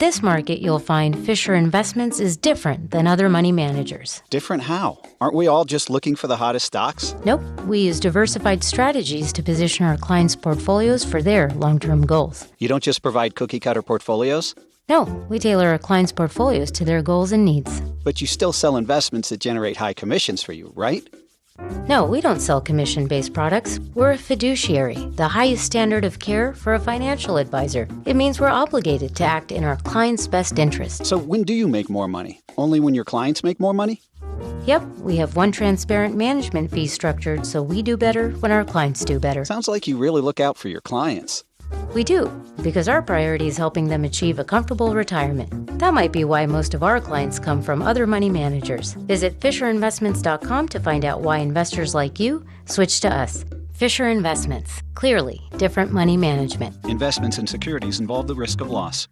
this market, you'll find Fisher Investments is different than other money managers. Different how? Aren't we all just looking for the hottest stocks? Nope. We use diversified strategies to position our clients' portfolios for their long-term goals. You don't just provide cookie-cutter portfolios? No, we tailor our clients' portfolios to their goals and needs. But you still sell investments that generate high commissions for you, right? No, we don't sell commission-based products. We're a fiduciary, the highest standard of care for a financial advisor. It means we're obligated to act in our clients' best interest. So when do you make more money? Only when your clients make more money? Yep, we have one transparent management fee structured so we do better when our clients do better. Sounds like you really look out for your clients. We do, because our priority is helping them achieve a comfortable retirement. That might be why most of our clients come from other money managers. Visit FisherInvestments.com to find out why investors like you switch to us. Fisher Investments. Clearly, different money management. Investments in securities involve the risk of loss.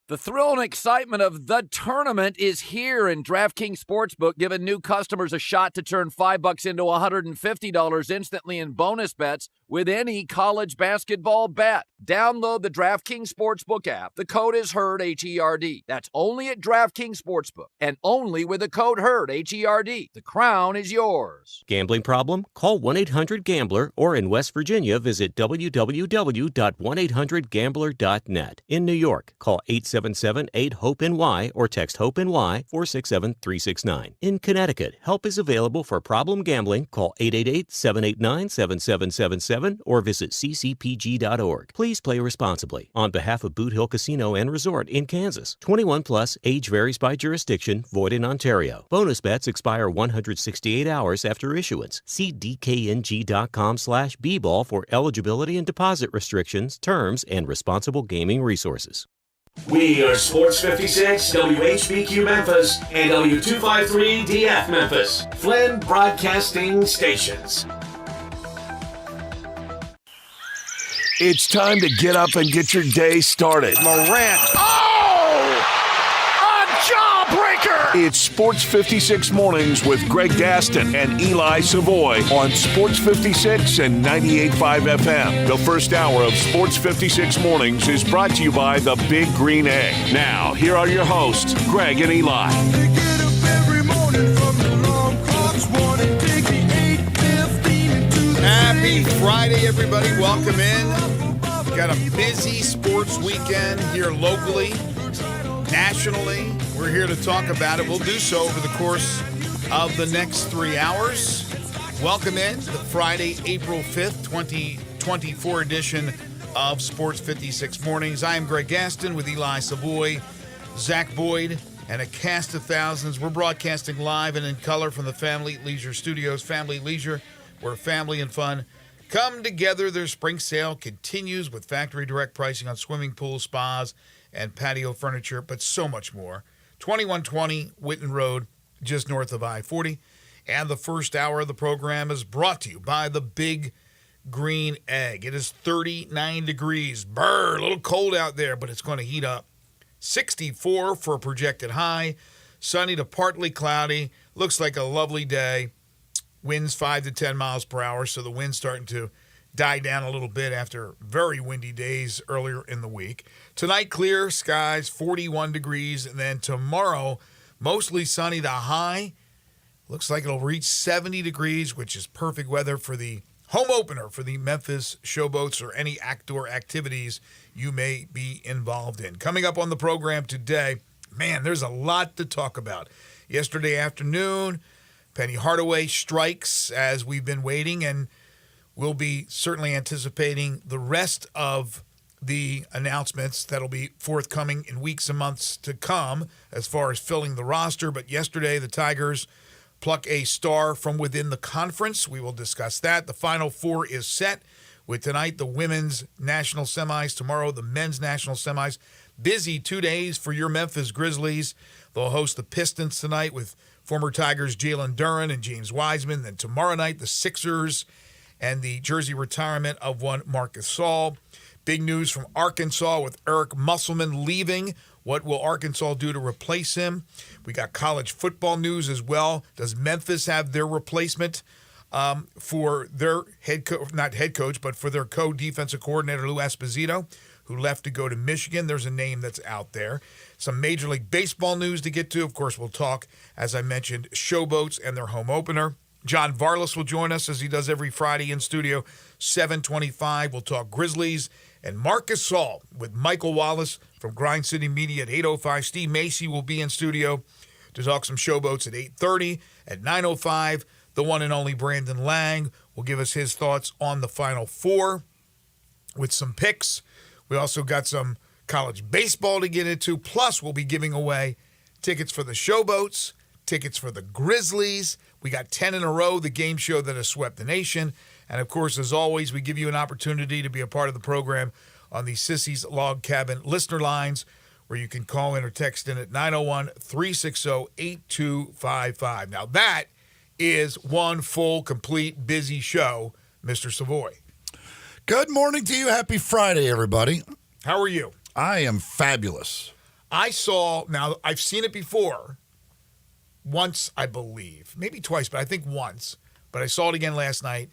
The thrill and excitement of the tournament is here, and DraftKings Sportsbook giving new customers a shot to turn $5 into $150 instantly in bonus bets with any college basketball bet. Download the DraftKings Sportsbook app. The code is HERD, H-E-R-D. That's only at DraftKings Sportsbook, and only with the code HERD, H-E-R-D. The crown is yours. Gambling problem? Call 1-800-GAMBLER, or in West Virginia, visit www.1800gambler.net. In New York, call 877-8-HOPE-NY or text HOPE-NY 467-369. In Connecticut, help is available for problem gambling. Call 888-789-7777 or visit ccpg.org. Please play responsibly. On behalf of Boot Hill Casino and Resort in Kansas. 21 plus, age varies by jurisdiction, void in Ontario. Bonus bets expire 168 hours after issuance. See dkng.com/bball for eligibility and deposit restrictions, terms, and responsible gaming resources. We are Sports 56, WHBQ Memphis, and W253DF Memphis, Flynn Broadcasting Stations. It's time to get up and get your day started. Morant. Oh! A jawbreaker! It's Sports 56 Mornings with Greg Gaston and Eli Savoy on Sports 56 and 98.5 FM. The first hour of Sports 56 Mornings is brought to you by the Big Green Egg. Now, here are your hosts, Greg and Eli. They get up every morning from the alarm clocks warning, take the 8:15 into the Happy Friday, everybody. Welcome in. Got a busy sports weekend here locally, nationally. We're here to talk about it. We'll do so over the course of the next 3 hours. Welcome in the Friday, April 5th, 2024 edition of Sports 56 Mornings. I am Greg Gaston with Eli Savoy, Zach Boyd, and a cast of thousands. We're broadcasting live and in color from the Family Leisure Studios. Family Leisure, where family and fun come together. Their spring sale continues with factory direct pricing on swimming pools, spas, and patio furniture, but so much more. 2120 Whitten Road, just north of I-40. And the first hour of the program is brought to you by the Big Green Egg. It is 39 degrees. Brr, a little cold out there, but it's going to heat up. 64 for a projected high. Sunny to partly cloudy. Looks like a lovely day. Winds 5 to 10 miles per hour, so the wind's starting to die down a little bit after very windy days earlier in the week. Tonight, clear skies, 41 degrees, and then tomorrow, mostly sunny. The high looks like it'll reach 70 degrees, which is perfect weather for the home opener for the Memphis Showboats or any outdoor activities you may be involved in. Coming up on the program today, man, there's a lot to talk about. Yesterday afternoon, Penny Hardaway strikes as we've been waiting, and we'll be certainly anticipating the rest of the announcements that'll be forthcoming in weeks and months to come as far as filling the roster. But yesterday, the Tigers pluck a star from within the conference. We will discuss that. The Final Four is set with tonight the women's national semis, tomorrow the men's national semis. Busy 2 days for your Memphis Grizzlies. They'll host the Pistons tonight with former Tigers Jalen Duren and James Wiseman. Then tomorrow night, the Sixers and the jersey retirement of one Marc Gasol. Big news from Arkansas with Eric Musselman leaving. What will Arkansas do to replace him? We got college football news as well. Does Memphis have their replacement for their not head coach, but for their co-defensive coordinator, Lou Esposito, who left to go to Michigan. There's a name that's out there. Some Major League Baseball news to get to. Of course, we'll talk, as I mentioned, Showboats and their home opener. John Varlas will join us as he does every Friday in studio, 7:25. We'll talk Grizzlies. And Marcus Saul with Michael Wallace from Grind City Media at 8:05. Steve Macy will be in studio to talk some Showboats at 8:30. At 9:05, the one and only Brandon Lang will give us his thoughts on the Final Four with some picks. We also got some college baseball to get into. Plus, we'll be giving away tickets for the Showboats, tickets for the Grizzlies. We got 10 in a row, the game show that has swept the nation. And, of course, as always, we give you an opportunity to be a part of the program on the Sissy's Log Cabin listener lines, where you can call in or text in at 901-360-8255. Now, that is one full, complete, busy show, Mr. Savoy. Good morning to you. Happy Friday, everybody. How are you? I am fabulous. Now, I've seen it before, once, I believe. Maybe twice, but I think once. But I saw it again last night,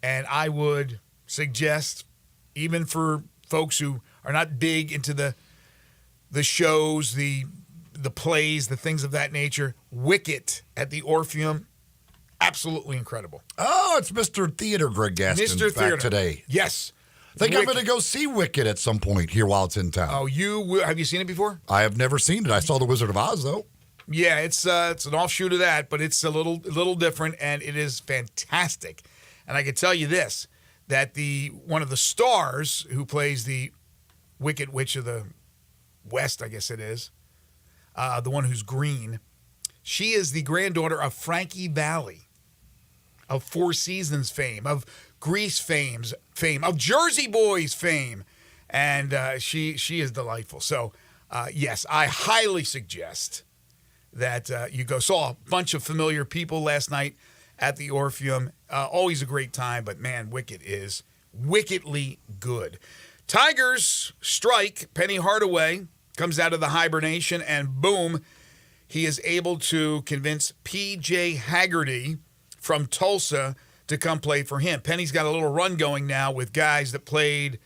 and I would suggest, even for folks who are not big into the shows, the plays, the things of that nature, Wicket at the Orpheum, absolutely incredible. Oh, it's Mr. Theater, Greg Gaston, Mr. back Theater today. Yes. I think I'm going to go see Wicket at some point here while it's in town. Oh, have you seen it before? I have never seen it. I saw The Wizard of Oz, though. Yeah, it's an offshoot of that, but it's a little different, and it is fantastic. And I can tell you this, that one of the stars who plays the Wicked Witch of the West, I guess it is, the one who's green, she is the granddaughter of Frankie Valli, of Four Seasons fame, of Grease fame, of Jersey Boys fame, and she is delightful. So, yes, I highly suggest that you go. Saw a bunch of familiar people last night at the Orpheum. Always a great time, but man, Wicked is wickedly good. Tigers strike. Penny Hardaway comes out of the hibernation, and boom, he is able to convince P.J. Haggerty from Tulsa to come play for him. Penny's got a little run going now with guys that played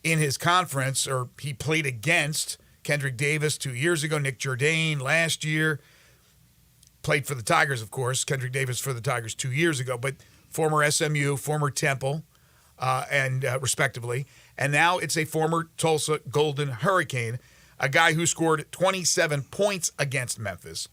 in his conference, or he played against. Kendrick Davis 2 years ago, Nick Jourdain last year. Played for the Tigers, of course. Kendrick Davis for the Tigers 2 years ago, but former SMU, former Temple, and respectively. And now it's a former Tulsa Golden Hurricane, a guy who scored 27 points against Memphis.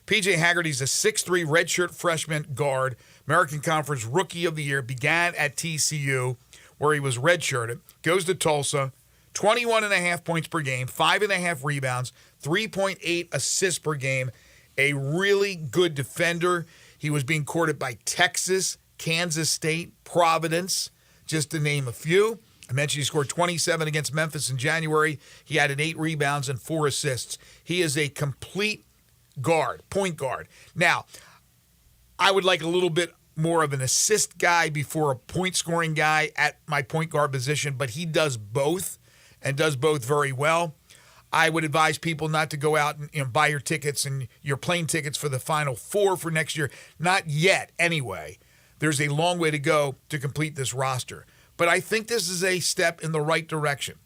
P.J. Haggerty's a 6'3" redshirt freshman guard, American Conference Rookie of the Year, began at TCU, where he was redshirted, goes to Tulsa, 21.5 points per game, 5.5 rebounds, 3.8 assists per game, a really good defender. He was being courted by Texas, Kansas State, Providence, just to name a few. I mentioned he scored 27 against Memphis in January. He added 8 rebounds and 4 assists. He is a complete guard, point guard. Now, I would like a little bit more of an assist guy before a point-scoring guy at my point guard position, but he does both and does both very well. I would advise people not to go out and buy your tickets and your plane tickets for the Final Four for next year. Not yet, anyway. There's a long way to go to complete this roster. But I think this is a step in the right direction.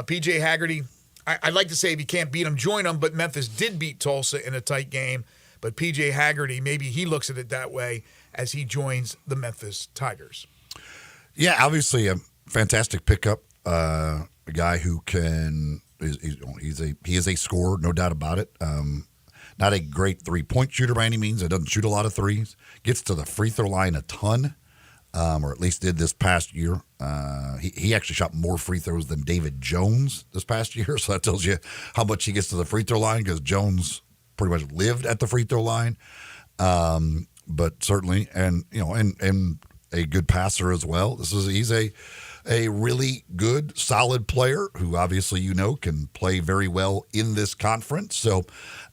P.J. Haggerty, I'd like to say if you can't beat him, join him, but Memphis did beat Tulsa in a tight game. But P.J. Haggerty, maybe he looks at it that way as he joins the Memphis Tigers. Yeah, obviously a fantastic pickup. A guy who he is a scorer, no doubt about it. Not a great three-point shooter by any means. He doesn't shoot a lot of threes. Gets to the free throw line a ton, or at least did this past year. He actually shot more free throws than David Jones this past year, so that tells you how much he gets to the free throw line, because Jones pretty much lived at the free throw line. But certainly, and a good passer as well. He's a really good, solid player who obviously can play very well in this conference. So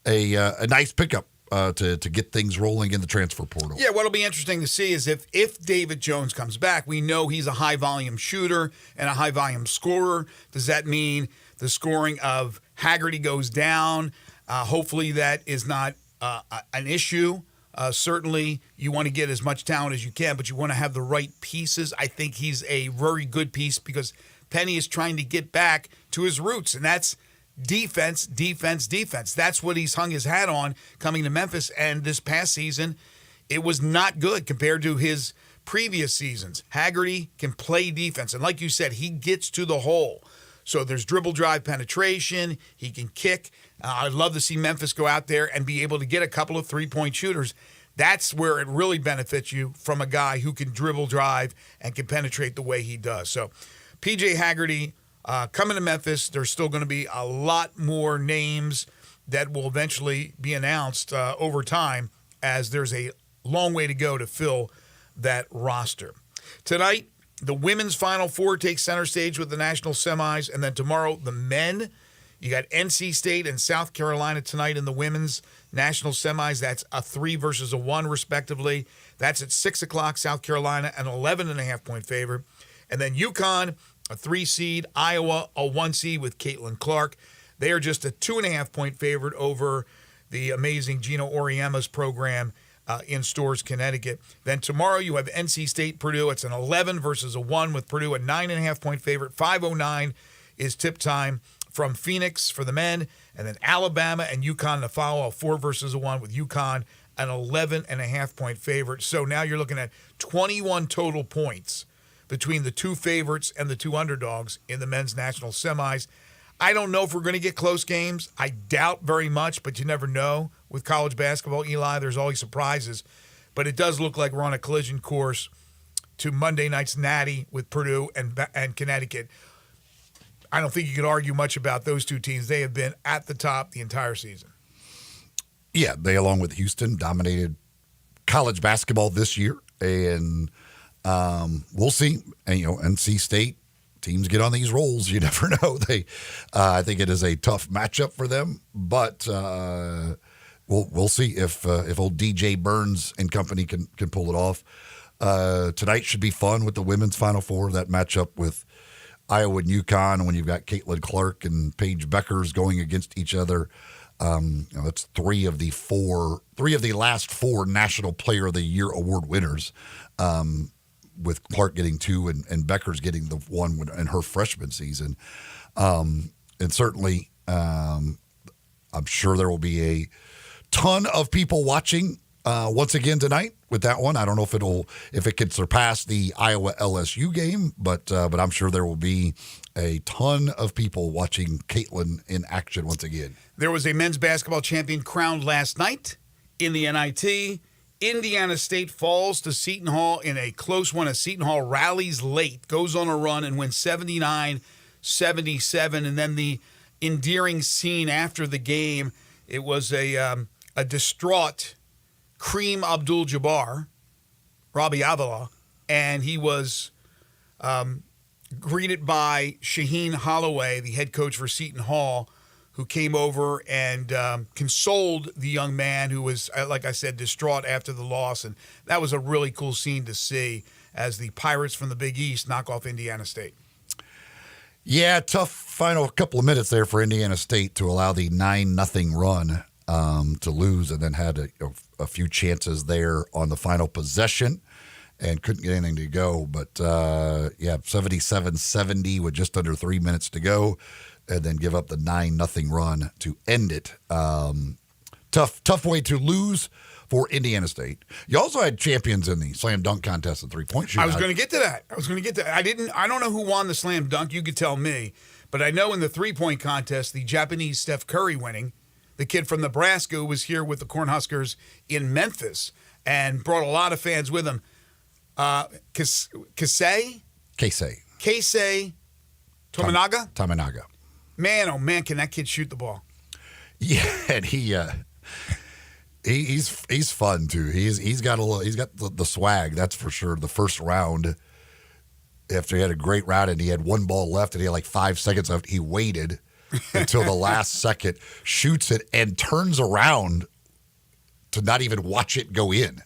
a nice pickup to get things rolling in the transfer portal. Yeah, what'll be interesting to see is if David Jones comes back, we know he's a high-volume shooter and a high-volume scorer. Does that mean the scoring of Haggerty goes down? Hopefully that is not an issue. Certainly, you want to get as much talent as you can, but you want to have the right pieces. I think he's a very good piece because Penny is trying to get back to his roots, and that's defense, defense, defense. That's what he's hung his hat on coming to Memphis, and this past season, it was not good compared to his previous seasons. Haggerty can play defense, and like you said, he gets to the hole. So there's dribble drive penetration. He can kick. I'd love to see Memphis go out there and be able to get a couple of three-point shooters. That's where it really benefits you from a guy who can dribble drive and can penetrate the way he does. So P.J. Haggerty coming to Memphis. There's still going to be a lot more names that will eventually be announced over time, as there's a long way to go to fill that roster. Tonight, the women's Final Four takes center stage with the national semis, and then tomorrow, the men. You got NC State and South Carolina tonight in the women's national semis. That's a 3 versus a 1, respectively. That's at 6 o'clock, South Carolina, an 11.5-point favorite. And then UConn, a 3 seed, Iowa, a 1 seed with Caitlin Clark. They are just a 2.5-point favorite over the amazing Gino Oriema's program in Storrs, Connecticut. Then tomorrow you have NC State, Purdue. It's an 11 versus a 1 with Purdue, a 9.5-point favorite. 5:09 is tip time from Phoenix for the men. And then Alabama and UConn to follow, a 4 versus a 1 with UConn, an 11.5-point favorite. So now you're looking at 21 total points between the two favorites and the two underdogs in the men's national semis. I don't know if we're going to get close games. I doubt very much, but you never know. With college basketball, Eli, there's always surprises. But it does look like we're on a collision course to Monday night's Natty with Purdue and Connecticut. I don't think you could argue much about those two teams. They have been at the top the entire season. Yeah, they, along with Houston, dominated college basketball this year. And we'll see. And, NC State, teams get on these rolls. You never know. I think it is a tough matchup for them, but we'll see if old DJ Burns and company can pull it off. Tonight should be fun with the women's Final Four. That matchup with Iowa and UConn, when you've got Caitlin Clark and Paige Beckers going against each other. That's three of the last 4 National Player of the Year award winners. With Clark getting 2 and Beckers getting the 1 in her freshman season. And certainly, I'm sure there will be a ton of people watching once again tonight with that one. I don't know if it could surpass the Iowa LSU game, but I'm sure there will be a ton of people watching Caitlin in action once again. There was a men's basketball champion crowned last night in the NIT. Indiana State falls to Seton Hall in a close one as Seton Hall rallies late, goes on a run, and wins 79-77. And then the endearing scene after the game, it was a distraught Kareem Abdul-Jabbar, Robbie Avila, and he was greeted by Shaheen Holloway, the head coach for Seton Hall, who came over and consoled the young man who was, like I said, distraught after the loss. And that was a really cool scene to see as the Pirates from the Big East knock off Indiana State. Yeah, tough final couple of minutes there for Indiana State to allow the 9-0 run to lose, and then had a few chances there on the final possession and couldn't get anything to go. But, 77-70 with just under 3 minutes to go, and then give up the 9-0 run to end it. Tough way to lose for Indiana State. You also had champions in the slam dunk contest and 3-point shootout. I was going to get to that. I don't know who won the slam dunk. You could tell me. But I know in the 3-point contest, the Japanese Steph Curry winning, the kid from Nebraska who was here with the Cornhuskers in Memphis and brought a lot of fans with him. Keisei Tominaga? Tominaga. Man, oh man, can that kid shoot the ball? Yeah, and he's fun too. He's got the swag, that's for sure. The first round, after he had a great round and he had 1 ball left and he had like 5 seconds left, he waited until the last second, shoots it, and turns around to not even watch it go in.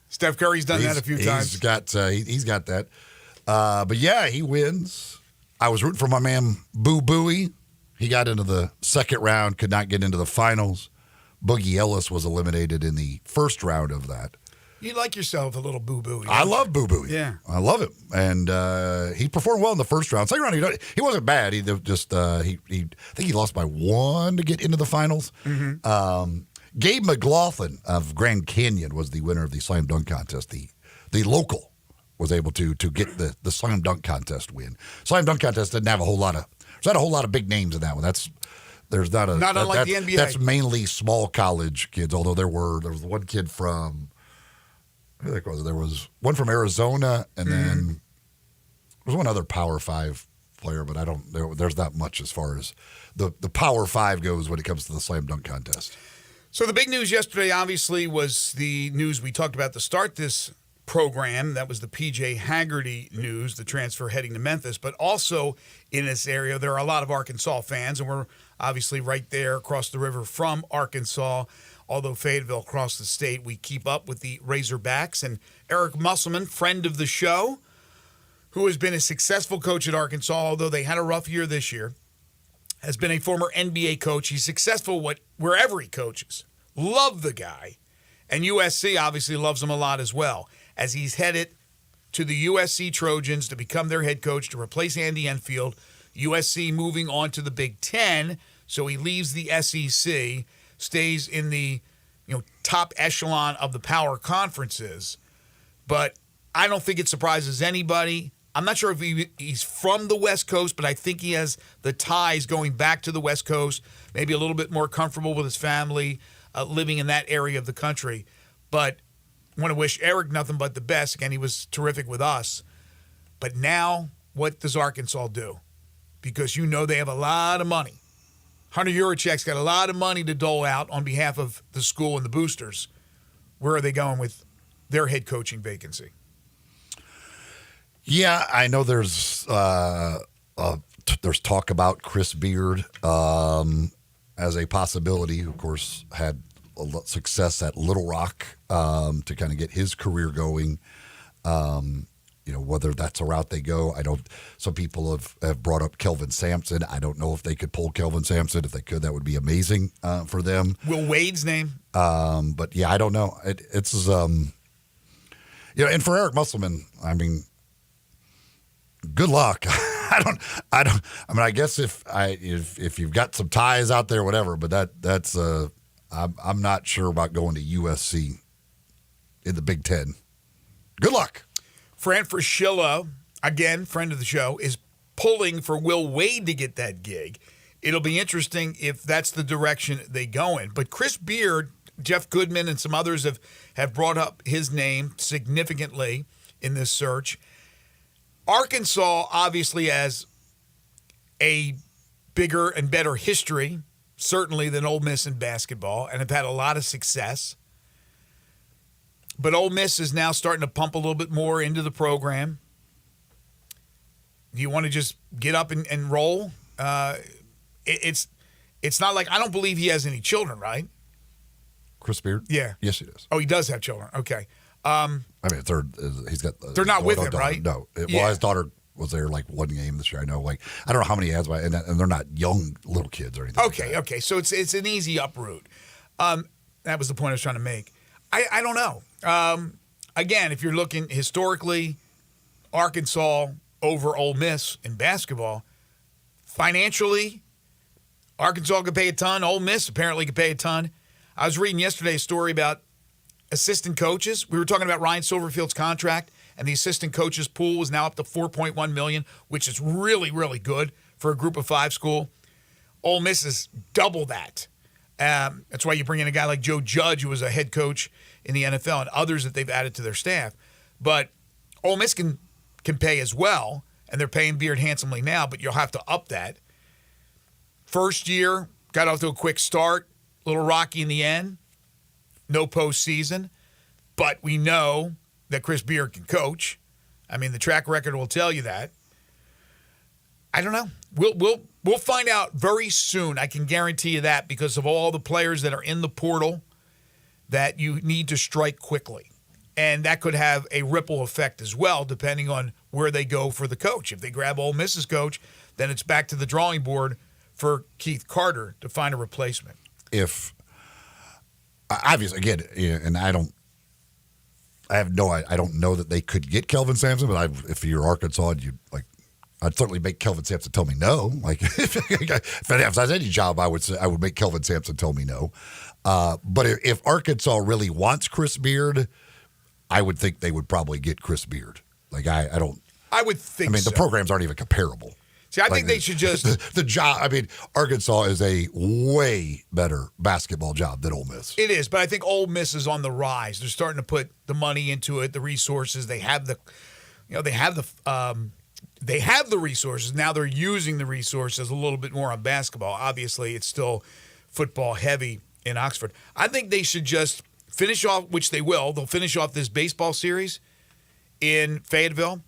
Steph Curry's done that a few times. He's got that. But yeah, he wins. I was rooting for my man Boo Booey. He got into the second round, could not get into the finals. Boogie Ellis was eliminated in the first round of that. You like yourself a little boo-boo. I love Boo Boo. Yeah. I love him. And he performed well in the first round. Second round, he wasn't bad. He just, I think he lost by 1 to get into the finals. Mm-hmm. Gabe McLaughlin of Grand Canyon was the winner of the slam dunk contest. The local was able to get the slam dunk contest win. Slam dunk contest didn't have a whole lot of big names in that one. There's not unlike the NBA. That's mainly small college kids. Although there was one kid from, I think there was one from Arizona, and then there was one other Power 5 player, but there's not much as far as the Power 5 goes when it comes to the slam dunk contest. So the big news yesterday, obviously, was the news we talked about to start this program. That was the P.J. Haggerty news, the transfer heading to Memphis. But also in this area, there are a lot of Arkansas fans, and we're obviously right there across the river from Arkansas. Although Fayetteville across the state, we keep up with the Razorbacks. And Eric Musselman, friend of the show, who has been a successful coach at Arkansas, although they had a rough year this year, has been a former NBA coach. He's successful wherever he coaches. Love the guy. And USC obviously loves him a lot as well, as he's headed to the USC Trojans to become their head coach to replace Andy Enfield. USC moving on to the Big Ten, so he leaves the SEC, stays in the top echelon of the power conferences. But I don't think it surprises anybody. I'm not sure if he's from the West Coast, but I think he has the ties going back to the West Coast, maybe a little bit more comfortable with his family, living in that area of the country. But I want to wish Eric nothing but the best. Again, he was terrific with us. But now, what does Arkansas do? Because they have a lot of money. Hunter Yurichek's got a lot of money to dole out on behalf of the school and the boosters. Where are they going with their head coaching vacancy? Yeah, I know there's talk about Chris Beard as a possibility. Who, of course, had a lot of success at Little Rock to kind of get his career going. Whether that's a route they go, some people have brought up Kelvin Sampson. I don't know if they could pull Kelvin Sampson. If they could, that would be amazing for them. Will Wade's name? But yeah, I don't know. It's and for Eric Musselman, I mean, good luck. I guess if you've got some ties out there, whatever, but that's I'm not sure about going to USC in the Big Ten. Good luck. Fran Fraschilla, again, friend of the show, is pulling for Will Wade to get that gig. It'll be interesting if that's the direction they go in. But Chris Beard, Jeff Goodman, and some others have brought up his name significantly in this search. Arkansas obviously has a bigger and better history, certainly, than Ole Miss in basketball, and have had a lot of success. But Ole Miss is now starting to pump a little bit more into the program. Do you want to just get up and roll? It's not like, I don't believe he has any children, right? Chris Beard? Yeah. Yes, he does. Oh, he does have children. Okay. He's got. They're not with him, daughter. right? No. Yeah. Well, his daughter was there like one game this year. I know. I don't know how many he has, and they're not young little kids or anything. Okay. So it's an easy uproot. That was the point I was trying to make. I don't know. Again, if you're looking historically, Arkansas over Ole Miss in basketball, financially, Arkansas could pay a ton. Ole Miss apparently could pay a ton. I was reading yesterday a story about assistant coaches. We were talking about Ryan Silverfield's contract, and the assistant coaches pool is now up to $4.1 million, which is really, really good for a Group of 5 school. Ole Miss is double that. That's why you bring in a guy like Joe Judge, who was a head coach in the NFL, and others that they've added to their staff. But Ole Miss can pay as well, and they're paying Beard handsomely now, but you'll have to up that. First year, got off to a quick start, a little rocky in the end. No postseason, but we know that Chris Beard can coach. I mean, the track record will tell you that. I don't know. We'll find out very soon. I can guarantee you that, because of all the players that are in the portal that you need to strike quickly. And that could have a ripple effect as well, depending on where they go for the coach. If they grab Ole Miss's coach, then it's back to the drawing board for Keith Carter to find a replacement. If obviously, again, and I don't I don't know that they could get Kelvin Sampson, but if you're Arkansas, I'd certainly make Kelvin Sampson tell me no. Like if I had any job, I would make Kelvin Sampson tell me no. But if Arkansas really wants Chris Beard, I would think they would probably get Chris Beard. Like I don't. I would think. I mean, so. the programs aren't even comparable. See, I think they should just the job. I mean, Arkansas is a way better basketball job than Ole Miss. It is, but I think Ole Miss is on the rise. They're starting to put the money into it, the resources. They have the resources. Now they're using the resources a little bit more on basketball. Obviously, it's still football heavy in Oxford. I think they should just finish off, which they will. They'll finish off this baseball series in Fayetteville.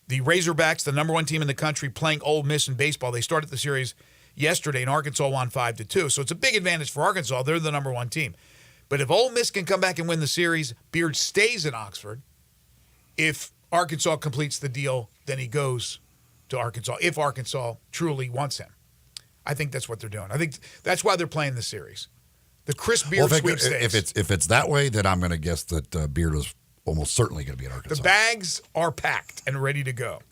The Razorbacks, the number one team in the country, playing Ole Miss in baseball. They started the series yesterday, and Arkansas won 5-2. So it's a big advantage for Arkansas. They're the number one team. But if Ole Miss can come back and win the series, Beard stays in Oxford. If Arkansas completes the deal, then he goes to Arkansas, if Arkansas truly wants him. I think that's what they're doing. I think that's why they're playing the series. The Chris Beard sweepstakes. If it's that way, then I'm going to guess that Beard is almost certainly going to be in Arkansas. The bags are packed and ready to go.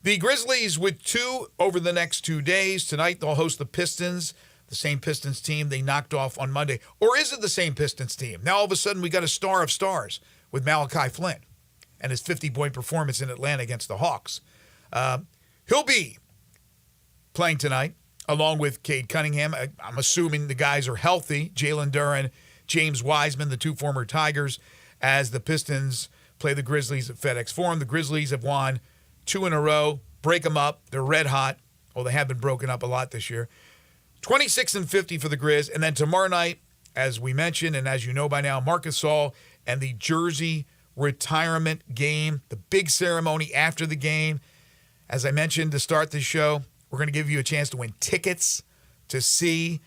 The Grizzlies with 2 over the next 2 days. Tonight they'll host the Pistons, the same Pistons team they knocked off on Monday. Or is it the same Pistons team? Now all of a sudden we got a star of stars with Malachi Flynn and his 50-point performance in Atlanta against the Hawks. He'll be playing tonight along with Cade Cunningham. I'm assuming the guys are healthy. Jalen Duren, James Wiseman, the 2 former Tigers, as the Pistons play the Grizzlies at FedEx Forum. The Grizzlies have won 2 in a row. Break them up. They're red hot. Well, they have been broken up a lot this year. 26-50 for the Grizz. And then tomorrow night, as we mentioned, and as you know by now, Marc Gasol and the Jersey retirement game, the big ceremony after the game. As I mentioned to start this show, we're going to give you a chance to win tickets to see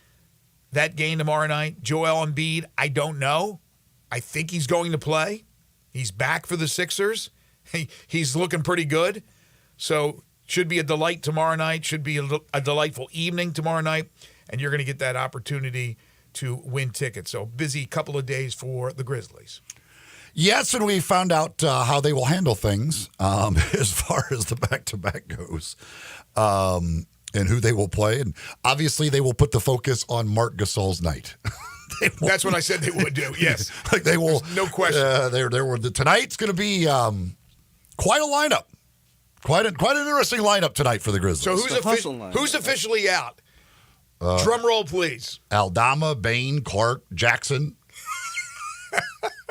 that game tomorrow night. Joel Embiid, I don't know. I think he's going to play. He's back for the Sixers. He's looking pretty good. So should be a delight tomorrow night. Should be a delightful evening tomorrow night. And you're going to get that opportunity to win tickets. So busy couple of days for the Grizzlies. Yes, and we found out how they will handle things as far as the back-to-back goes and who they will play. And obviously they will put the focus on Marc Gasol's night. That's what I said they would do. Yes, like they will. There's no question. Tonight's going to be quite a lineup, quite an interesting lineup tonight for the Grizzlies. So who's officially out? Drum roll, please. Aldama, Bain, Clark, Jackson,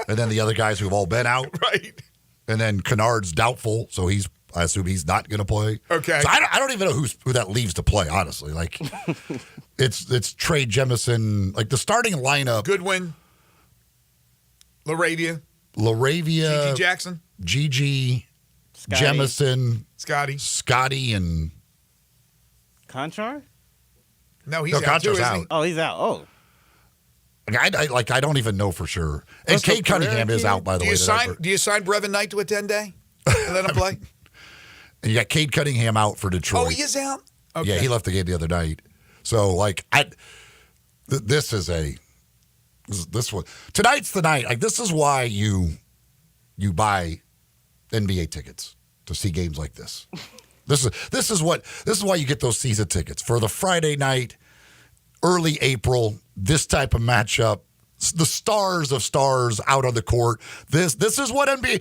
and then the other guys who've all been out. Right. And then Kennard's doubtful, so I assume he's not going to play. Okay. So I don't even know who that leaves to play, honestly. Like, it's Trey Jemison. Like, the starting lineup. Goodwin. LaRavia. Gigi Jackson. Gigi. Scotty. Jemison. Scotty, and. Conchar? No, he's out too, isn't he? Oh, he's out. Oh. I don't even know for sure. And Cade Cunningham is out, by the way. Do you sign Brevin Knight to a 10-day and let him play? And you got Cade Cunningham out for Detroit. Oh, he is out? Okay. Yeah, he left the game the other night. So, like, this one. Tonight's the night. Like, this is why you buy NBA tickets to see games like this. This is why you get those season tickets for the Friday night, early April. This type of matchup, the stars of stars out on the court. This is what having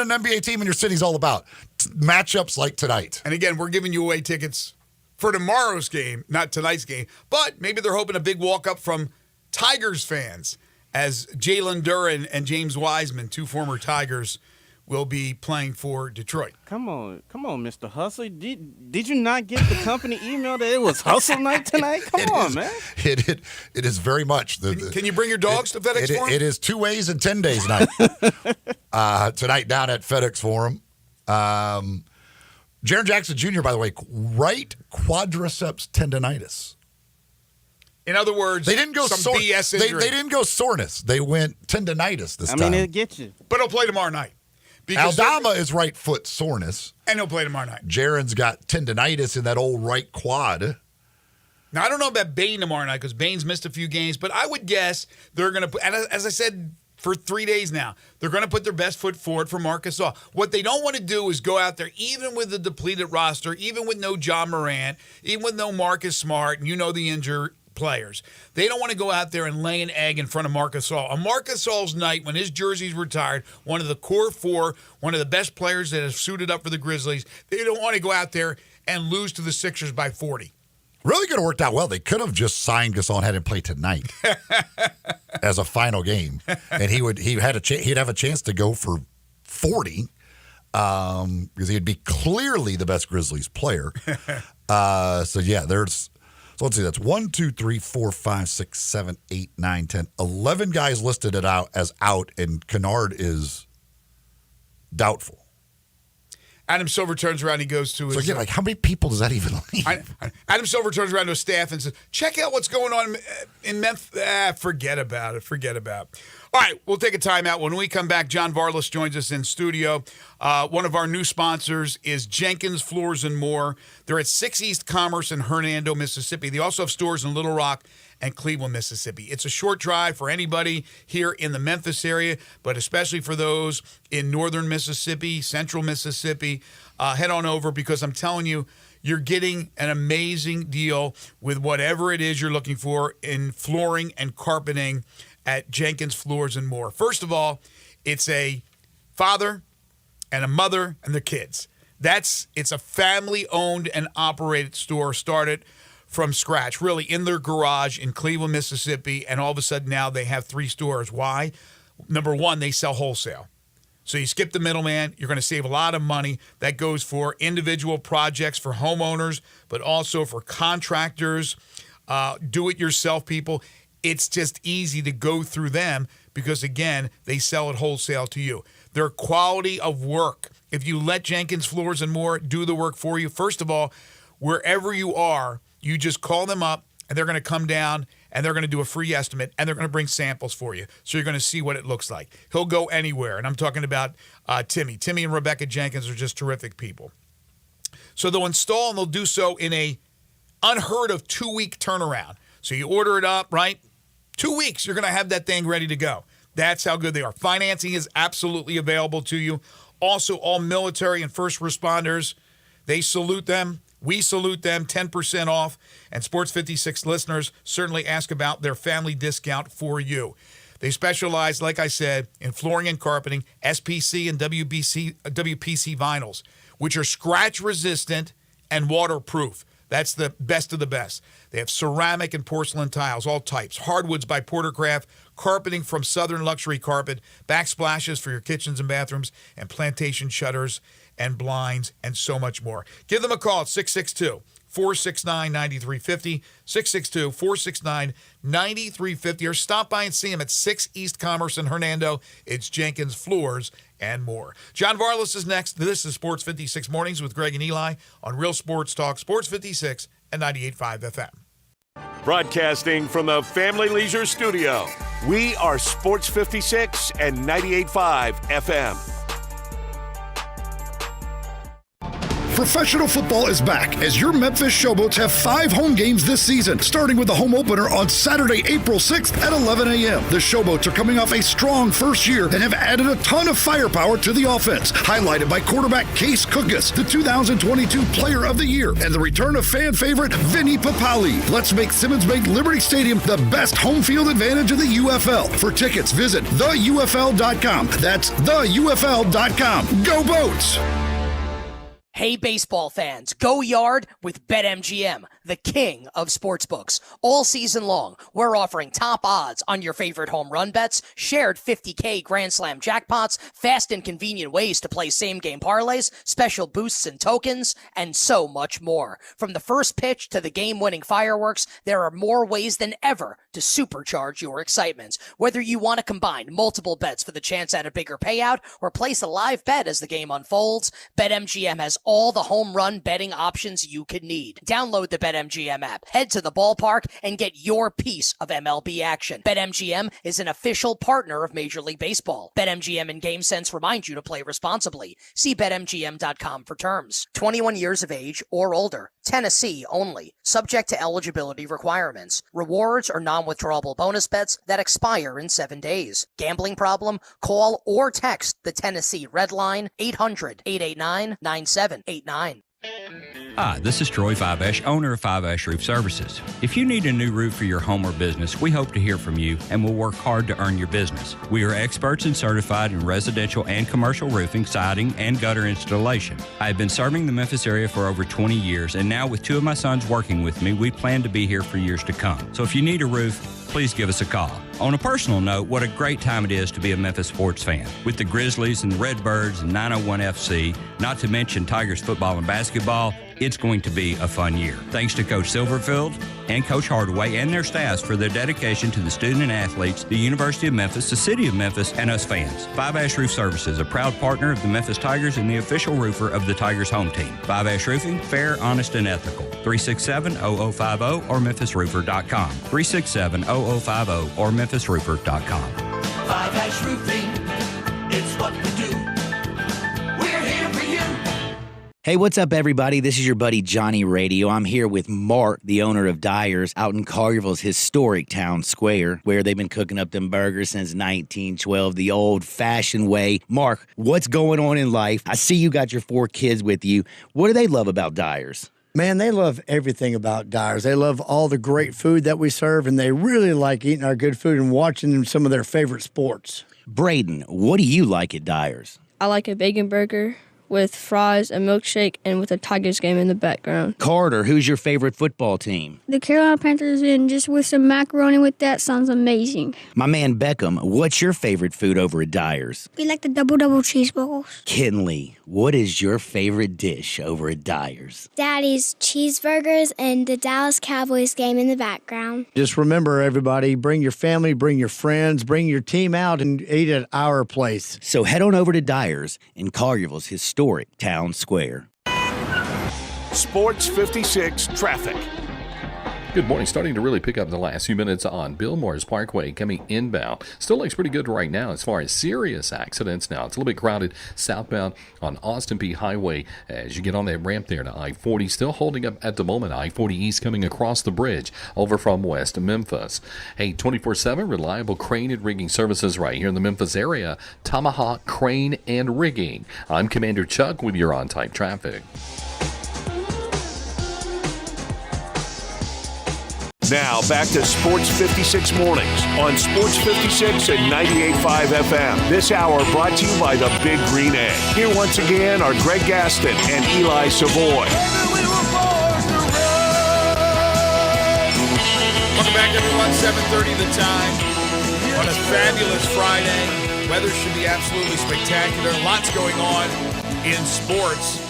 an NBA team in your city is all about. Matchups like tonight. And again, we're giving you away tickets for tomorrow's game, not tonight's game. But maybe they're hoping a big walk-up from Tigers fans as Jalen Duren and James Wiseman, 2 former Tigers, will be playing for Detroit. Come on, Mr. Hustle. Did you not get the company email that it was hustle night tonight? Come on, man. It is very much. Can you bring your dogs to FedEx Forum? It is 2 ways and 10 days night. Tonight down at FedEx Forum. Jaren Jackson Jr., by the way, right quadriceps tendonitis. In other words, they didn't go BS injury. They didn't go soreness. They went tendonitis this time. I mean, it'll get you. But he'll play tomorrow night. Aldama is right foot soreness. And he'll play tomorrow night. Jaren's got tendonitis in that old right quad. Now, I don't know about Bain tomorrow night because Bain's missed a few games, but I would guess they're going to put, and as I said for 3 days now. They're going to put their best foot forward for Marc Gasol. What they don't want to do is go out there, even with the depleted roster, even with no John Morant, even with no Marcus Smart, and the injured players. They don't want to go out there and lay an egg in front of Marc Gasol. On Marc Gasol's night, when his jersey's retired, one of the core four, one of the best players that has suited up for the Grizzlies, they don't want to go out there and lose to the Sixers by 40. Really could have worked out well. They could have just signed Gasol and had him play tonight as a final game, and he'd have a chance to go for 40 because he'd be clearly the best Grizzlies player. So let's see. That's 1, 2, 3, 4, 5, 6, 7, 8, 9, 10, 11 guys listed as out, and Kennard is doubtful. Adam Silver turns around. He goes to his. So again, how many people does that even leave? Adam Silver turns around to his staff and says, "Check out what's going on in Memphis." Forget about it. All right, we'll take a timeout. When we come back, John Varlas joins us in studio. One of our new sponsors is Jenkins Floors and More. They're at 6 East Commerce in Hernando, Mississippi. They also have stores in Little Rock and Cleveland, Mississippi. It's a short drive for anybody here in the Memphis area, but especially for those in northern Mississippi, central Mississippi. Head on over, because I'm telling you, you're getting an amazing deal with whatever it is you're looking for in flooring and carpeting at Jenkins Floors and More. First of all, it's a father and a mother and their kids. It's a family-owned and operated store, started from scratch, really in their garage in Cleveland, Mississippi, and all of a sudden now they have 3 stores. Why? Number one, they sell wholesale. So you skip the middleman, you're going to save a lot of money. That goes for individual projects for homeowners, but also for contractors, do-it-yourself people. It's just easy to go through them because, again, they sell it wholesale to you. Their quality of work, if you let Jenkins Floors and More do the work for you, first of all, wherever you are, you just call them up, and they're going to come down, and they're going to do a free estimate, and they're going to bring samples for you. So you're going to see what it looks like. He'll go anywhere, and I'm talking about Timmy. Timmy and Rebecca Jenkins are just terrific people. So they'll install, and they'll do so in a unheard of 2-week turnaround. So you order it up, right? 2 weeks, you're going to have that thing ready to go. That's how good they are. Financing is absolutely available to you. Also, all military and first responders, they salute them. We salute them, 10% off. And Sports 56 listeners certainly ask about their family discount for you. They specialize, like I said, in flooring and carpeting, SPC and WPC vinyls, which are scratch-resistant and waterproof. That's the best of the best. They have ceramic and porcelain tiles, all types, hardwoods by Portercraft, carpeting from Southern Luxury Carpet, backsplashes for your kitchens and bathrooms, and plantation shutters and blinds, and so much more. Give them a call at 662-469-9350, 662-469-9350, or stop by and see them at 6 East Commerce in Hernando. It's Jenkins Floors and More. John Varlas is next. This is Sports 56 Mornings with Greg and Eli on Real Sports Talk, Sports 56 and 98.5 FM. Broadcasting from the Family Leisure Studio, we are Sports 56 and 98.5 FM. Professional football is back as your Memphis Showboats have 5 home games this season, starting with the home opener on Saturday, April 6th at 11 a.m. The Showboats are coming off a strong first year and have added a ton of firepower to the offense, highlighted by quarterback Case Cookus, the 2022 Player of the Year, and the return of fan favorite Vinny Papali. Let's make Simmons Bank Liberty Stadium the best home field advantage of the UFL. For tickets, visit theufl.com. That's theufl.com. Go Boats! Hey, baseball fans, go yard with BetMGM, the king of sportsbooks. All season long, we're offering top odds on your favorite home run bets, shared $50K Grand Slam jackpots, fast and convenient ways to play same-game parlays, special boosts and tokens, and so much more. From the first pitch to the game-winning fireworks, there are more ways than ever to supercharge your excitement. Whether you want to combine multiple bets for the chance at a bigger payout or place a live bet as the game unfolds, BetMGM has all the home run betting options you could need. Download the BetMGM BetMGM app. Head to the ballpark and get your piece of MLB action. BetMGM is an official partner of Major League Baseball. BetMGM and GameSense remind you to play responsibly. See BetMGM.com for terms. 21 years of age or older. Tennessee only. Subject to eligibility requirements. Rewards or non-withdrawable bonus bets that expire in 7 days. Gambling problem? Call or text the Tennessee Red Line 800-889-9789. Hi, this is Troy Fiveash, owner of Fiveash Roof Services. If you need a new roof for your home or business, we hope to hear from you and will work hard to earn your business. We are experts and certified in residential and commercial roofing, siding, and gutter installation. I have been serving the Memphis area for over 20 years, and now with 2 of my sons working with me, we plan to be here for years to come. So if you need a roof, please give us a call. On a personal note, what a great time it is to be a Memphis sports fan. With the Grizzlies and the Redbirds and 901 FC, not to mention Tigers football and basketball, it's going to be a fun year. Thanks to Coach Silverfield and Coach Hardaway and their staffs for their dedication to the student and athletes, the University of Memphis, the City of Memphis, and us fans. Fiveash Roof Services, a proud partner of the Memphis Tigers and the official roofer of the Tigers home team. Fiveash Roofing, fair, honest, and ethical. 367-0050 or memphisroofer.com. 367-0050 or memphisroofer.com. Fiveash Roofing, it's what we do. We're here for you. Hey, what's up, everybody? This is your buddy Johnny Radio. I'm here with Mark, the owner of Dyer's, out in Collierville's historic town square, where they've been cooking up them burgers since 1912, the old-fashioned way. Mark, what's going on in life? I see you got your 4 kids with you. What do they love about Dyer's? Man, they love everything about Dyer's. They love all the great food that we serve, and they really like eating our good food and watching some of their favorite sports. Braden, what do you like at Dyer's? I like a bacon burger with fries, a milkshake, and with a Tigers game in the background. Carter, who's your favorite football team? The Carolina Panthers, and just with some macaroni with that sounds amazing. My man Beckham, what's your favorite food over at Dyer's? We like the double cheeseballs. Kinley, what is your favorite dish over at Dyer's? Daddy's cheeseburgers and the Dallas Cowboys game in the background. Just remember, everybody, bring your family, bring your friends, bring your team out and eat at our place. So head on over to Dyer's in Collierville's historic town square. Sports 56 traffic. Good morning. Starting to really pick up the last few minutes on Bill Morris Parkway coming inbound. Still looks pretty good right now as far as serious accidents. Now it's a little bit crowded southbound on Austin Peay Highway as you get on that ramp there to I-40. Still holding up at the moment. I-40 East coming across the bridge over from West Memphis. Hey, 24/7 reliable crane and rigging services right here in the Memphis area. Tomahawk Crane and Rigging. I'm Commander Chuck with your on-time traffic. Now back to Sports 56 Mornings on Sports 56 and 98.5 FM. This hour brought to you by the Big Green Egg. Here once again are Greg Gaston and Eli Savoy. Welcome back, everyone. 7:30 the time on a fabulous Friday. Weather should be absolutely spectacular. Lots going on in sports.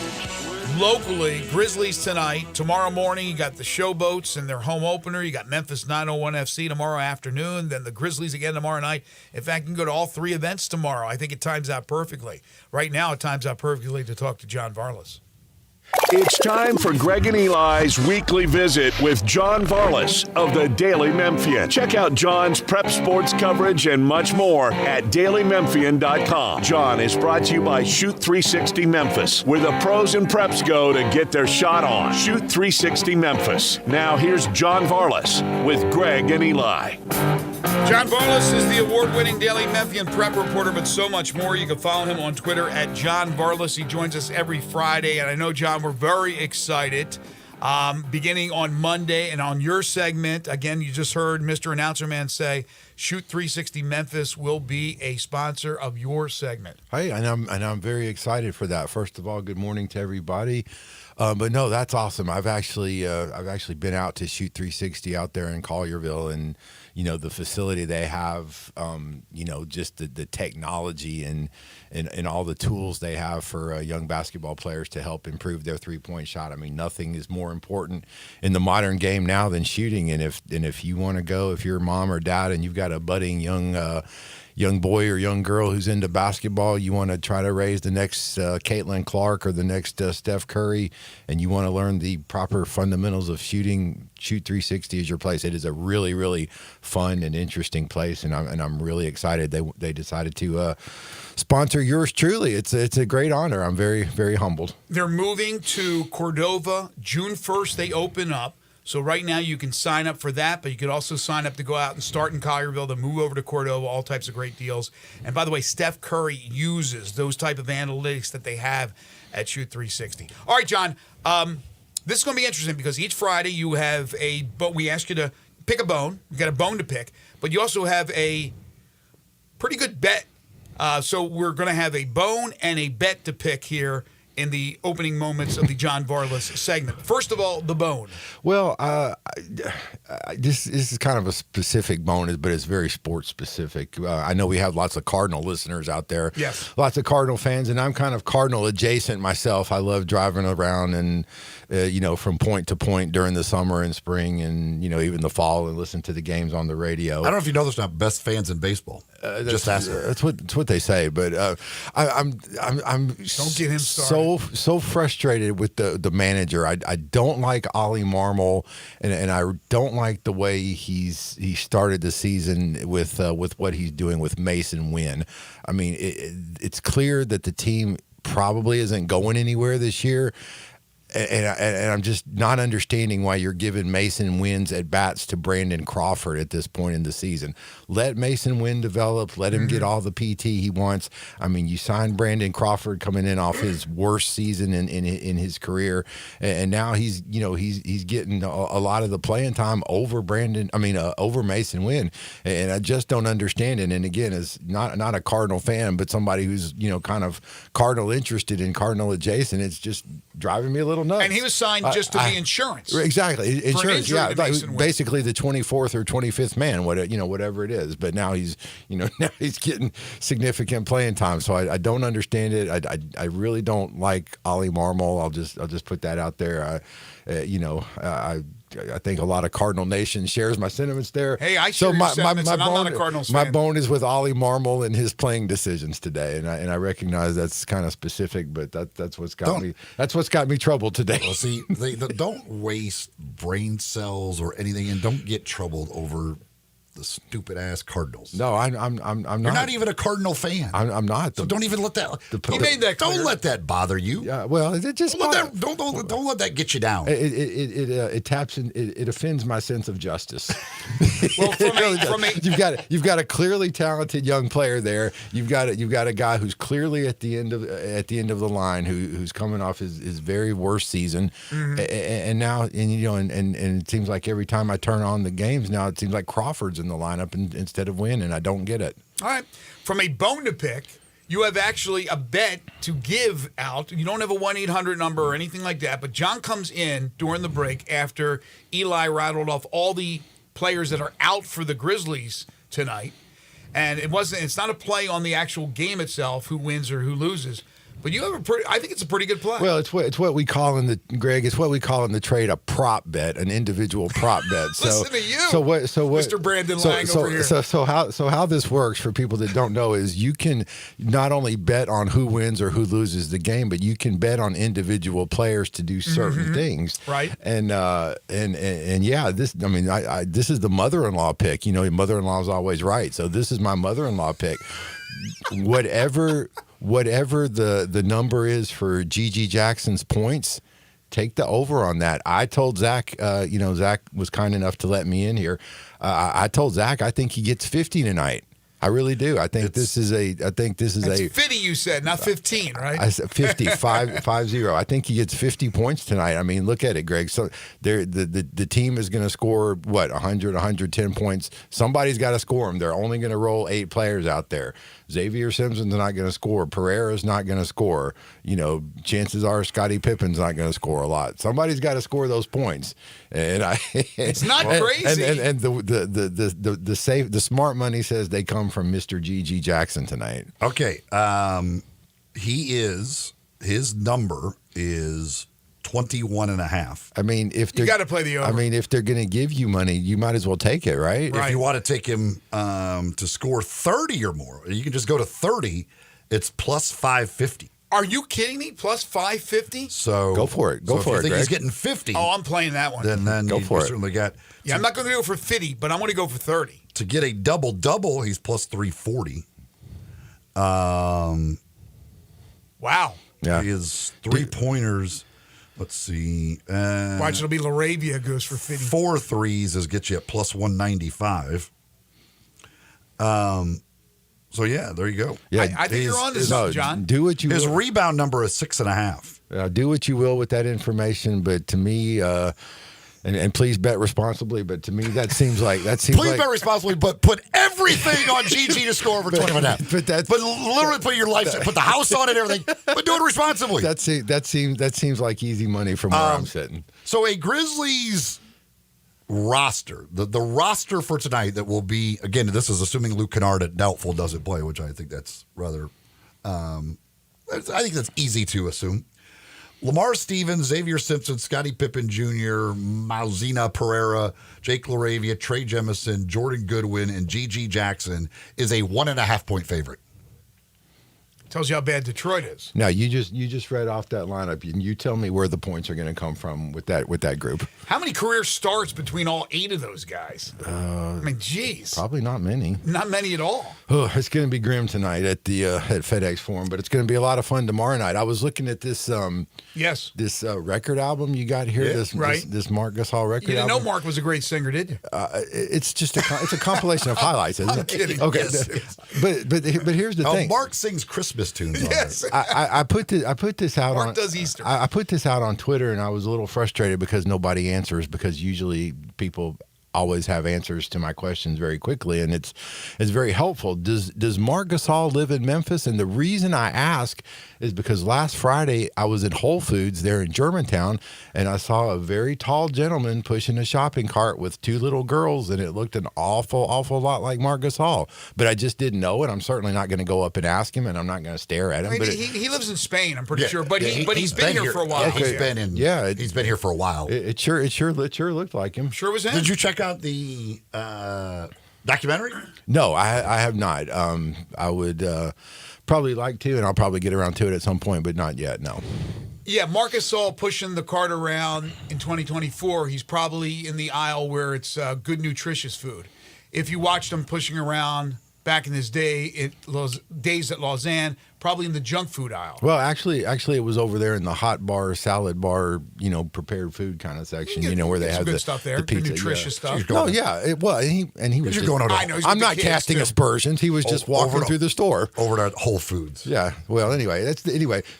Locally, Grizzlies tonight. Tomorrow morning, you got the Showboats and their home opener. You got Memphis 901 FC tomorrow afternoon. Then the Grizzlies again tomorrow night. In fact, you can go to all 3 events tomorrow. I think it times out perfectly. Right now, it times out perfectly to talk to John Varlas. It's time for Greg and Eli's weekly visit with John Varlas of the Daily Memphian. Check out John's prep sports coverage and much more at dailymemphian.com. John is brought to you by Shoot 360 Memphis, where the pros and preps go to get their shot on. Shoot 360 Memphis. Now here's John Varlas with Greg and Eli. John Varlas is the award-winning Daily Memphian prep reporter, but so much more. You can follow him on Twitter at John Varlas. He joins us every Friday, and I know, John, we're very excited. Beginning on Monday and on your segment, again, you just heard Mr. Announcer Man say Shoot 360 Memphis will be a sponsor of your segment. Hey, and I'm very excited for that. First of all, good morning to everybody. But no, that's awesome. I've actually been out to Shoot 360 out there in Collierville, and the facility they have, just the technology and all the tools they have for young basketball players to help improve their 3-point shot. I mean, nothing is more important in the modern game now than shooting. And if you want to go, if you're a mom or dad and you've got a budding young young boy or young girl who's into basketball, you want to try to raise the next Caitlin Clark or the next Steph Curry, and you want to learn the proper fundamentals of shooting, Shoot 360 is your place. It is a really, really fun and interesting place, and I'm really excited they decided to sponsor yours truly. It's a great honor. I'm very, very humbled. They're moving to Cordova June 1st. They open up. So right now you can sign up for that, but you could also sign up to go out and start in Collierville, then move over to Cordova, all types of great deals. And by the way, Steph Curry uses those type of analytics that they have at Shoot 360. All right, John, this is going to be interesting because each Friday you have we ask you to pick a bone. You got a bone to pick, but you also have a pretty good bet. So we're going to have a bone and a bet to pick here in the opening moments of the John Varlas segment. First of all, the bone. Well, this is kind of a specific bone, but it's very sports specific. I know we have lots of Cardinal listeners out there. Yes. Lots of Cardinal fans, and I'm kind of Cardinal adjacent myself. I love driving around and, from point to point during the summer and spring and, even the fall and listen to the games on the radio. I don't know if you know there's not best fans in baseball. Just ask. That's what they say, but I'm Don't get him started. so frustrated with the manager. I don't like Ollie Marmol, and I don't like the way he started the season with what he's doing with Mason Wynn. I mean, it's clear that the team probably isn't going anywhere this year. And I'm just not understanding why you're giving Mason Wynn's at bats to Brandon Crawford at this point in the season. Let Mason Wynn develop. Let him get all the PT he wants. I mean, you signed Brandon Crawford coming in off his worst season in his career, and now he's getting a lot of the playing time over over Mason Wynn, and I just don't understand it. And again, as not a Cardinal fan, but somebody who's kind of Cardinal interested in Cardinal adjacent, it's just driving me a little nuts. And he was signed just to the insurance. Exactly. Insurance, yeah. Like Basically the 24th or 25th man, whatever it is. But now he's getting significant playing time. So I don't understand it. I really don't like Ollie Marmol. I'll just put that out there. I think a lot of Cardinal Nation shares my sentiments there. Hey, I share your sentiments, and I'm not a Cardinals fan. My bone is with Ollie Marmol and his playing decisions today, and I recognize that's kind of specific, but that's what's got me. That's what's got me troubled today. Well, see, don't waste brain cells or anything, and don't get troubled over the stupid ass Cardinals. No, I'm not. You're not even a Cardinal fan. I'm not. So don't even let that. He made that clear. Don't let that bother you. Yeah. Well, it just don't let that get you down. It taps in. It offends my sense of justice. Well, you've got a clearly talented young player there. You've got a guy who's clearly at the end of the line, who's coming off his very worst season, and now and it seems like every time I turn on the games now, it seems like Crawford's in the lineup instead of Wynn, and I don't get it. All right, from a bone to pick, you have actually a bet to give out. You don't have a 1-800 number or anything like that, but John comes in during the break after Eli rattled off all the players that are out for the Grizzlies tonight, and it's not a play on the actual game itself, who wins or who loses. But you have I think it's a pretty good play. Well, it's what we call in the trade a prop bet, an individual prop bet. Listen to you. So what, Mr. Brandon Lang over here. So how this works for people that don't know is you can not only bet on who wins or who loses the game, but you can bet on individual players to do certain things. Right. And yeah, this is the mother-in-law pick. Mother-in-law is always right. So this is my mother-in-law pick. Whatever the number is for Gigi Jackson's points, take the over on that. I told Zach, Zach was kind enough to let me in here. I told Zach I think he gets 50 tonight. I really do. I think this is a. It's 50. You said, not 15, right? I said 50, 50. I think he gets 50 points tonight. I mean, look at it, Greg. So the team is going to score 100, 110 points. Somebody's got to score them. They're only going to roll 8 players out there. Xavier Simpson's not going to score. Pereira's not going to score. Chances are Scottie Pippen's not going to score a lot. Somebody's got to score those points. And it's not crazy. And the smart money says they come from Mr. Gigi Jackson tonight. Okay, his number is 21.5. I mean, if You they're got to play the over. I mean, if they're going to give you money, you might as well take it, right? If you want to take him to score 30 or more, you can just go to 30. It's plus 550. Are you kidding me? Plus 550? So go for it. Go so for if you it, think Greg. he's getting 50. Oh, I'm playing that one. Then Go you for it. certainly got. Yeah, I'm not going to go for 50, but I'm going to go for 30. To get a double, he's plus 340. Wow. Yeah. His 3-pointers, let's see. Watch, it'll be Laravia goes for 50. 4 threes is get you at plus 195. So, yeah, there you go. Yeah, I think you're on to something, John. Do what you His will. rebound number is 6.5. Do what you will with that information, but to me, and please bet responsibly. But to me, that seems like Please bet responsibly, but put everything on GG to score over 21.5. But literally put your life, put the house on it, everything, but do it responsibly. That seems like easy money from where I'm sitting. So a Grizzlies roster, the roster for tonight that will be, again, this is assuming Luke Kennard at doubtful doesn't play, which I think that's rather, I think that's easy to assume. Lamar Stevens, Xavier Simpson, Scottie Pippen Jr., Malzina Pereira, Jake LaRavia, Trey Jemison, Jordan Goodwin, and G.G. Jackson is a 1.5-point favorite. Tells you how bad Detroit is. Now you just read off that lineup, and you tell me where the points are going to come from with that group. How many career starts between all 8 of those guys? I mean, geez. Probably not many. Not many at all. Oh, it's going to be grim tonight at the at FedEx Forum, but it's going to be a lot of fun tomorrow night. I was looking at this this record album you got here. Yeah, this Marc Gasol record. You didn't album. know Mark was a great singer, did you? It's just it's a compilation of highlights, isn't I'm it? kidding. Okay, Yes. but here's the thing. Mark sings Christmas tunes. Yes. On it. I put this out Mark on does Easter. I put this out on Twitter, and I was a little frustrated because nobody answers, because usually people always have answers to my questions very quickly, and it's very helpful. Does Marc Gasol live in Memphis? And the reason I ask is because last Friday I was at Whole Foods there in Germantown, and I saw a very tall gentleman pushing a shopping cart with 2 little girls, and it looked an awful lot like Marc Gasol. But I just didn't know it. I'm certainly not going to go up and ask him, and I'm not going to stare at him. I mean, he lives in Spain, I'm pretty sure, but he's been here for a while. He's been here for a while. It sure looked like him. Sure was him. Did you check out the documentary? No, I have not. I would probably like to, and I'll probably get around to it at some point, but not yet. No. Yeah, Marc Gasol pushing the cart around in 2024. He's probably in the aisle where it's good, nutritious food. If you watched him pushing around back in his days at Lausanne, probably in the junk food aisle. Well, actually, it was over there in the hot bar, salad bar, prepared food kind of section. Where they have good the stuff there, the pizza, good nutritious stuff. No, yeah, he was. You're going over. I know, he's I'm with the not kids, casting too. aspersions. He was just walking through the store over to Whole Foods. Yeah. Well, anyway,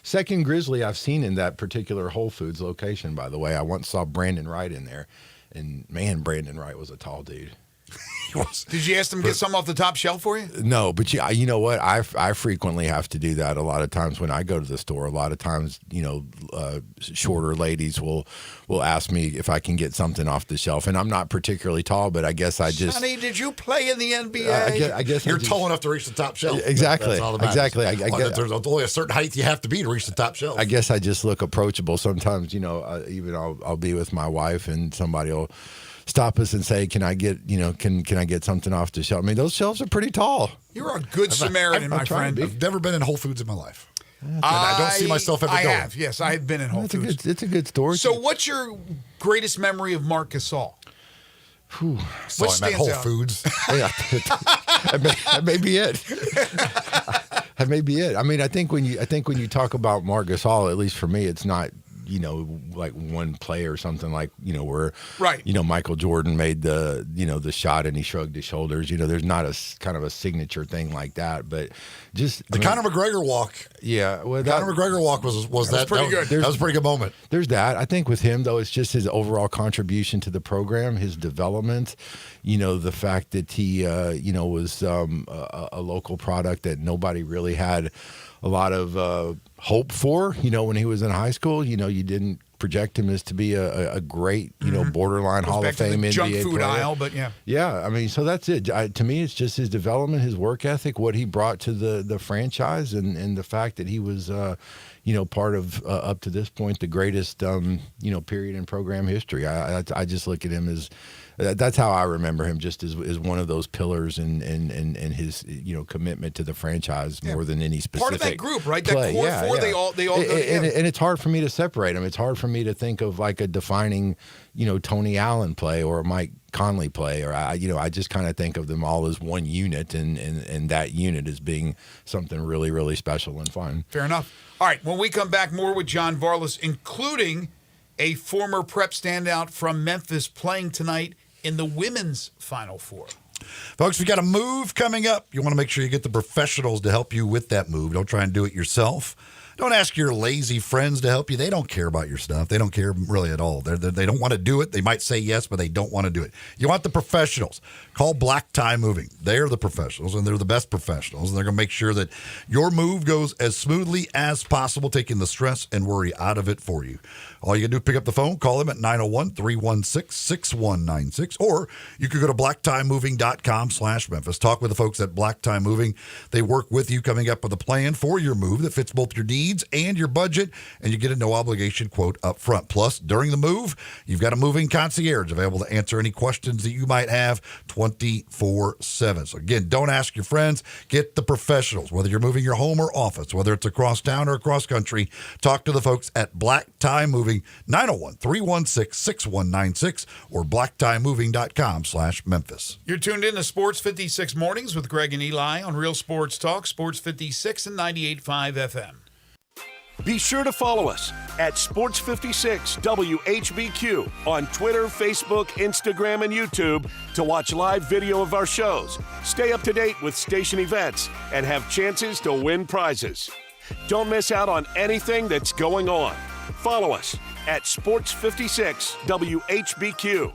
second Grizzly I've seen in that particular Whole Foods location. By the way, I once saw Brandon Wright in there, and man, Brandon Wright was a tall dude. Did you ask them to get something off the top shelf for you? No, but you know what? I frequently have to do that a lot of times when I go to the store. A lot of times, shorter ladies will ask me if I can get something off the shelf, and I'm not particularly tall, but I guess I just. Sonny, did you play in the NBA? I guess you're tall enough to reach the top shelf. Exactly. That's all that matters. Exactly. I guess there's only a certain height you have to be to reach the top shelf. I guess I just look approachable. Sometimes, even I'll be with my wife and somebody will stop us and say, "Can I get can I get something off the shelf?" I mean, those shelves are pretty tall. You're a good Samaritan, my friend. I've never been in Whole Foods in my life. I don't see myself ever going. I have. Yes, I have been in Whole Foods. It's a good story. So, what's your greatest memory of Marc Gasol? What stands Whole out? Foods. Yeah, that may be it. That may be it. I mean, I think when you talk about Marc Gasol, at least for me, it's not like one play or something like where right. Michael Jordan made the the shot and he shrugged his shoulders. There's not a kind of a signature thing like that, but just the Conor McGregor walk. Yeah, well, Conor McGregor walk was pretty good. That was a pretty good moment. There's that. I think with him though, it's just his overall contribution to the program, his development. The fact that he was a local product that nobody really had a lot of hope for, when he was in high school. You didn't project him as to be a great, borderline Goes Hall back of Fame to the NBA junk food player. aisle, but yeah. Yeah, I mean, so that's it. To me, it's just his development, his work ethic, what he brought to the franchise, and the fact that he was, part of up to this point the greatest period in program history. I just look at him as that's how I remember him, just as one of those pillars and his commitment to the franchise more than any specific part of that group, right? Play. That core four, they all go together. And it's hard for me to separate them. It's hard for me to think of like a defining Tony Allen play or a Mike Conley play, or I just kind of think of them all as one unit, and that unit as being something really, really special and fun. Fair enough. All right, when we come back, more with John Varlas, including a former prep standout from Memphis playing tonight in the women's Final Four. Folks, we got a move coming up. You want to make sure you get the professionals to help you with that move. Don't try and do it yourself. Don't ask your lazy friends to help you. They don't care about your stuff. They don't care really at all. They don't want to do it. They might say yes, but they don't want to do it. You want the professionals. Call Black Tie Moving. They're the professionals, and they're the best professionals, and they're going to make sure that your move goes as smoothly as possible, taking the stress and worry out of it for you. All you got to do is pick up the phone, call them at 901-316-6196, or you could go to blacktiemoving.com/Memphis. Talk with the folks at Black Tie Moving. They work with you, coming up with a plan for your move that fits both your needs and your budget, and you get a no-obligation quote up front. Plus, during the move, you've got a moving concierge available to answer any questions that you might have 24/7. So again, don't ask your friends. Get the professionals. Whether you're moving your home or office, whether it's across town or across country, talk to the folks at Black Tie Moving, 901-316-6196, or blacktiemoving.com/Memphis. You're tuned in to Sports 56 Mornings with Greg and Eli on Real Sports Talk, Sports 56 and 98.5 FM. Be sure to follow us at Sports56 WHBQ on Twitter, Facebook, Instagram, and YouTube to watch live video of our shows, stay up to date with station events, and have chances to win prizes. Don't miss out on anything that's going on. Follow us at Sports56 WHBQ.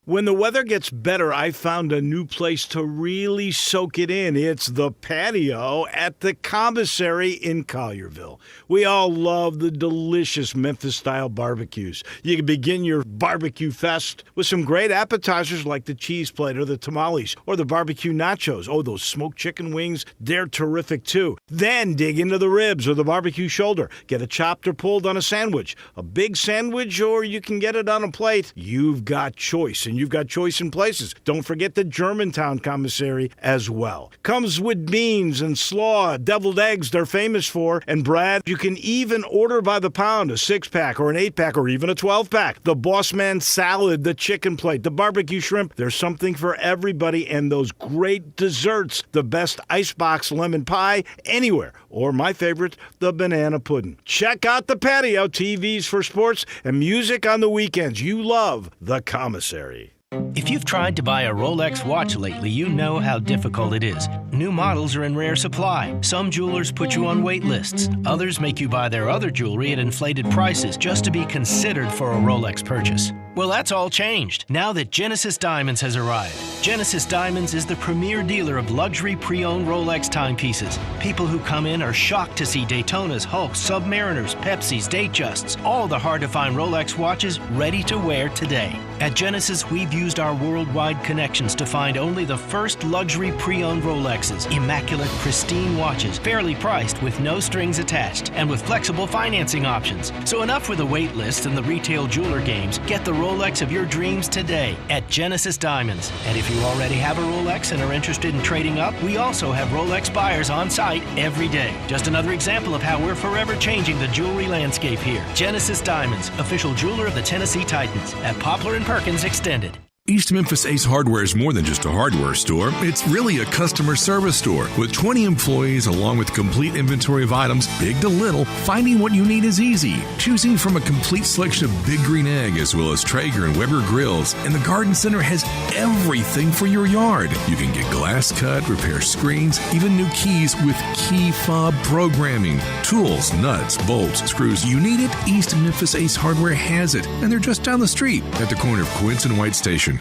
When the weather gets better, I found a new place to really soak it in. It's the patio at the Commissary in Collierville. We all love the delicious Memphis-style barbecues. You can begin your barbecue fest with some great appetizers like the cheese plate or the tamales or the barbecue nachos. Oh, those smoked chicken wings, they're terrific too. Then dig into the ribs or the barbecue shoulder. Get it chopped or pulled on a sandwich. A big sandwich, or you can get it on a plate. You've got choice, and you've got choice in places. Don't forget the Germantown Commissary as well. Comes with beans and slaw, deviled eggs they're famous for. And Brad, you can even order by the pound, a 6-pack or an 8-pack or even a 12-pack. The Boss Man salad, the chicken plate, the barbecue shrimp. There's something for everybody, and those great desserts. The best icebox lemon pie anywhere. Or my favorite, the banana pudding. Check out the patio, TVs for sports, and music on the weekends. You love the Commissary. If you've tried to buy a Rolex watch lately, you know how difficult it is. New models are in rare supply. Some jewelers put you on wait lists. Others make you buy their other jewelry at inflated prices just to be considered for a Rolex purchase. Well, that's all changed now that Genesis Diamonds has arrived. Genesis Diamonds is the premier dealer of luxury pre-owned Rolex timepieces. People who come in are shocked to see Daytonas, Hulks, Submariners, Pepsis, Datejusts, all the hard-to-find Rolex watches ready to wear today. At Genesis, we've used our worldwide connections to find only the first luxury pre-owned Rolexes, immaculate, pristine watches, fairly priced with no strings attached, and with flexible financing options. So enough with the wait list and the retail jeweler games. Get the Rolex of your dreams today at Genesis Diamonds. And if you already have a Rolex and are interested in trading up, we also have Rolex buyers on site every day. Just another example of how we're forever changing the jewelry landscape here. Genesis Diamonds, official jeweler of the Tennessee Titans at Poplar and Perkins Extended. East Memphis Ace Hardware is more than just a hardware store. It's really a customer service store. With 20 employees along with complete inventory of items, big to little, finding what you need is easy. Choosing from a complete selection of Big Green Egg as well as Traeger and Weber grills. And the Garden Center has everything for your yard. You can get glass cut, repair screens, even new keys with key fob programming. Tools, nuts, bolts, screws, you need it. East Memphis Ace Hardware has it. And they're just down the street at the corner of Quince and White Station.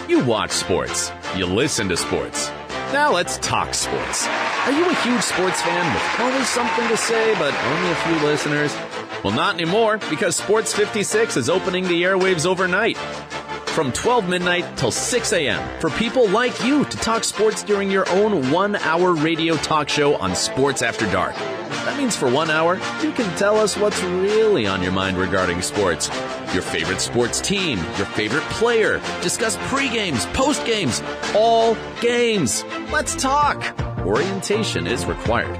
You watch sports. You listen to sports. Now let's talk sports. Are you a huge sports fan with always something to say but only a few listeners? Well, not anymore, because Sports 56 is opening the airwaves overnight. from 12 midnight till 6 a.m. for people like you to talk sports during your own 1-hour radio talk show on Sports After Dark. That means for 1 hour, you can tell us what's really on your mind regarding sports. Your favorite sports team, your favorite player, discuss pre-games, post-games, all games. Let's talk. Orientation is required.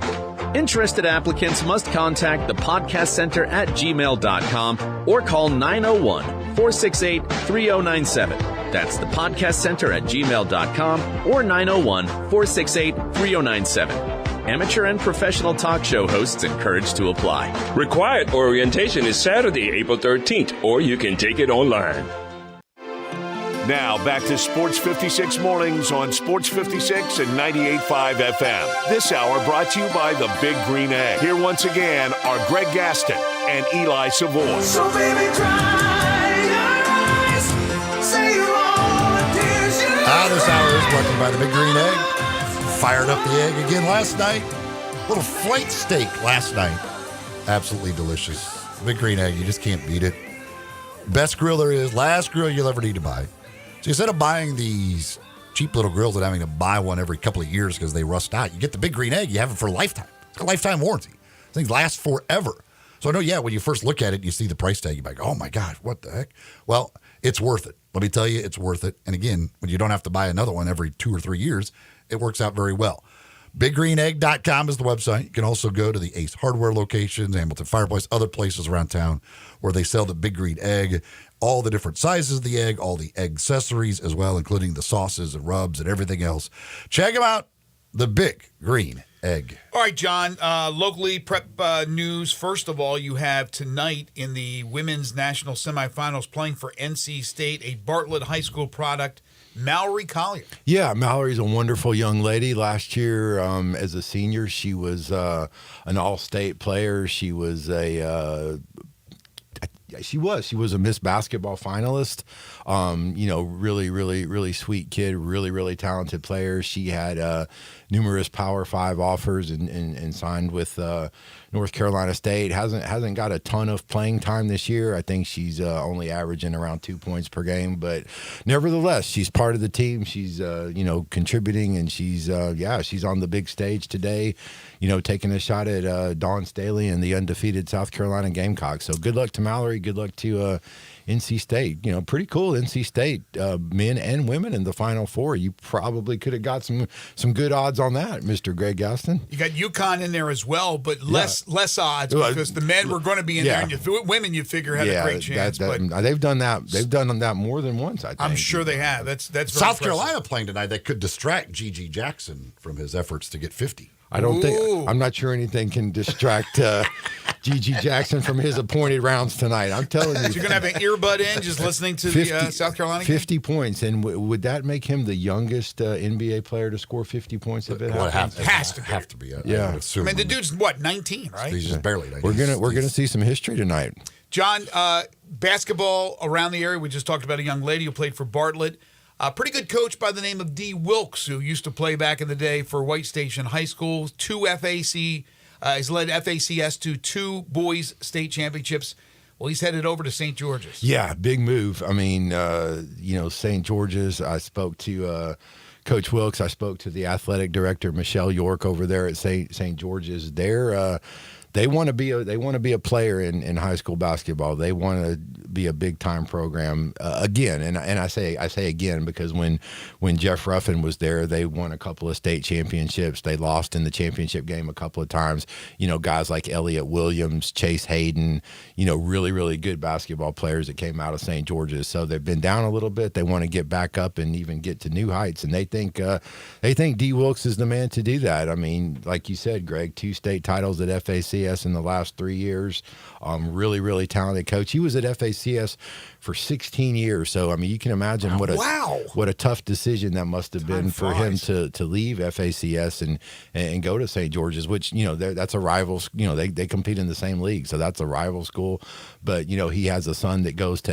Interested applicants must contact the podcast center at gmail.com or call 901-468-3097. That's the podcast center at gmail.com or 901-468-3097. Amateur and professional talk show hosts encouraged to apply. Required orientation is Saturday, April 13th, or you can take it online. Now back to Sports 56 Mornings on Sports 56 and 98.5 FM. This hour brought to you by the Big Green Egg. Here once again are Greg Gaston and Eli Savoy. So baby, dry your eyes, say all the tears you This hour is brought to you by the Big Green Egg. Fired up the egg again last night. Little flight steak last night. Absolutely delicious. Big Green Egg, you just can't beat it. Best grill there is, last grill you'll ever need to buy. So instead of buying these cheap little grills and having to buy one every couple of years because they rust out, you get the Big Green Egg, you have it for a lifetime. It's got a lifetime warranty. Things last forever. So I know, when you first look at it, you see the price tag, you're like, oh my God, what the heck? Well, it's worth it. Let me tell you, it's worth it. And again, when you don't have to buy another one every 2 or 3 years, it works out very well. BigGreenEgg.com is the website. You can also go to the Ace Hardware locations, Hamilton Fireplace, other places around town where they sell the Big Green Egg, all the different sizes of the egg, all the egg accessories as well, including the sauces and rubs and everything else. Check them out, the Big Green Egg. All right, John, locally prep news. First of all, you have tonight in the women's national semifinals playing for NC State, a Bartlett High School product, Mallory Collier. Yeah, Mallory's a wonderful young lady. Last year, as a senior, she was an all-state player. She was a She was a Miss Basketball finalist. Really sweet kid, really talented player. She had numerous Power 5 offers and signed with North Carolina State. Hasn't got a ton of playing time this year. I think she's only averaging around 2 points per game, but nevertheless, she's part of the team. She's contributing, and she's on the big stage today. Taking a shot at Dawn Staley and the undefeated South Carolina Gamecocks. So good luck to Mallory. Good luck to NC State. Pretty cool. NC State, men and women in the Final Four. You probably could have got some good odds on that, Mr. Greg Gaston. You got UConn in there as well, but less odds because the men were going to be in there, and women you figure had a great chance. They've done that. They've done that more than once. I think. I'm sure they have. That's very South impressive. Carolina playing tonight. That could distract Gigi Jackson from his efforts to get 50. I don't think. I'm not sure anything can distract Gigi Jackson from his appointed rounds tonight. I'm telling you. So you're going to have an earbud in just listening to the South Carolina game? 50 points. And would that make him the youngest NBA player to score 50 points if it happens? It has to be. Yeah. I mean, the dude's, 19, right? He's just barely 19. We're gonna see some history tonight. John, basketball around the area. We just talked about a young lady who played for Bartlett. A pretty good coach by the name of D. Wilkes, who used to play back in the day for White Station High School. He's led FACS to 2 boys state championships. Well, he's headed over to St. George's. Yeah, big move. I mean, St. George's, I spoke to Coach Wilkes. I spoke to the athletic director, Michelle York, over there at St. George's. They want to be a player in high school basketball. They want to be a big time program again. And I say again because when Jeff Ruffin was there, they won a couple of state championships. They lost in the championship game a couple of times. Guys like Elliott Williams, Chase Hayden, really good basketball players that came out of St. George's. So they've been down a little bit. They want to get back up and even get to new heights. And they think D. Wilkes is the man to do that. I mean, like you said, Greg, 2 state titles at FACS in the last 3 years. Really talented coach. He was at FACS for 16 years. So, I mean, you can imagine what a tough decision that must have been for him to leave FACS and go to St. George's, which, that's a rival. They compete in the same league. So that's a rival school. But, he has a son that goes to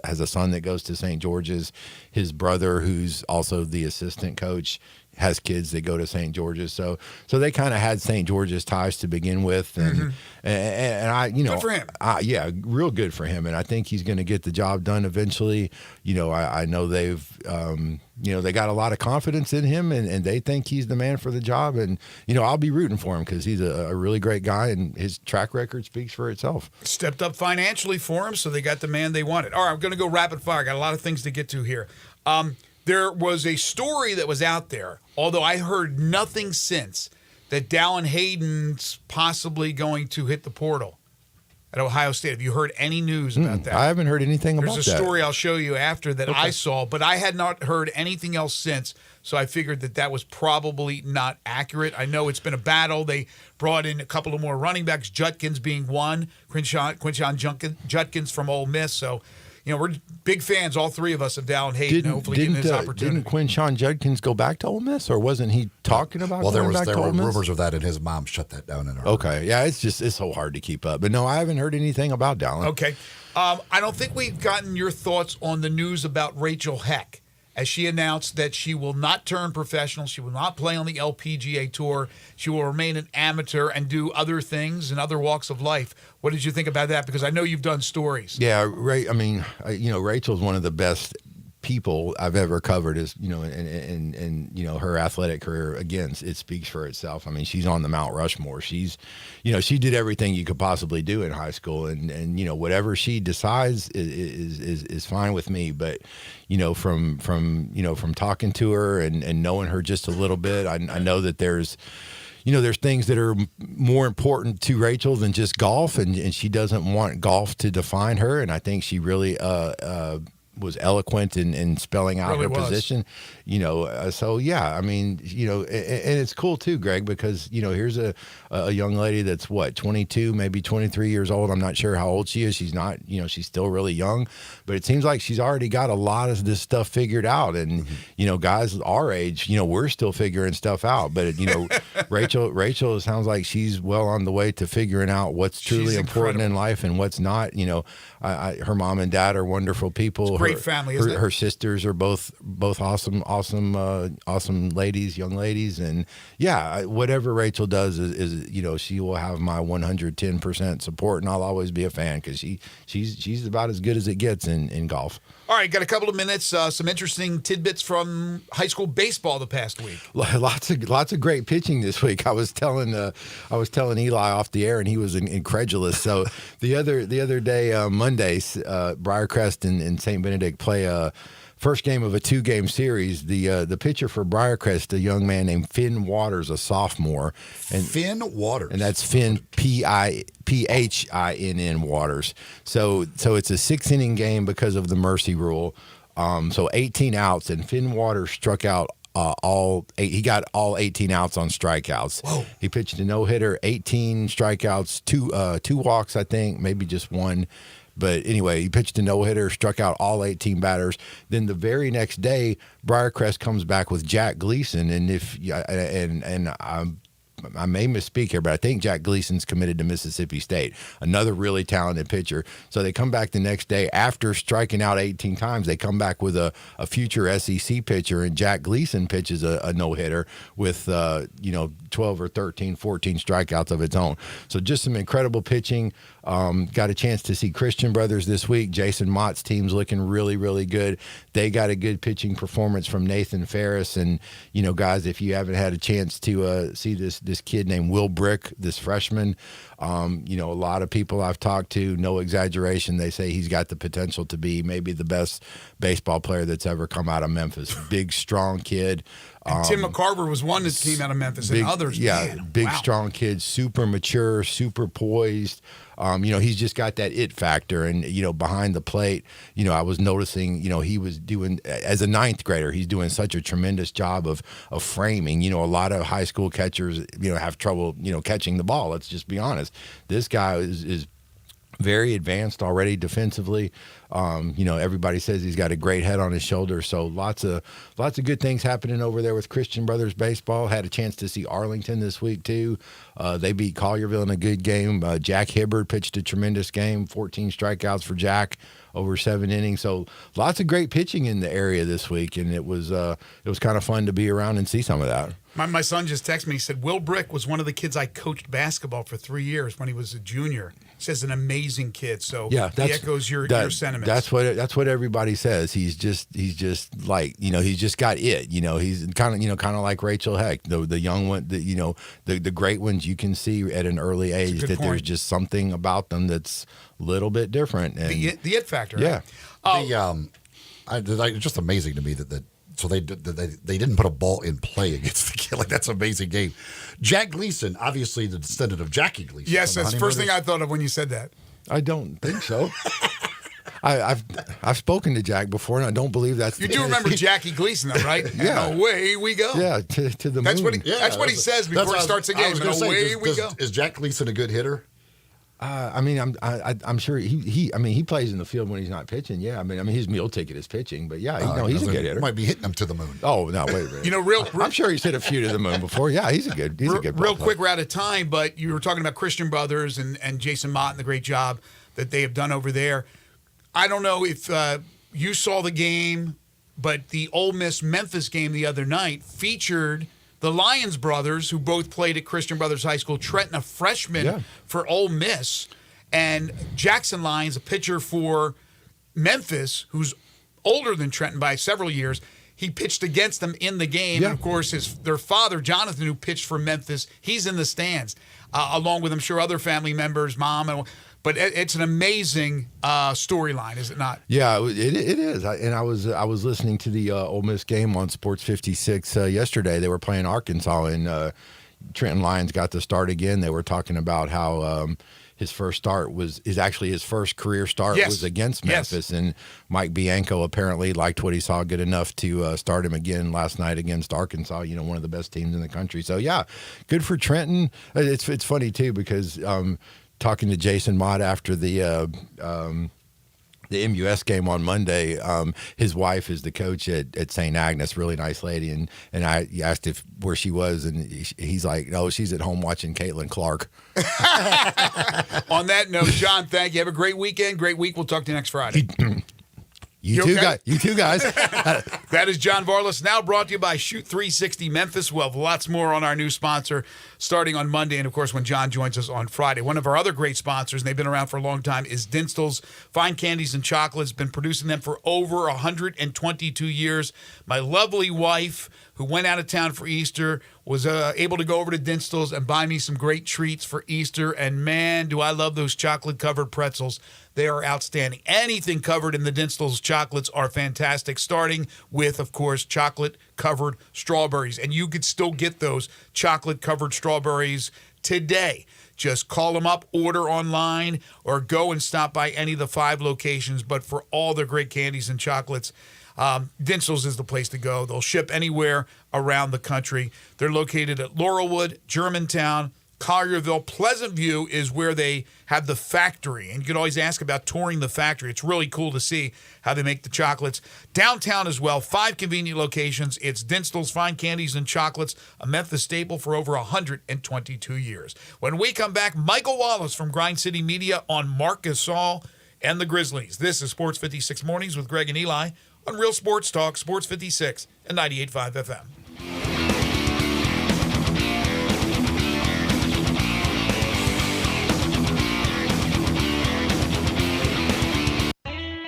has a son that goes to St. George's. His brother, who's also the assistant coach, has kids that go to St. George's. So they kind of had St. George's ties to begin with, and I, good for him. Yeah, real good for him, and I think he's going to get the job done eventually. I know they've, they got a lot of confidence in him, and they think he's the man for the job, and I'll be rooting for him because he's a really great guy, and his track record speaks for itself. Stepped up financially for him, so they got the man they wanted. All right, I'm going to go rapid fire. Got a lot of things to get to here. There was a story that was out there, although I heard nothing since, that Dallin Hayden's possibly going to hit the portal at Ohio State. Have you heard any news about that? I haven't heard anything about that. There's a story I'll show you after that I saw, but I had not heard anything else since, so I figured that was probably not accurate. I know it's been a battle. They brought in a couple of more running backs, Judkins being one, Quinshon Judkins from Ole Miss, so we're big fans, all three of us, of Dallin Hayden. Hopefully getting his opportunity. Didn't Quinshon Judkins go back to Ole Miss, or wasn't he talking about going back to Ole Miss? There were rumors of that, and his mom shut that down in her. Okay, yeah, it's so hard to keep up. But no, I haven't heard anything about Dallin. Okay. I don't think we've gotten your thoughts on the news about Rachel Heck, as she announced that she will not turn professional. She will not play on the LPGA Tour. She will remain an amateur and do other things in other walks of life. What did you think about that? Because I know you've done stories. Yeah, Rachel's one of the best people I've ever covered. Is and her athletic career, again, it speaks for itself. I mean, she's on the Mount Rushmore. She's she did everything you could possibly do in high school, and whatever she decides is fine with me. But from talking to her and knowing her just a little bit, I know that there's things that are more important to Rachel than just golf, and she doesn't want golf to define her. And I think she really was eloquent in spelling out her position. So yeah, I mean, and it's cool too, Greg, because here's a young lady that's 22, maybe 23 years old. I'm not sure how old she is. She's not, she's still really young, but it seems like she's already got a lot of this stuff figured out. And guys our age, we're still figuring stuff out. But Rachel sounds like she's well on the way to figuring out what's truly important in life and what's not. Her mom and dad are wonderful people. Great family, isn't it? Her sisters are both awesome ladies, young ladies, and yeah, whatever Rachel does is she will have my 110% support, and I'll always be a fan because she's about as good as it gets in golf. All right, got a couple of minutes. Some interesting tidbits from high school baseball the past week. Lots of great pitching this week. I was telling Eli off the air, and he was incredulous. So the other day, Mondays, Briarcrest and St. Benedict play a first game of a 2-game series. The pitcher for Briarcrest, a young man named Finn Waters, a sophomore. Finn Waters. And that's Finn, Phinn Waters. So it's a 6-inning game because of the mercy rule. So 18 outs, and Finn Waters struck out he got all 18 outs on strikeouts. Whoa. He pitched a no-hitter, 18 strikeouts, two walks, I think, maybe just one. But anyway, he pitched a no-hitter, struck out all 18 batters. Then the very next day, Briarcrest comes back with Jack Gleason, and I may misspeak here, but I think Jack Gleason's committed to Mississippi State, another really talented pitcher. So they come back the next day after striking out 18 times. They come back with a future SEC pitcher, and Jack Gleason pitches a no-hitter with 12 or 13, 14 strikeouts of its own. So just some incredible pitching. Got a chance to see Christian Brothers this week. Jason Mott's team's looking really, really good. They got a good pitching performance from Nathan Ferris. And, guys, if you haven't had a chance to see this kid named Will Brick, this freshman, a lot of people I've talked to, no exaggeration, they say he's got the potential to be maybe the best baseball player that's ever come out of Memphis. Big, strong kid. And Tim McCarver was one that came out of Memphis, and others. Yeah, man, big, wow. Strong kid, super mature, super poised. He's just got that it factor. And, behind the plate, I was noticing, he was doing, as a 9th grader, he's doing such a tremendous job of framing. A lot of high school catchers, have trouble, catching the ball. Let's just be honest. This guy is very advanced already defensively. Everybody says he's got a great head on his shoulder. So lots of good things happening over there with Christian Brothers baseball. Had a chance to see Arlington this week too. They beat Collierville in a good game. Jack Hibbard pitched a tremendous game. 14 strikeouts for Jack over 7 innings. So lots of great pitching in the area this week, and it was kind of fun to be around and see some of that. My son just texted me. He said, Will Brick was one of the kids I coached basketball for 3 years when he was a junior. He says an amazing kid. So he echoes your sentiments. That's what everybody says. He's just like, he's just got it. He's kind of like Rachel Heck, the young one, the great ones you can see at an early age that there's just something about them that's a little bit different. And the it factor. Yeah. It's just amazing to me that so they didn't put a ball in play against the kid. Like, that's an amazing game. Jack Gleason, obviously the descendant of Jackie Gleason. Yes, that's the first thing I thought of when you said that. I don't think so. I've spoken to Jack before, and I don't believe that's you do remember Jackie Gleason, though, right? Yeah. And away we go. Yeah, to the moon. That's what he says before he starts the game. And away we go. Is Jack Gleason a good hitter? I'm sure he plays in the field when he's not pitching. Yeah, I mean his meal ticket is pitching, but yeah, he's a good hitter. Might be hitting him to the moon. Oh no, wait a minute. I'm sure he's hit a few to the moon before. Yeah, he's a good. Real quick, we're out of time, but you were talking about Christian Brothers and Jason Mott and the great job that they have done over there. I don't know if you saw the game, but the Ole Miss Memphis game the other night featured the Lyons brothers, who both played at Christian Brothers High School. Trenton, a freshman for Ole Miss, and Jackson Lyons, a pitcher for Memphis, who's older than Trenton by several years. He pitched against them in the game. Yeah. And, of course, their father, Jonathan, who pitched for Memphis, he's in the stands, along with, I'm sure, other family members, mom. But it's an amazing storyline, is it not? Yeah, it is. I was listening to the Ole Miss game on Sports 56 yesterday. They were playing Arkansas, and Trenton Lyons got to start again. They were talking about how his first start is actually his first career start was against Memphis, and Mike Bianco apparently liked what he saw good enough to start him again last night against Arkansas. One of the best teams in the country. So yeah, good for Trenton. It's funny too because. Talking to Jason Mott after the MUS game on Monday, his wife is the coach at St. Agnes, really nice lady, and I asked where she was, and he's like, no, she's at home watching Caitlin Clark. On that note, John, thank you. Have a great weekend, great week. We'll talk to you next Friday. You too, guys. That is John Varlas, now brought to you by Shoot 360 Memphis. We'll have lots more on our new sponsor starting on Monday, and, of course, when John joins us on Friday. One of our other great sponsors, and they've been around for a long time, is Dinstall's Fine Candies and Chocolates. Been producing them for over 122 years. My lovely wife, who went out of town for Easter, was able to go over to Dinstall's and buy me some great treats for Easter, and, man, do I love those chocolate-covered pretzels. They are outstanding. Anything covered in the Dinstall's chocolates are fantastic, starting with, of course, chocolate-covered strawberries. And you could still get those chocolate-covered strawberries today. Just call them up, order online, or go and stop by any of the 5 locations. But for all the great candies and chocolates, Dinstall's is the place to go. They'll ship anywhere around the country. They're located at Laurelwood, Germantown, Collierville. Pleasant View is where they have the factory, and you can always ask about touring the factory. It's really cool to see how they make the chocolates. Downtown as well, 5 convenient locations. It's Dinstall's Fine Candies and Chocolates, a Memphis staple for over 122 years. When we come back, Michael Wallace from Grind City Media on Mark Gasol and the Grizzlies. This is Sports 56 Mornings with Greg and Eli on Real Sports Talk, Sports 56 and 98.5 FM.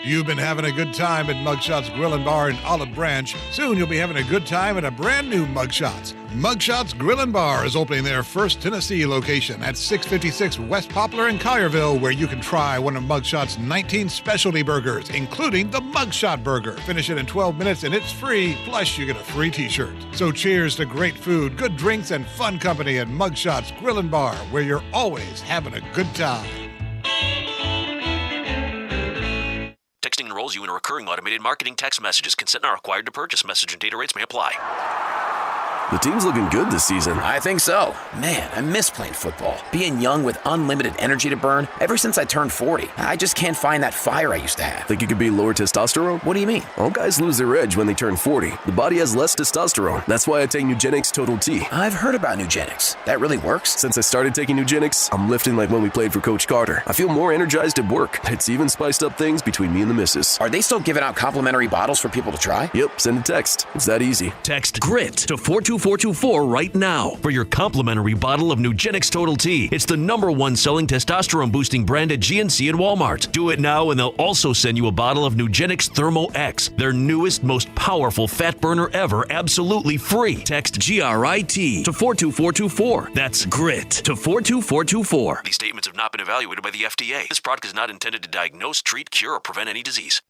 You've been having a good time at Mugshots Grill and Bar in Olive Branch. Soon you'll be having a good time at a brand new Mugshots. Mugshots Grill and Bar is opening their first Tennessee location at 656 West Poplar in Collierville, where you can try one of Mugshots' 19 specialty burgers, including the Mugshot Burger. Finish it in 12 minutes and it's free, plus you get a free t-shirt. So cheers to great food, good drinks, and fun company at Mugshots Grill and Bar, where you're always having a good time. Texting enrolls you in a recurring automated marketing text messages. Consent not required to purchase. Message and data rates may apply. The team's looking good this season. I think so. Man, I miss playing football. Being young with unlimited energy to burn. Ever since I turned 40, I just can't find that fire I used to have. Think it could be lower testosterone? What do you mean? All guys lose their edge when they turn 40. The body has less testosterone. That's why I take Nugenix Total T. I've heard about Nugenix. That really works? Since I started taking Nugenix, I'm lifting like when we played for Coach Carter. I feel more energized at work. It's even spiced up things between me and the missus. Are they still giving out complimentary bottles for people to try? Yep, send a text. It's that easy. Text GRIT to 42424 right now for your complimentary bottle of Nugenix Total T. It's the #1 selling testosterone boosting brand at GNC and Walmart. Do it now and they'll also send you a bottle of Nugenix Thermo X, their newest, most powerful fat burner ever, absolutely free. Text GRIT to 42424. That's GRIT to 42424. These statements have not been evaluated by the FDA. This product is not intended to diagnose, treat, cure, or prevent any disease.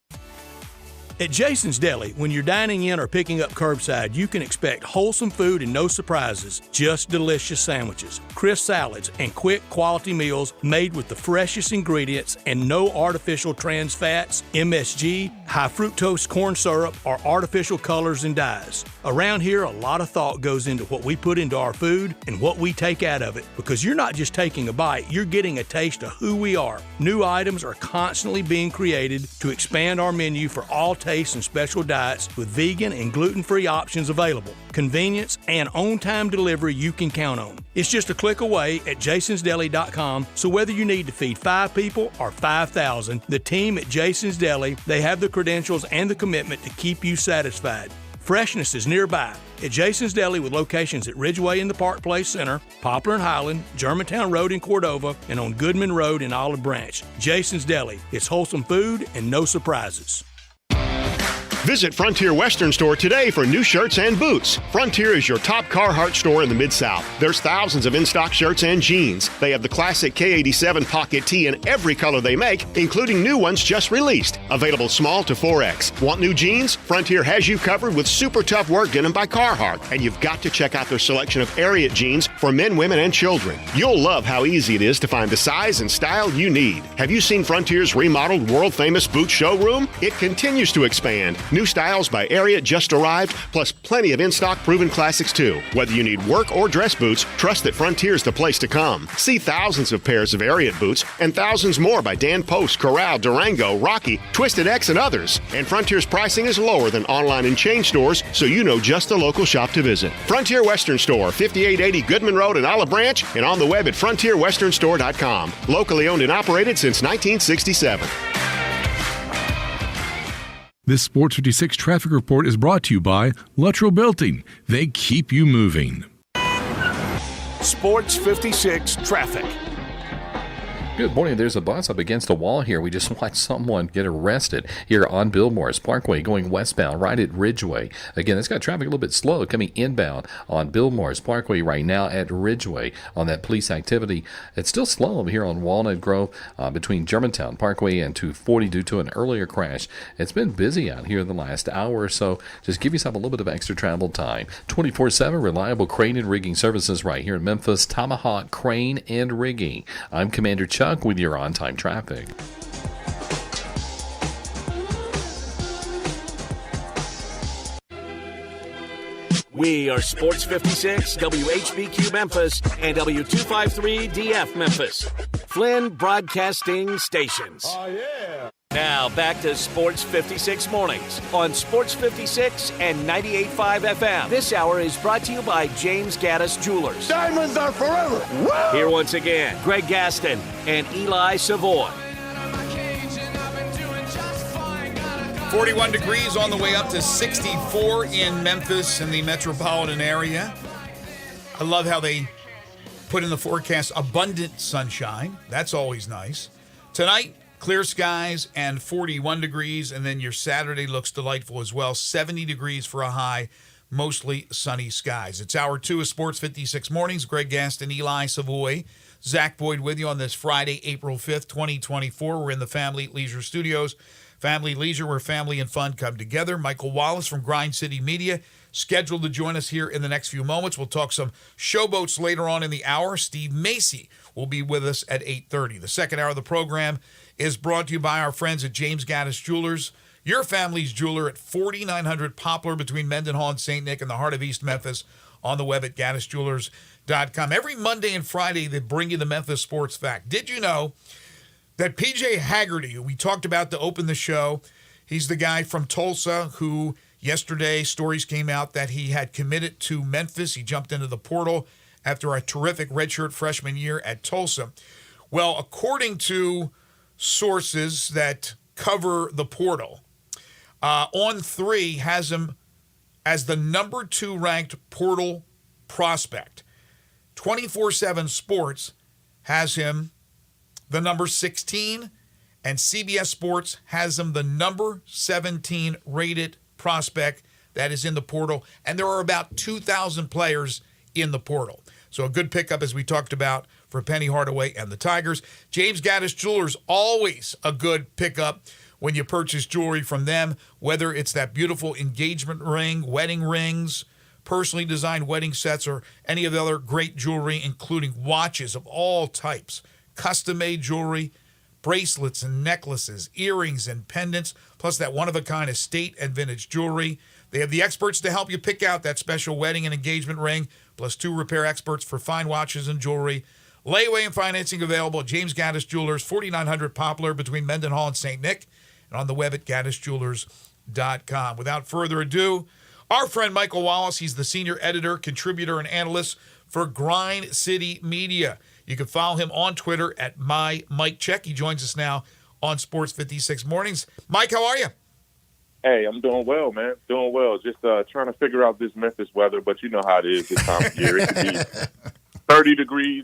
At Jason's Deli, when you're dining in or picking up curbside, you can expect wholesome food and no surprises, just delicious sandwiches, crisp salads, and quick quality meals made with the freshest ingredients and no artificial trans fats, MSG, high fructose corn syrup, or artificial colors and dyes. Around here, a lot of thought goes into what we put into our food and what we take out of it, because you're not just taking a bite, you're getting a taste of who we are. New items are constantly being created to expand our menu for all tastes and special diets with vegan and gluten-free options available. Convenience and on-time delivery you can count on. It's just a click away at jasonsdeli.com, so whether you need to feed 5 people or 5,000, the team at Jason's Deli, they have the credentials and the commitment to keep you satisfied. Freshness is nearby at Jason's Deli with locations at Ridgeway in the Park Place Center, Poplar and Highland, Germantown Road in Cordova, and on Goodman Road in Olive Branch. Jason's Deli. It's wholesome food and no surprises. Visit Frontier Western Store today for new shirts and boots. Frontier is your top Carhartt store in the Mid-South. There's thousands of in-stock shirts and jeans. They have the classic K87 pocket tee in every color they make, including new ones just released. Available small to 4X. Want new jeans? Frontier has you covered with super tough work denim by Carhartt. And you've got to check out their selection of Ariat jeans for men, women, and children. You'll love how easy it is to find the size and style you need. Have you seen Frontier's remodeled world-famous boot showroom? It continues to expand. New styles by Ariat just arrived, plus plenty of in-stock proven classics too. Whether you need work or dress boots, trust that Frontier's the place to come. See thousands of pairs of Ariat boots and thousands more by Dan Post, Corral, Durango, Rocky, Twisted X, and others. And Frontier's pricing is lower than online and chain stores, so you know just the local shop to visit. Frontier Western Store, 5880 Goodman Road in Olive Branch, and on the web at frontierwesternstore.com. Locally owned and operated since 1967. This Sports 56 traffic report is brought to you by Luttrell Building. They keep you moving. Sports 56 traffic. Good morning. There's a bus up against a wall here. We just watched someone get arrested here on Bill Morris Parkway going westbound right at Ridgeway. Again, it's got traffic a little bit slow coming inbound on Bill Morris Parkway right now at Ridgeway on that police activity. It's still slow over here on Walnut Grove between Germantown Parkway and 240 due to an earlier crash. It's been busy out here the last hour or so. Just give yourself a little bit of extra travel time. 24/7 reliable crane and rigging services right here in Memphis. Tomahawk Crane and Rigging. I'm Commander Chuck with your on-time traffic. We are Sports 56, WHBQ Memphis, and W253DF Memphis. Flynn Broadcasting Stations. Oh, yeah. Now back to Sports 56 Mornings on Sports 56 and 98.5 FM. This hour is brought to you by James Gaddis Jewelers. Diamonds are forever. Woo! Here once again, Greg Gaston and Eli Savoy. 41 degrees on the way up to 64 in Memphis and the metropolitan area. I love how they put in the forecast abundant sunshine. That's always nice. Tonight, clear skies and 41 degrees, and then your Saturday looks delightful as well. 70 degrees for a high, mostly sunny skies. It's hour 2 of Sports 56 Mornings. Greg Gaston, Eli Savoy, Zach Boyd with you on this Friday, April 5th, 2024. We're in the Family Leisure Studios. Family Leisure, where family and fun come together. Michael Wallace from Grind City Media, scheduled to join us here in the next few moments. We'll talk some showboats later on in the hour. Steve Macy will be with us at 8:30. The second hour of the program is brought to you by our friends at James Gaddis Jewelers. your family's jeweler at 4900 Poplar between Mendenhall and St. Nick in the heart of East Memphis. On the web at GaddisJewelers.com. Every Monday and Friday, they bring you the Memphis Sports Fact. Did you know that PJ Haggerty, who we talked about to open the show, he's the guy from Tulsa who yesterday stories came out that he had committed to Memphis. He jumped into the portal after a terrific redshirt freshman year at Tulsa. Well, according to sources that cover the portal, On3 has him as the number 2 ranked portal prospect. 24/7 Sports has him the number 16, and CBS Sports has him the number 17 rated prospect that is in the portal. And there are about 2,000 players in the portal. So a good pickup, as we talked about, for Penny Hardaway and the Tigers. James Gaddis Jewelers, always a good pickup when you purchase jewelry from them, whether it's that beautiful engagement ring, wedding rings, personally designed wedding sets, or any of the other great jewelry, including watches of all types, custom-made jewelry, bracelets and necklaces, earrings and pendants, plus that one-of-a-kind estate and vintage jewelry. They have the experts to help you pick out that special wedding and engagement ring, plus 2 repair experts for fine watches and jewelry. Layaway and financing available at James Gaddis Jewelers, 4900 Poplar between Mendenhall and St. Nick, and on the web at GaddisJewelers.com. Without further ado, our friend Michael Wallace, he's the senior editor, contributor, and analyst for Grind City Media. You can follow him on Twitter at MyMikeCheck. He joins us now on Sports 56 Mornings. Mike, how are you? Hey, I'm doing well, man. Doing well. Just trying to figure out this Memphis weather, but you know how it is this time of year. It can be 30 degrees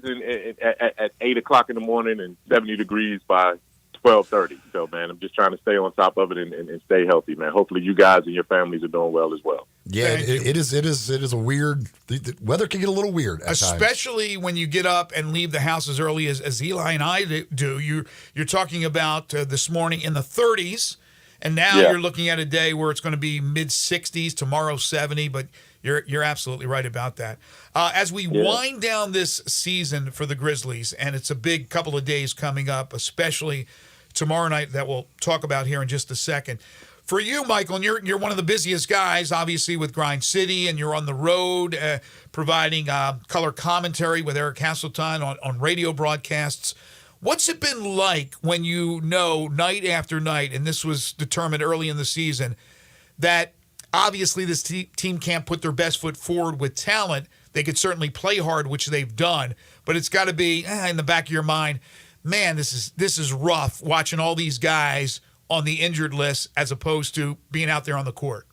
at 8 o'clock in the morning and 70 degrees by 12:30. So, man, I'm just trying to stay on top of it and stay healthy, man. Hopefully you guys and your families are doing well as well. Yeah, it is a weird – the weather can get a little weird at Especially when you get up and leave the house as early as Eli and I do. You're talking about this morning in the 30s, and now you're looking at a day where it's going to be mid-60s, tomorrow 70, but you're absolutely right about that. As we wind down this season for the Grizzlies, and it's a big couple of days coming up, especially tomorrow night that we'll talk about here in just a second. For you, Michael, and you're one of the busiest guys, obviously, with Grind City, and you're on the road providing color commentary with Eric Hasseltine on radio broadcasts. What's it been like when you know night after night, and this was determined early in the season, that obviously this team can't put their best foot forward with talent? They could certainly play hard, which they've done, but it's got to be in the back of your mind, man, this is rough watching all these guys on the injured list as opposed to being out there on the court.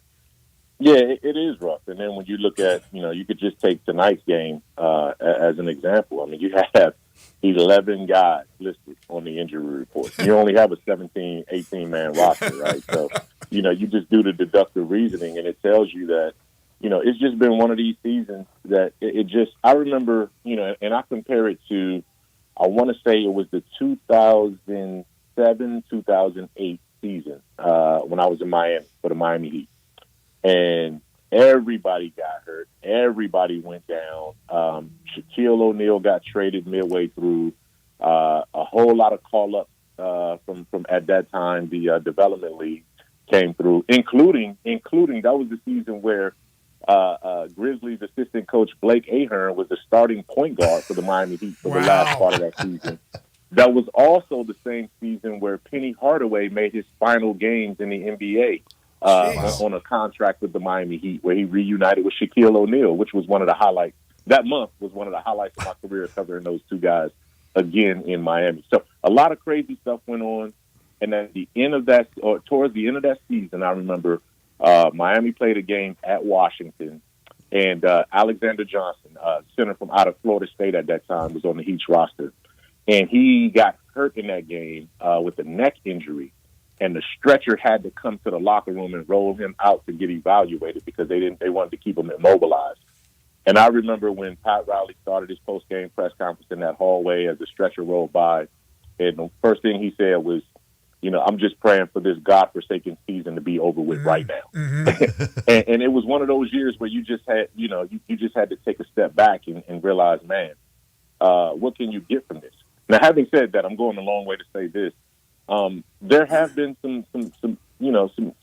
Yeah, it is rough. And then when you look at, you could just take tonight's game as an example. I mean, you have 11 guys listed on the injury report. You only have a 17, 18-man roster, right? So, you just do the deductive reasoning, and it tells you that, it's just been one of these seasons that I remember, and I compare it to, I want to say it was the 2007, 2008 season when I was in Miami for the Miami Heat. And everybody got hurt. Everybody went down. Shaquille O'Neal got traded midway through. A whole lot of call-ups from at that time, the Development League came through, including that was the season where Grizzlies assistant coach Blake Ahern was the starting point guard for the Miami Heat for the last part of that season. That was also the same season where Penny Hardaway made his final games in the NBA on a contract with the Miami Heat, where he reunited with Shaquille O'Neal, which was one of the highlights. That month was one of the highlights of my career, covering those two guys again in Miami. So a lot of crazy stuff went on. And at the end of that, or towards the end of that season, I remember Miami played a game at Washington, and Alexander Johnson, center from out of Florida State at that time, was on the Heat's roster. And he got hurt in that game with a neck injury, and the stretcher had to come to the locker room and roll him out to get evaluated because they wanted to keep him immobilized. And I remember when Pat Riley started his post-game press conference in that hallway as the stretcher rolled by, and the first thing he said was, I'm just praying for this godforsaken season to be over with right now. And it was one of those years where you just had, you just had to take a step back and realize, man, what can you get from this? Now, having said that, I'm going a long way to say this. There have been some some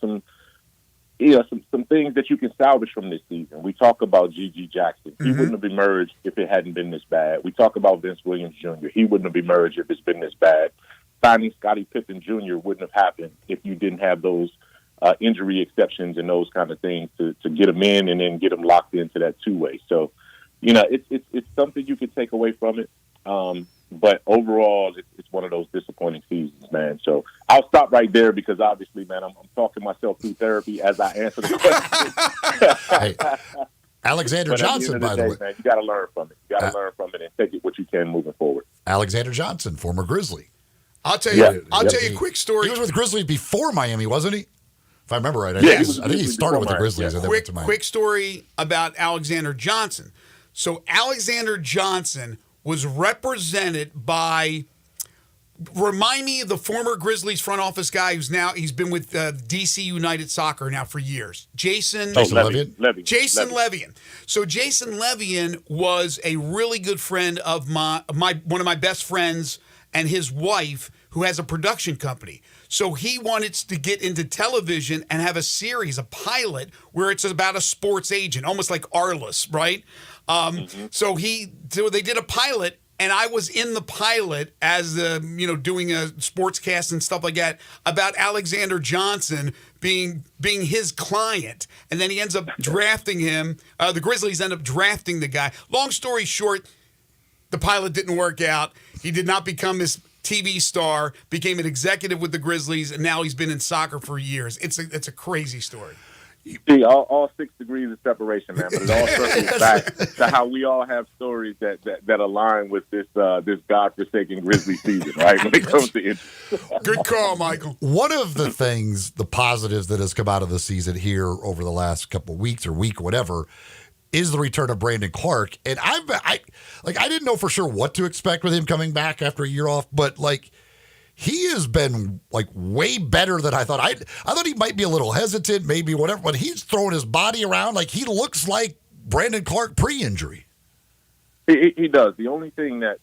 things that you can salvage from this season. We talk about G.G. Jackson. He wouldn't have emerged if it hadn't been this bad. We talk about Vince Williams Jr. He wouldn't have emerged if it's been this bad. Signing Scottie Pippen Jr. wouldn't have happened if you didn't have those injury exceptions and those kind of things to get them in and then get them locked into that two-way. So, it's something you could take away from it. But overall, it's one of those disappointing seasons, man. So I'll stop right there because obviously, man, I'm talking myself through therapy as I answer the question. Hey, Alexander Johnson, by the way. Man, you got to learn from it. You got to learn from it and take it what you can moving forward. Alexander Johnson, former Grizzly. I'll tell you. I'll tell you a quick story. He was with Grizzlies before Miami, wasn't he? If I remember right. I think he started with the Grizzlies and then went to Miami. Quick story about Alexander Johnson. So Alexander Johnson was represented by, remind me of the former Grizzlies front office guy he's been with DC United Soccer now for years. Jason Levian. Jason Levian. So Jason Levian was a really good friend of one of my best friends and his wife, who has a production company. So he wanted to get into television and have a series, a pilot, where it's about a sports agent, almost like Arliss, right? So they did a pilot, and I was in the pilot as doing a sportscast and stuff like that about Alexander Johnson being his client, and then he ends up drafting him. The Grizzlies end up drafting the guy. Long story short, the pilot didn't work out. He did not become this TV star, became an executive with the Grizzlies, and now he's been in soccer for years. It's a crazy story. See, all 6 degrees of separation, man. But it all circles back to how we all have stories that align with this godforsaken Grizzly season, right? When it comes to injuries. Good call, Michael. One of the things, the positives that has come out of the season here over the last couple of weeks or week, whatever, is the return of Brandon Clark. And I didn't know for sure what to expect with him coming back after a year off, but he has been way better than I thought. I thought he might be a little hesitant, maybe whatever, but he's throwing his body around like he looks like Brandon Clark pre-injury. He does. The only thing that,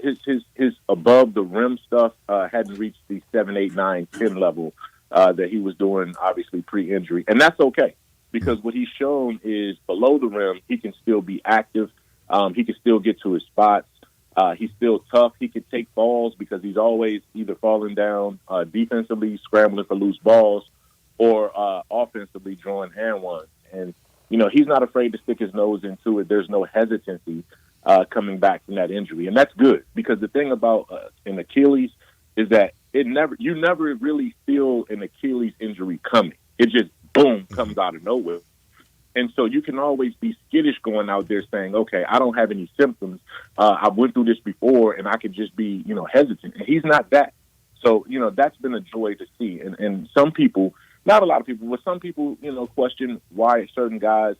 his above the rim stuff hadn't reached the 7, 8, 9, 10 level that he was doing, obviously, pre-injury. And that's okay, because what he's shown is below the rim, he can still be active. He can still get to his spots. He's still tough. He can take balls because he's always either falling down defensively, scrambling for loose balls, or offensively drawing hand ones. And, he's not afraid to stick his nose into it. There's no hesitancy coming back from that injury. And that's good, because the thing about an Achilles is that you never really feel an Achilles injury coming. It just, boom, comes out of nowhere. And so you can always be skittish going out there saying, okay, I don't have any symptoms. I went through this before, and I could just be, hesitant. And he's not that. So, that's been a joy to see. And some people, not a lot of people, but some people, question why certain guys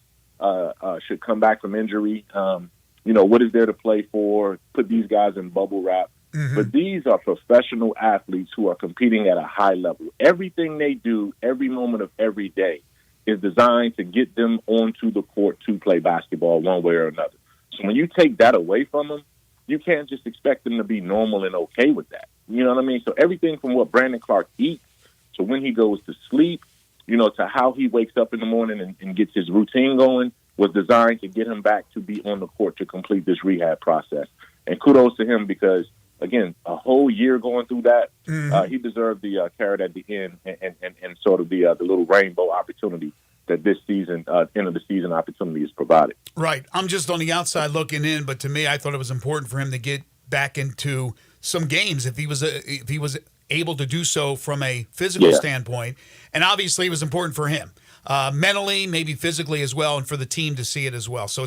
should come back from injury. What is there to play for? Put these guys in bubble wrap. Mm-hmm. But these are professional athletes who are competing at a high level. Everything they do, every moment of every day, is designed to get them onto the court to play basketball one way or another. So when you take that away from them, you can't just expect them to be normal and okay with that. You know what I mean? So everything from what Brandon Clark eats to when he goes to sleep, to how he wakes up in the morning and gets his routine going was designed to get him back to be on the court to complete this rehab process. And kudos to him because, again, a whole year going through that, he deserved the carrot at the end and sort of the little rainbow opportunity that this season, end of the season opportunity is provided. Right. I'm just on the outside looking in, but to me, I thought it was important for him to get back into some games if he was able to do so from a physical standpoint. And obviously, it was important for him. Mentally, maybe physically as well, and for the team to see it as well. So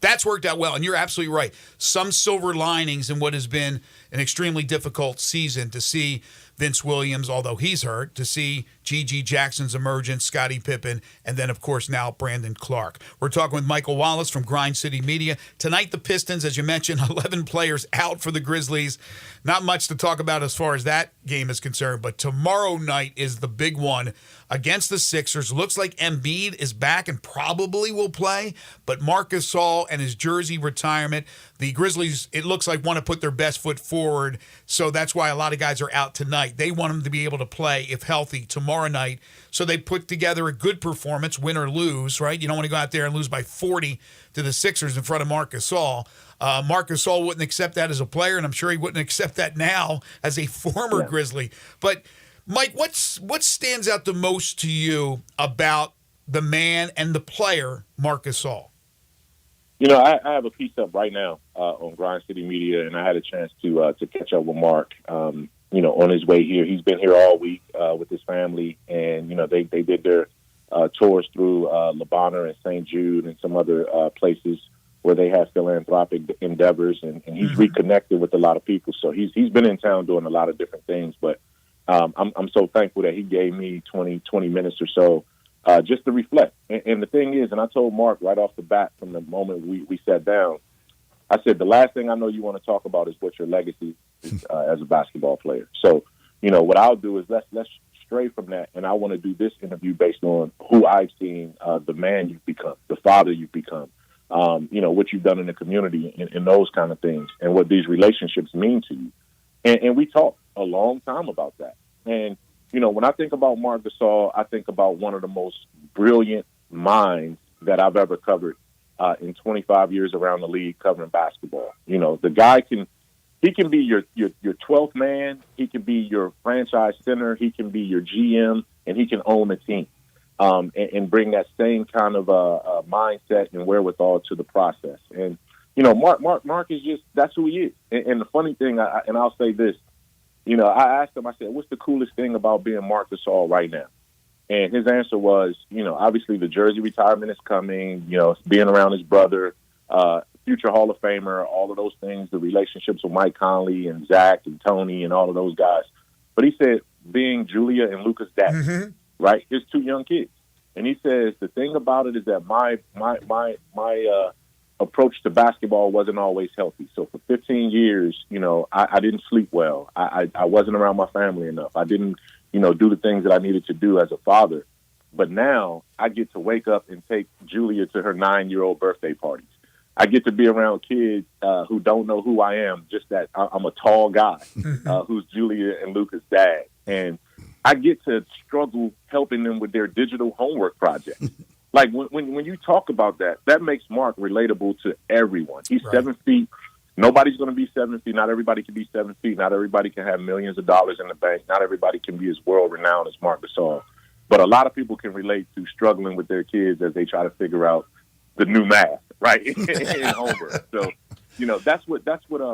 that's worked out well, and you're absolutely right. Some silver linings in what has been an extremely difficult season to see Vince Williams, although he's hurt, to see G.G. Jackson's emergence, Scottie Pippen, and then, of course, now Brandon Clark. We're talking with Michael Wallace from Grind City Media. Tonight, the Pistons, as you mentioned, 11 players out for the Grizzlies. Not much to talk about as far as that game is concerned, but tomorrow night is the big one against the Sixers. Looks like Embiid is back and probably will play, but Marc Gasol and his jersey retirement, the Grizzlies, it looks like, want to put their best foot forward, so that's why a lot of guys are out tonight. They want them to be able to play, if healthy, tomorrow tomorrow night. So they put together a good performance, win or lose, right? You don't want to go out there and lose by 40 to the Sixers in front of Marc Gasol. Marc Gasol wouldn't accept that as a player, and I'm sure he wouldn't accept that now as a former Grizzly. But, Mike, what stands out the most to you about the man and the player, Marc Gasol? I have a piece up right now on Grind City Media, and I had a chance to catch up with Mark, on his way here. He's been here all week with his family, and, they did their tours through Lebanon and St. Jude and some other places where they have philanthropic endeavors, and he's reconnected with a lot of people. So he's been in town doing a lot of different things, but I'm so thankful that he gave me 20 minutes or so just to reflect. And the thing is, and I told Mark right off the bat from the moment we sat down, I said, the last thing I know you want to talk about is what your legacy is as a basketball player. So, what I'll do is let's stray from that, and I want to do this interview based on who I've seen, the man you've become, the father you've become, what you've done in the community and those kind of things, and what these relationships mean to you. And we talked a long time about that. And, when I think about Marc Gasol, I think about one of the most brilliant minds that I've ever covered in 25 years around the league covering basketball. The guy can be your 12th man. He can be your franchise center. He can be your GM, and he can own a team and bring that same kind of mindset and wherewithal to the process. And, Mark is just, that's who he is. And the funny thing, and I'll say this, I asked him, I said, what's the coolest thing about being Marc Gasol right now? And his answer was, obviously the jersey retirement is coming, being around his brother, future Hall of Famer, all of those things, the relationships with Mike Conley and Zach and Tony and all of those guys. But he said being Julia and Luka's dad, right? His two young kids. And he says the thing about it is that my approach to basketball wasn't always healthy. So for 15 years, I didn't sleep well. I wasn't around my family enough. I didn't, do the things that I needed to do as a father. But now I get to wake up and take Julia to her 9-year-old birthday parties. I get to be around kids who don't know who I am, just that I'm a tall guy who's Julia and Luka's dad. And I get to struggle helping them with their digital homework project. Like when you talk about that, that makes Mark relatable to everyone. He's 7 feet. Nobody's going to be 7 feet. Not everybody can be 7 feet. Not everybody can have millions of dollars in the bank. Not everybody can be as world-renowned as Marc Gasol. But a lot of people can relate to struggling with their kids as they try to figure out the new math, right, in homework. So, that's what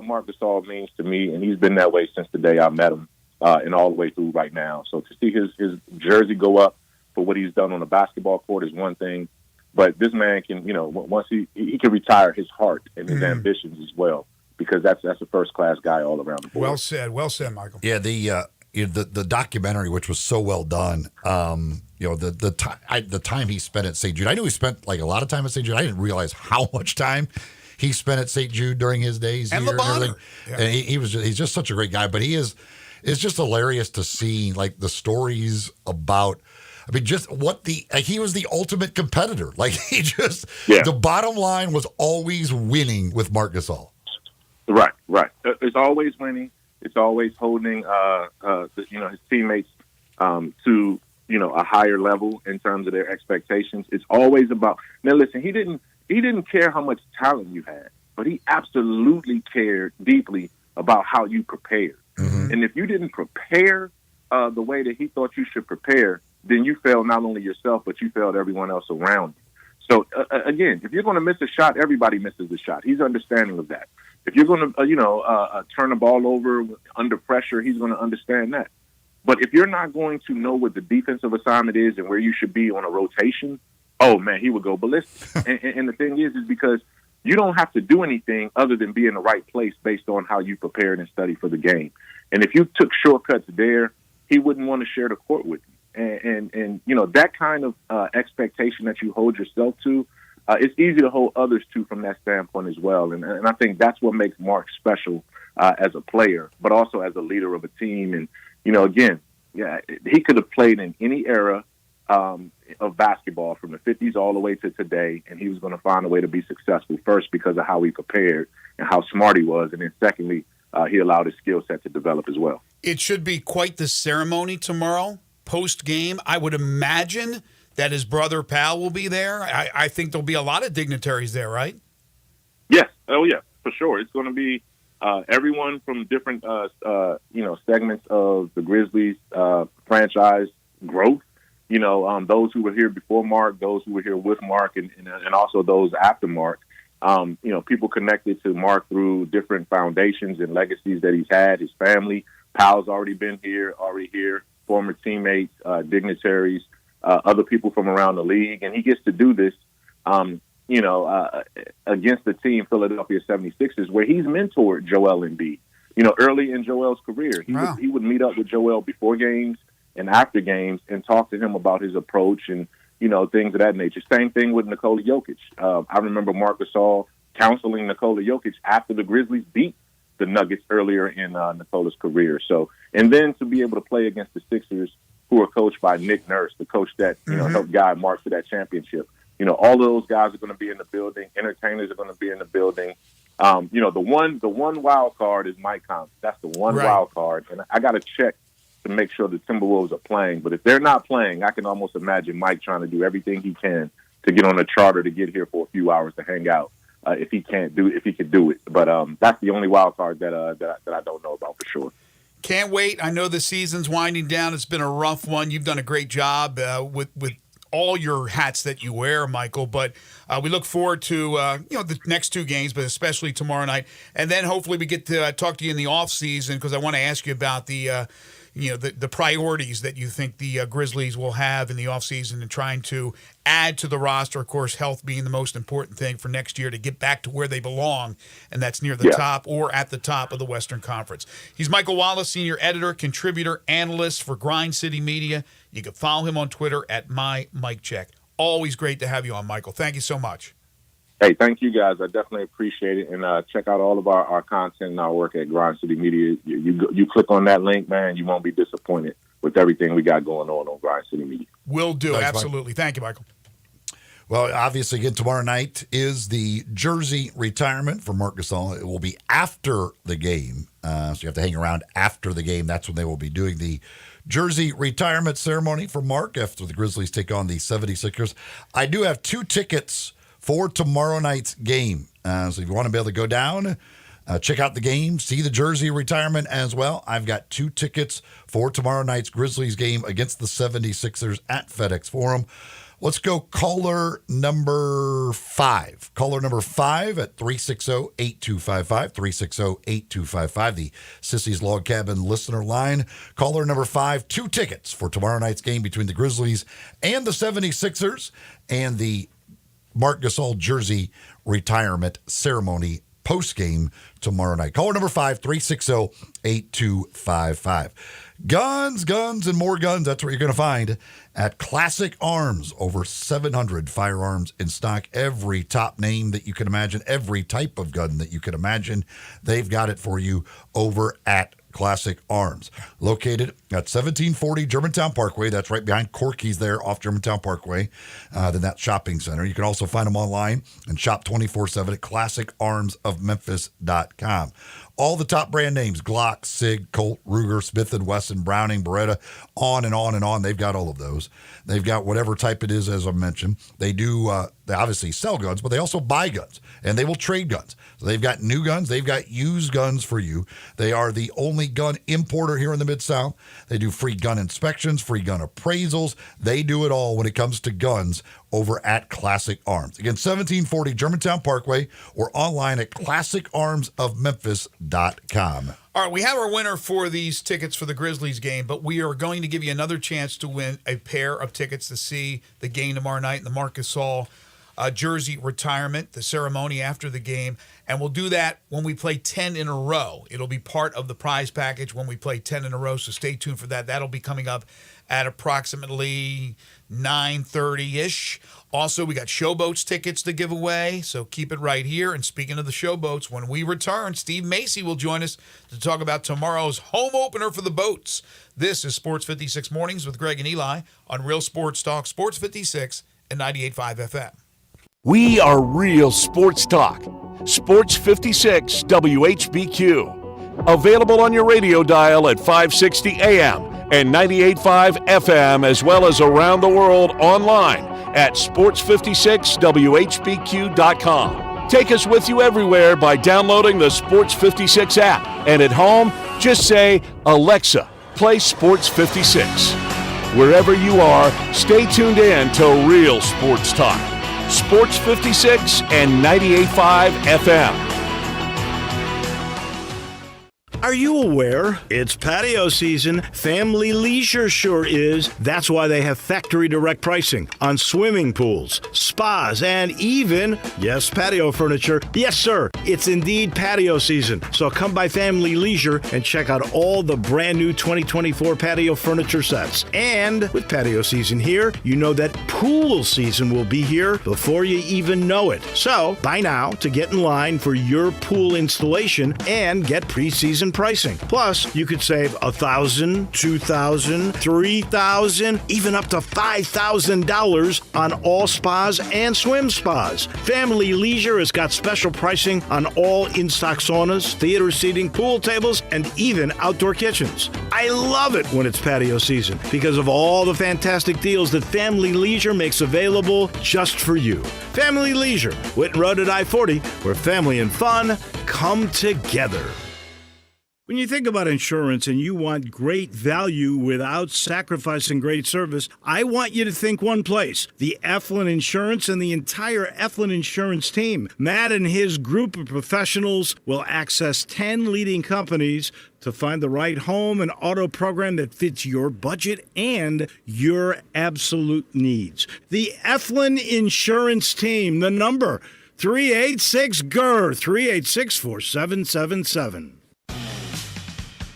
Marc Gasol means to me, and he's been that way since the day I met him and all the way through right now. So to see his jersey go up for what he's done on the basketball court is one thing, but this man can, once he can retire his heart and his ambitions as well, because that's a first-class guy all around the board. Well said, Michael. Yeah, the documentary, which was so well done, the time he spent at St. Jude, I knew he spent like a lot of time at St. Jude. I didn't realize how much time he spent at St. Jude during his days and here. Lebanon. And he's just such a great guy, but it's just hilarious to see like the stories about. I mean, just he was the ultimate competitor. Like the bottom line was always winning with Marc Gasol. Right. It's always winning. It's always holding, his teammates to, a higher level in terms of their expectations. It's always about. Now, listen, he didn't care how much talent you had, but he absolutely cared deeply about how you prepared. Mm-hmm. And if you didn't prepare the way that he thought you should prepare, then you failed not only yourself, but you failed everyone else around you. So, again, if you're going to miss a shot, everybody misses a shot. He's understanding of that. If you're going to, turn the ball over under pressure, he's going to understand that. But if you're not going to know what the defensive assignment is and where you should be on a rotation, oh, man, he would go ballistic. and the thing is because you don't have to do anything other than be in the right place based on how you prepared and studied for the game. And if you took shortcuts there, he wouldn't want to share the court with you. And that kind of expectation that you hold yourself to, it's easy to hold others to from that standpoint as well. And I think that's what makes Mark special as a player, but also as a leader of a team. And, again, he could have played in any era of basketball from the 50s all the way to today, and he was going to find a way to be successful, first because of how he prepared and how smart he was, and then secondly, he allowed his skill set to develop as well. It should be quite the ceremony tomorrow post game. I would imagine that his brother Pal will be there. I think there'll be a lot of dignitaries there, right? Yes. Oh, yeah, for sure. It's going to be everyone from different, segments of the Grizzlies franchise growth. Those who were here before Mark, those who were here with Mark, and also those after Mark. People connected to Mark through different foundations and legacies that he's had. His family, Pal's already here, former teammates, dignitaries, other people from around the league. And he gets to do this, against the team, Philadelphia 76ers, where he's mentored Joel Embiid. Early in Joel's career, he would meet up with Joel before games and after games and talk to him about his approach and, things of that nature. Same thing with Nikola Jokic. I remember Marc Gasol counseling Nikola Jokic after the Grizzlies beat the Nuggets earlier in Nikola's career. So, and then to be able to play against the Sixers, who are coached by Nick Nurse, the coach that helped guide Mark to that championship. All of those guys are going to be in the building. Entertainers are going to be in the building. The one wild card is Mike Conley. That's the one wild card, and I got to check to make sure the Timberwolves are playing. But if they're not playing, I can almost imagine Mike trying to do everything he can to get on a charter to get here for a few hours to hang out. If he could do it. But that's the only wild card that I don't know about for sure. Can't wait. I know the season's winding down. It's been a rough one. You've done a great job with all your hats that you wear, Michael. But we look forward to the next two games, but especially tomorrow night. And then hopefully we get to talk to you in the off season, because I want to ask you about the priorities that you think the Grizzlies will have in the offseason and trying to add to the roster. Of course, health being the most important thing for next year to get back to where they belong, and that's near the top or at the top of the Western Conference. He's Michael Wallace, senior editor, contributor, analyst for Grind City Media. You can follow him on Twitter at MyMikeCheck. Always great to have you on, Michael. Thank you so much. Hey, thank you, guys. I definitely appreciate it. And check out all of our content and our work at Grind City Media. You click on that link, man, you won't be disappointed with everything we got going on Grind City Media. Will do. Thanks, absolutely. Mike. Thank you, Michael. Well, obviously, again, tomorrow night is the jersey retirement for Marc Gasol. It will be after the game, so you have to hang around after the game. That's when they will be doing the jersey retirement ceremony for Mark after the Grizzlies take on the 76ers. I do have 2 tickets for tomorrow night's game. So if you want to be able to go down, check out the game, see the jersey retirement as well. I've got 2 tickets for tomorrow night's Grizzlies game against the 76ers at FedEx Forum. Let's go caller number 5. Caller number 5 at 360-8255, 360-8255, the Sissy's Log Cabin listener line. Caller number 5, 2 tickets for tomorrow night's game between the Grizzlies and the 76ers and the Marc Gasol jersey retirement ceremony post-game tomorrow night. Caller number 5, 360-8255. Guns, and more guns. That's what you're going to find at Classic Arms. Over 700 firearms in stock. Every top name that you can imagine, every type of gun that you can imagine, they've got it for you over at Classic Arms. Located at 1740 Germantown Parkway. That's right behind Corky's there off Germantown Parkway. Then that shopping center. You can also find them online and shop 24/7 at classicarmsofmemphis.com. All the top brand names, Glock, SIG, Colt, Ruger, Smith & Wesson, Browning, Beretta, on and on and on. They've got all of those. They've got whatever type it is, as I mentioned. They do, they obviously sell guns, but they also buy guns, and they will trade guns. So they've got new guns. They've got used guns for you. They are the only gun importer here in the Mid-South. They do free gun inspections, free gun appraisals. They do it all when it comes to guns over at Classic Arms. Again, 1740 Germantown Parkway or online at classicarmsofmemphis.com. All right, we have our winner for these tickets for the Grizzlies game, but we are going to give you another chance to win a pair of tickets to see the game tomorrow night in the Marc Gasol jersey retirement, the ceremony after the game. And we'll do that when we play 10 in a row. It'll be part of the prize package when we play 10 in a row, so stay tuned for that. That'll be coming up at approximately 9:30-ish. Also, we got Showboats tickets to give away, so keep it right here. And speaking of the Showboats, when we return, Steve Macy will join us to talk about tomorrow's home opener for the Boats. This is Sports 56 Mornings with Greg and Eli on Real Sports Talk, Sports 56 and 98.5 FM. We are Real Sports Talk. Sports 56 WHBQ. Available on your radio dial at 560 AM and 98.5 FM, as well as around the world online at sports56whbq.com. Take us with you everywhere by downloading the Sports 56 app. And at home, just say, Alexa, play Sports 56. Wherever you are, stay tuned in to real sports talk. Sports 56 and 98.5 FM. Are you aware? It's patio season. Family Leisure sure is. That's why they have factory direct pricing on swimming pools, spas, and even, yes, patio furniture. Yes, sir, it's indeed patio season. So come by Family Leisure and check out all the brand new 2024 patio furniture sets. And with patio season here, you know that pool season will be here before you even know it. So buy now to get in line for your pool installation and get pre-season pricing. Plus, you could save $1,000, $2,000, $3,000, even up to $5,000 on all spas and swim spas. Family Leisure has got special pricing on all in-stock saunas, theater seating, pool tables, and even outdoor kitchens. I love it when it's patio season because of all the fantastic deals that Family Leisure makes available just for you. Family Leisure, Whitten Road at I-40, where family and fun come together. When you think about insurance and you want great value without sacrificing great service, I want you to think one place, the Eflin Insurance and the entire Eflin Insurance team. Matt and his group of professionals will access 10 leading companies to find the right home and auto program that fits your budget and your absolute needs. The Eflin Insurance team, the number 386-GER, 386-4777.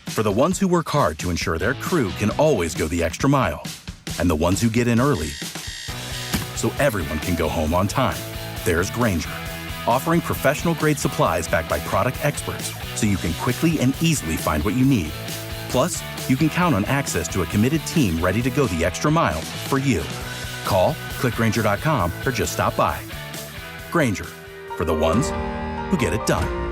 For the ones who work hard to ensure their crew can always go the extra mile, and the ones who get in early so everyone can go home on time, there's Grainger, offering professional-grade supplies backed by product experts so you can quickly and easily find what you need. Plus, you can count on access to a committed team ready to go the extra mile for you. Call, click Grainger.com, or just stop by. Grainger, for the ones who get it done.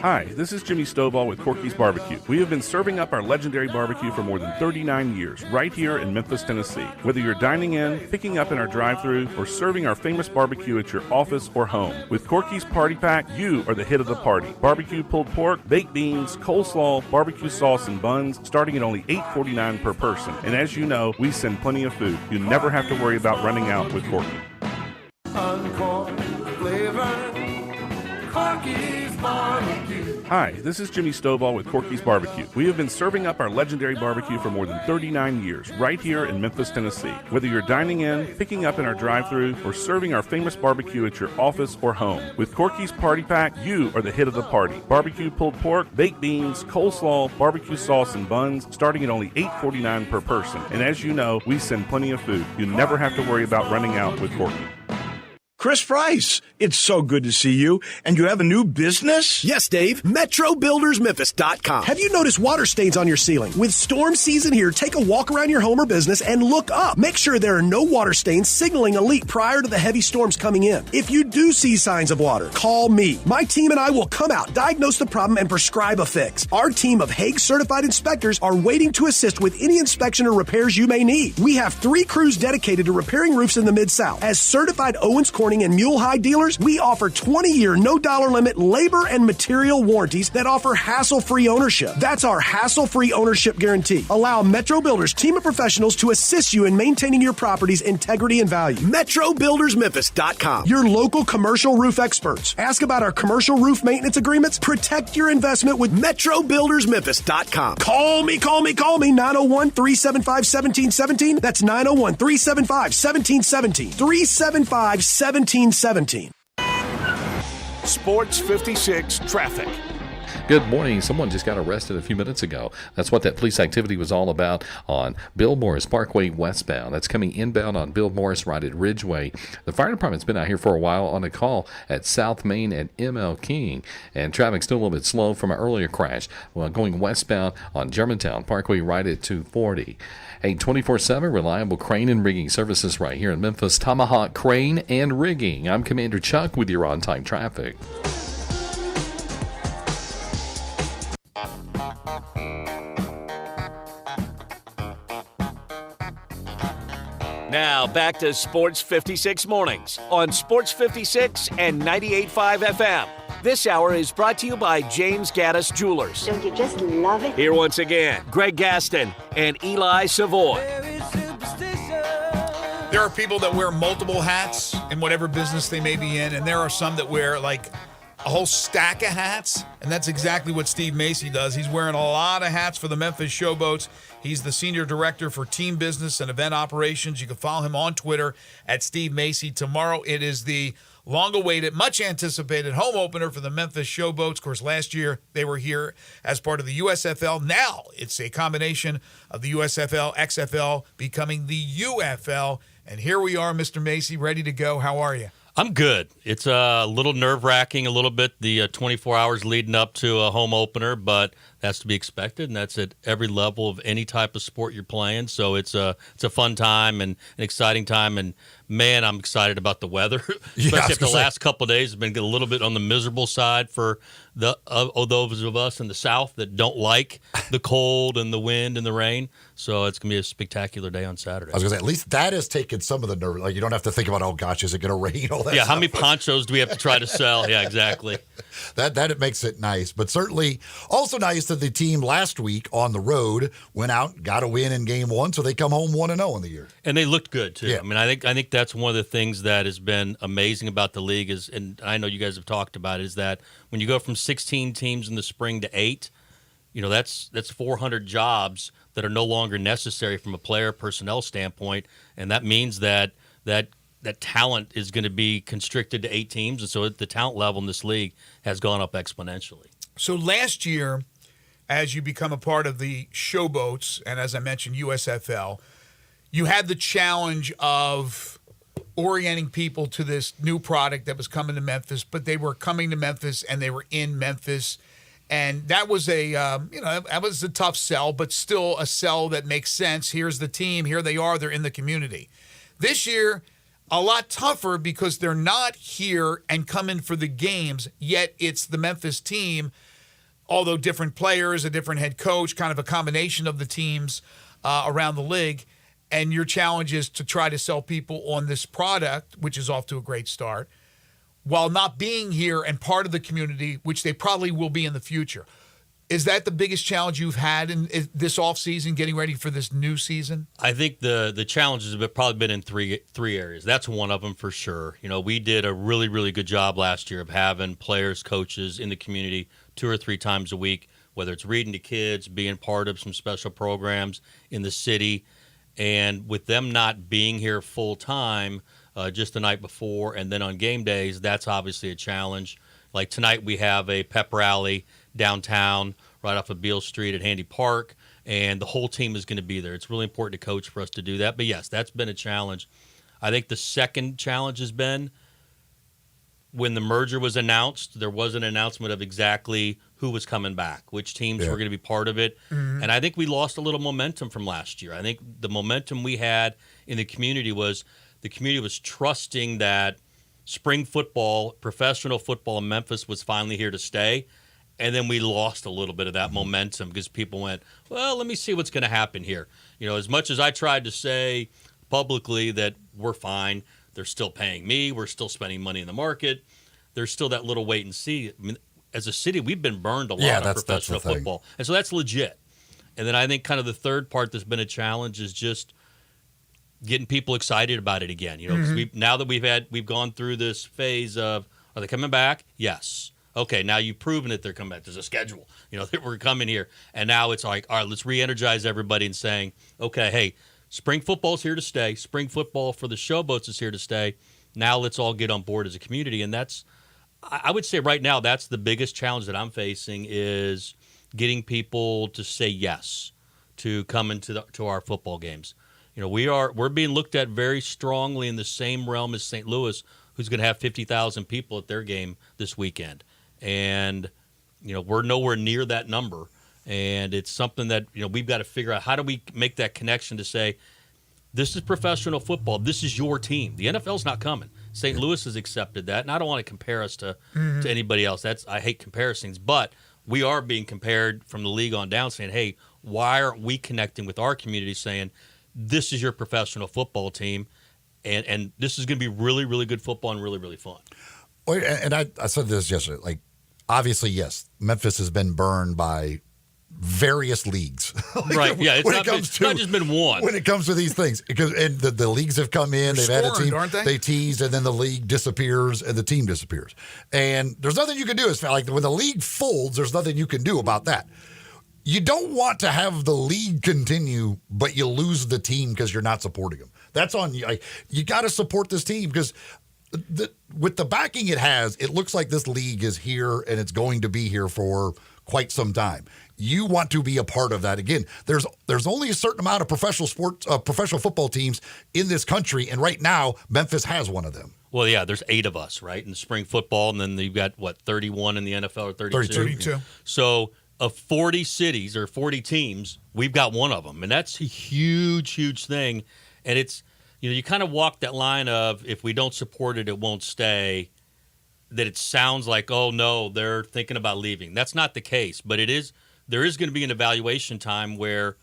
Hi, this is Jimmy Stovall with Corky's Barbecue. We have been serving up our legendary barbecue for more than 39 years, right here in Memphis, Tennessee. Whether you're dining in, picking up in our drive-thru, or serving our famous barbecue at your office or home, with Corky's Party Pack, you are the hit of the party. Barbecue pulled pork, baked beans, coleslaw, barbecue sauce, and buns, starting at only $8.49 per person. And as you know, we send plenty of food. You never have to worry about running out with Corky. Uncorked flavor, Corky's Barbecue. Hi, this is Jimmy Stovall with Corky's Barbecue. We have been serving up our legendary barbecue for more than 39 years, right here in Memphis, Tennessee. Whether you're dining in, picking up in our drive-thru, or serving our famous barbecue at your office or home, with Corky's Party Pack, you are the hit of the party. Barbecue pulled pork, baked beans, coleslaw, barbecue sauce, and buns, starting at only $8.49 per person. And as you know, we send plenty of food. You never have to worry about running out with Corky. Chris Price, it's so good to see you. And you have a new business? Yes, Dave. MetroBuildersMemphis.com. Have you noticed water stains on your ceiling? With storm season here, take a walk around your home or business and look up. Make sure there are no water stains signaling a leak prior to the heavy storms coming in. If you do see signs of water, call me. My team and I will come out, diagnose the problem, and prescribe a fix. Our team of Hague-certified inspectors are waiting to assist with any inspection or repairs you may need. We have 3 crews dedicated to repairing roofs in the Mid-South. As certified Owens Corning and Mule High dealers, we offer 20-year, no-dollar limit labor and material warranties that offer hassle-free ownership. That's our hassle-free ownership guarantee. Allow Metro Builders team of professionals to assist you in maintaining your property's integrity and value. MetroBuildersMemphis.com. Your local commercial roof experts. Ask about our commercial roof maintenance agreements. Protect your investment with MetroBuildersMemphis.com. Call me, 901-375-1717. That's 901-375-1717. 375-1717. Sports 56 traffic. Good morning. Someone just got arrested a few minutes ago. That's what that police activity was all about on Bill Morris Parkway westbound. That's coming inbound on Bill Morris right at Ridgeway. The fire department's been out here for a while on a call at South Main and ML King. And traffic's still a little bit slow from an earlier crash. Well, going westbound on Germantown Parkway right at 240. A 24/7 reliable crane and rigging services right here in Memphis. Tomahawk Crane and Rigging. I'm Commander Chuck with your on-time traffic. Now back to Sports 56 Mornings on Sports 56 and 98.5 FM. This hour is brought to you by James Gaddis Jewelers. Don't you just love it? Here once again, Greg Gaston and Eli Savoy. There are people that wear multiple hats in whatever business they may be in, and there are some that wear like a whole stack of hats, and that's exactly what Steve Macy does. He's wearing a lot of hats for the Memphis Showboats. He's the Senior Director for Team Business and Event Operations. You can follow him on Twitter at Steve Macy. Tomorrow it is the long-awaited, much-anticipated home opener for the Memphis Showboats. Of course, last year they were here as part of the USFL. Now it's a combination of the USFL, XFL, becoming the UFL. And here we are, Mr. Macy, ready to go. How are you? I'm good. It's a little nerve-wracking a little bit, the 24 hours leading up to a home opener, but that's to be expected, and that's at every level of any type of sport you're playing. So it's a fun time and an exciting time, and man, I'm excited about the weather. Especially after the last couple of days, it's been a little bit on the miserable side for those of us in the South that don't like the cold and the wind and the rain. So it's going to be a spectacular day on Saturday. I was going to say, at least that has taken some of the nerve. Like, you don't have to think about, oh, gosh, is it going to rain? All that yeah, stuff. How many ponchos do we have to try to sell? Yeah, exactly. That it makes it nice. But certainly also nice that the team last week on the road went out, got a win in game one, so they come home 1-0 in the year. And they looked good, too. Yeah. I mean, I think that's one of the things that has been amazing about the league is, and I know you guys have talked about it, is that when you go from 16 teams in the spring to 8, that's 400 jobs that are no longer necessary from a player personnel standpoint, and that means that talent is going to be constricted to 8 teams, and so the talent level in this league has gone up exponentially. So last year, as you become a part of the Showboats, and as I mentioned, USFL, you had the challenge of orienting people to this new product that was coming to Memphis, but they were coming to Memphis and they were in Memphis. And that was that was a tough sell, but still a sell that makes sense. Here's the team. Here they are. They're in the community. This year, a lot tougher because they're not here and coming for the games, yet it's the Memphis team, although different players, a different head coach, kind of a combination of the teams around the league. And your challenge is to try to sell people on this product, which is off to a great start, while not being here and part of the community, which they probably will be in the future. Is that the biggest challenge you've had in this offseason, getting ready for this new season? I think the challenges have probably been in three areas. That's one of them for sure. We did a really, really good job last year of having players, coaches in the community 2 or 3 times a week, whether it's reading to kids, being part of some special programs in the city. And with them not being here full time, just the night before and then on game days, that's obviously a challenge. Like tonight we have a pep rally downtown right off of Beale Street at Handy Park, and the whole team is going to be there. It's really important to coach for us to do that. But yes, that's been a challenge. I think the second challenge has been when the merger was announced, there was an announcement of exactly who was coming back, which teams were going to be part of it. Mm-hmm. And I think we lost a little momentum from last year. I think the momentum we had in the community was trusting that spring football, professional football in Memphis was finally here to stay. And then we lost a little bit of that momentum because people went, well, let me see what's going to happen here. As much as I tried to say publicly that we're fine, they're still paying me, we're still spending money in the market, there's still that little wait and see. I mean, as a city, we've been burned a lot on professional football. And so that's legit. And then I think kind of the third part that's been a challenge is just getting people excited about it again. Because now that we've gone through this phase of, are they coming back? Yes. Okay, now you've proven that they're coming back. There's a schedule, that we're coming here. And now it's like, all right, let's re-energize everybody and saying, okay, hey, spring football's here to stay. Spring football for the Showboats is here to stay. Now let's all get on board as a community. And that's, I would say right now, that's the biggest challenge that I'm facing is getting people to say yes to come into to our football games. We're being looked at very strongly in the same realm as St. Louis, who's going to have 50,000 people at their game this weekend. And, we're nowhere near that number. And it's something that, we've got to figure out, how do we make that connection to say, this is professional football. This is your team. The NFL's not coming. St. Louis has accepted that, and I don't want to compare us to anybody else. I hate comparisons, but we are being compared from the league on down, saying, hey, why aren't we connecting with our community, saying this is your professional football team, and this is going to be really, really good football and really, really fun. And I said this yesterday. Like, obviously, yes, Memphis has been burned by various leagues. Right, yeah, it's not just been one. When it comes to these things, because and the leagues have come in, they've had a team, aren't they? They tease, and then the league disappears, and the team disappears. And there's nothing you can do. It's like when the league folds, there's nothing you can do about that. You don't want to have the league continue, but you lose the team because you're not supporting them. That's on you. Like, you got to support this team because with the backing it has, it looks like this league is here and it's going to be here for quite some time. You want to be a part of that. Again, there's only a certain amount of professional football teams in this country, and right now Memphis has one of them. Well, yeah, there's 8 of us, right, in spring football, and then you've got 32 in the NFL or 32. 32. So of 40 cities or 40 teams, we've got one of them, and that's a huge, huge thing. And it's, you kind of walk that line of if we don't support it, it won't stay. That it sounds like, oh no, they're thinking about leaving. That's not the case, but it is. There is going to be an evaluation time where,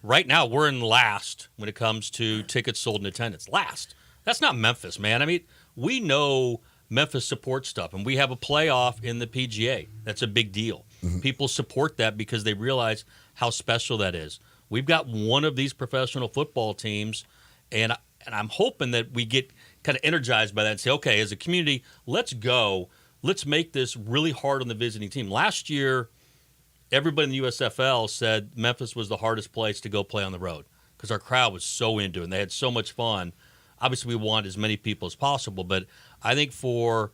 right now, we're in last when it comes to tickets sold in attendance. Last. That's not Memphis, man. I mean, we know Memphis supports stuff, and we have a playoff in the PGA. That's a big deal. Mm-hmm. People support that because they realize how special that is. We've got one of these professional football teams, and I'm hoping that we get kind of energized by that and say, okay, as a community, let's go. Let's make this really hard on the visiting team. Last year, everybody in the USFL said Memphis was the hardest place to go play on the road because our crowd was so into it and they had so much fun. Obviously, we want as many people as possible, but I think for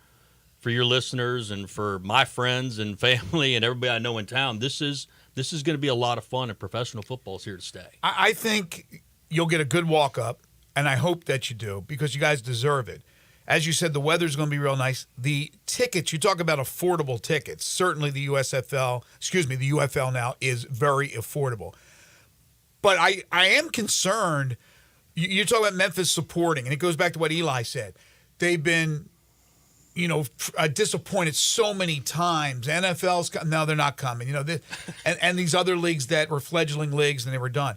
your listeners and for my friends and family and everybody I know in town, this is going to be a lot of fun, and professional football is here to stay. I think you'll get a good walk-up, and I hope that you do because you guys deserve it. As you said, the weather's going to be real nice. The tickets, you talk about affordable tickets. Certainly the UFL now is very affordable. But I am concerned. You talk about Memphis supporting, and it goes back to what Eli said. They've been, disappointed so many times. NFL's no, they're not coming. And these other leagues that were fledgling leagues and they were done.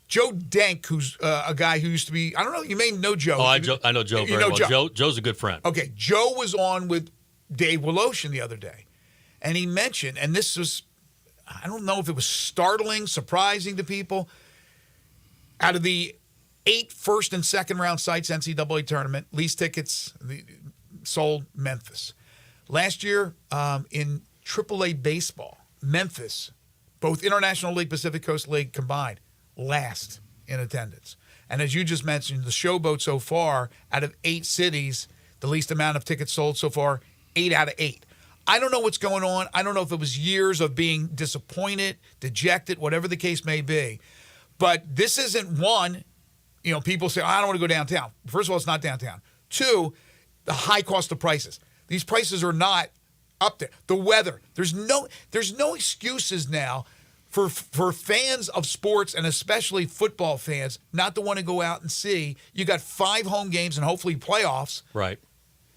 Joe Denk, who's a guy who used to be, I don't know, you may know Joe. Oh, I know Joe very well. Joe's a good friend. Okay, Joe was on with Dave Woloshin the other day, and he mentioned, and this was, I don't know if it was startling, surprising to people, out of the 8 first and second round sites NCAA tournament, least tickets sold Memphis. Last year in AAA baseball, Memphis, both International League, Pacific Coast League combined, last in attendance. And as you just mentioned, the Showboat so far, out of 8 cities, the least amount of tickets sold so far, 8 out of 8. I don't know what's going on. I don't know if it was years of being disappointed, dejected, whatever the case may be. But this isn't one, people say, I don't want to go downtown. First of all, it's not downtown. 2, the high cost of prices. These prices are not up there. The weather. There's no excuses now for fans of sports, and especially football fans, not to want to go out and see. You got 5 home games and hopefully playoffs. Right.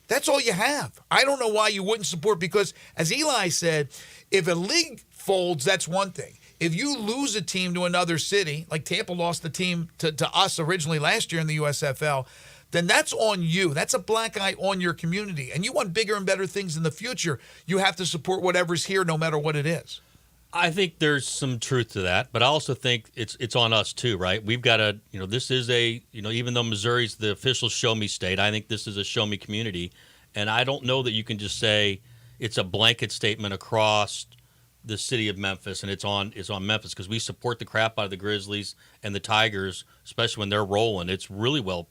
That's all you have. I don't know why you wouldn't support, because as Eli said, if a league folds, that's one thing. If you lose a team to another city, like Tampa lost the team to us originally last year in the USFL, then that's on you. That's a black eye on your community. And you want bigger and better things in the future. You have to support whatever's here no matter what it is. I think there's some truth to that, but I also think it's on us too, right? We've got to, this is even though Missouri's the official show me state, I think this is a show me community. And I don't know that you can just say it's a blanket statement across the city of Memphis and it's on Memphis, because we support the crap out of the Grizzlies and the Tigers, especially when they're rolling. It's really well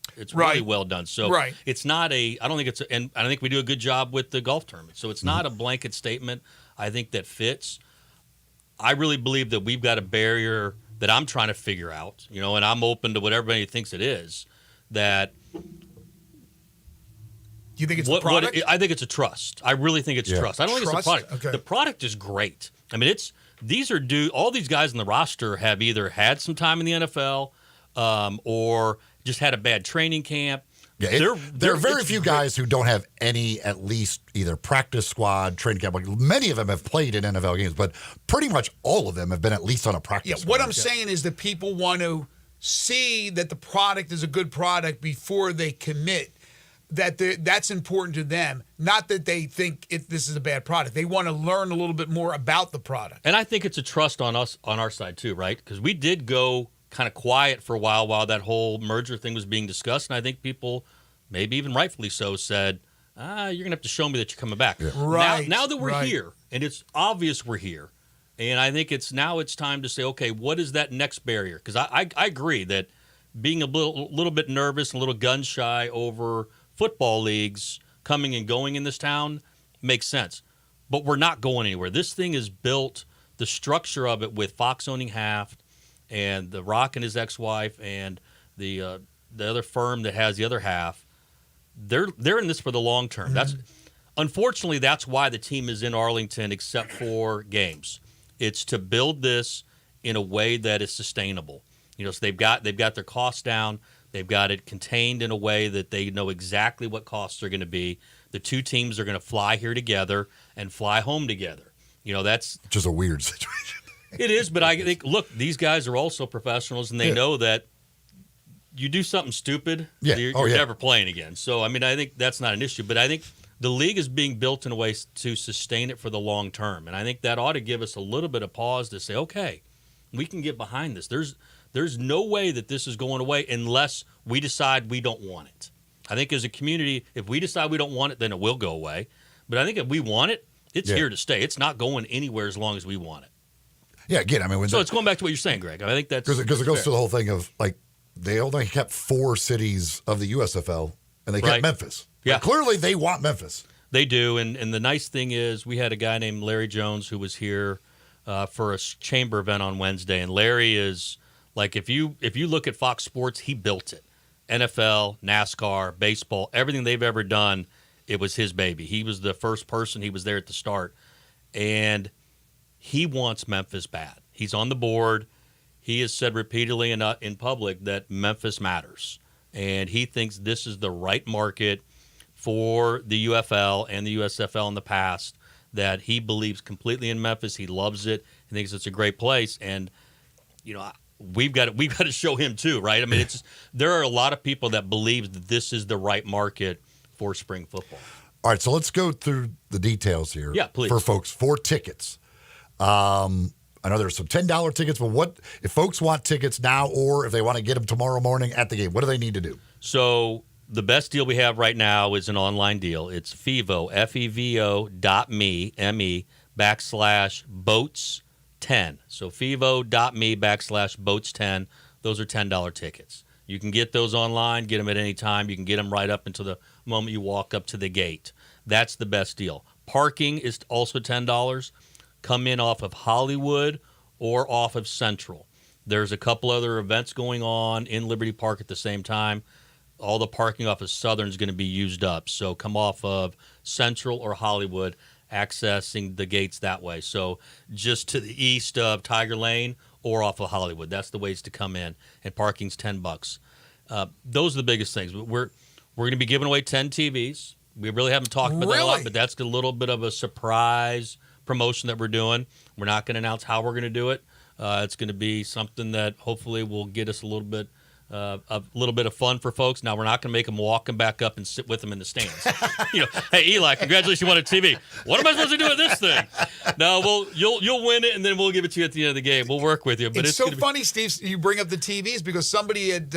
done. So it's not and I think we do a good job with the golf tournament. So it's not a blanket statement, I think, that fits. I really believe that we've got a barrier that I'm trying to figure out, and I'm open to what everybody thinks it is. That do you think it's the product? I think it's a trust. I really think it's trust. I don't think it's the product. Okay. The product is great. I mean, all these guys on the roster have either had some time in the NFL or just had a bad training camp. Yeah, there are very few guys who don't have any, at least either practice squad, training camp. Many of them have played in NFL games, but pretty much all of them have been at least on a practice squad. What I'm saying is that people want to see that the product is a good product before they commit. That's important to them. Not that they think this is a bad product. They want to learn a little bit more about the product. And I think it's a trust on us, on our side too, right? Because we did go kind of quiet for a while that whole merger thing was being discussed, and I think people, maybe even rightfully so, said, you're going to have to show me that you're coming back. Yeah. Right. Now that we're here, and it's obvious we're here, and I think it's time to say, okay, what is that next barrier? Because I agree that being a little bit nervous, a little gun-shy over football leagues coming and going in this town makes sense. But we're not going anywhere. This thing is built, the structure of it with Fox owning half and The Rock and his ex-wife and the other firm that has the other half, they're in this for the long term. Unfortunately, that's why the team is in Arlington except for games. It's to build this in a way that is sustainable. So they've got their costs down. They've got it contained in a way that they know exactly what costs are going to be. The two teams are going to fly here together and fly home together. That's just a weird situation. It is, but I think, look, these guys are also professionals, and they know that you do something stupid, you're never playing again. So, I think that's not an issue. But I think the league is being built in a way to sustain it for the long term. And I think that ought to give us a little bit of pause to say, okay, we can get behind this. There's no way that this is going away unless we decide we don't want it. I think as a community, if we decide we don't want it, then it will go away. But I think if we want it, it's here to stay. It's not going anywhere as long as we want it. Yeah, again, it's going back to what you're saying, Greg. I think that's because it goes to the whole thing of they only kept 4 cities of the USFL and they kept Memphis. Yeah, but clearly they want Memphis. They do, and the nice thing is we had a guy named Larry Jones who was here for a chamber event on Wednesday, and Larry is like if you look at Fox Sports, he built it. NFL, NASCAR, baseball, everything they've ever done, it was his baby. He was the first person. He was there at the start, and he wants Memphis bad. He's on the board. He has said repeatedly in public that Memphis matters, and he thinks this is the right market for the UFL and the USFL in the past, that he believes completely in Memphis. He loves it. He thinks it's a great place, and we've got to show him too, right? There are a lot of people that believe that this is the right market for spring football. All right, so let's go through the details here. Yeah, please. For folks, 4 tickets. I know there's some $10 tickets, but what if folks want tickets now or if they want to get them tomorrow morning at the game? What do they need to do? So the best deal we have right now is an online deal. It's Fevo, FEVO.me, M-E, /boats10. So Fevo.me /boats10. Those are $10 tickets. You can get those online, get them at any time. You can get them right up until the moment you walk up to the gate. That's the best deal. Parking is also $10. Come in off of Hollywood or off of Central. There's a couple other events going on in Liberty Park at the same time. All the parking off of Southern is going to be used up. So come off of Central or Hollywood, accessing the gates that way. So just to the east of Tiger Lane or off of Hollywood. That's the ways to come in. And parking's $10. Those are the biggest things. We're going to be giving away 10 TVs. We really haven't talked about that a lot, but that's a little bit of a surprise promotion that we're doing. We're not going to announce how we're going to do it. It's going to be something that hopefully will get us a little bit of fun for folks. Now, we're not going to make them walk them back up and sit with them in the stands. Hey, Eli, congratulations, you won a TV. What am I supposed to do with this thing? No, you'll win it, and then we'll give it to you at the end of the game. We'll work with you. But it's so funny, Steve, you bring up the TVs because somebody had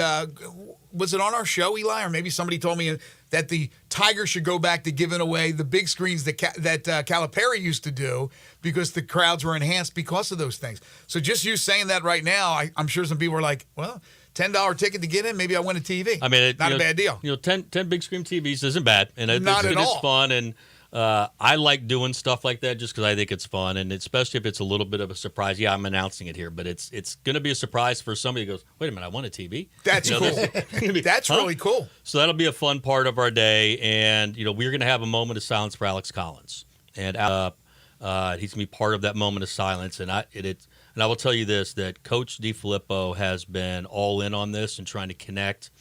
was it on our show, Eli, or maybe somebody told me that the Tigers should go back to giving away the big screens that Calipari used to do because the crowds were enhanced because of those things. So just you saying that right now, I'm sure some people are like, well, $10 ticket to get in, maybe I win a TV. Not a bad deal. 10 big screen TVs isn't bad, and it is fun. And I like doing stuff like that just because I think it's fun, and especially if it's a little bit of a surprise. Yeah, I'm announcing it here, but it's going to be a surprise for somebody who goes, wait a minute, I won a TV? That's cool. That's really cool. So that'll be a fun part of our day, and we're going to have a moment of silence for Alex Collins. And he's going to be part of that moment of silence, and I will tell you this, that Coach DiFilippo has been all in on this and trying to connect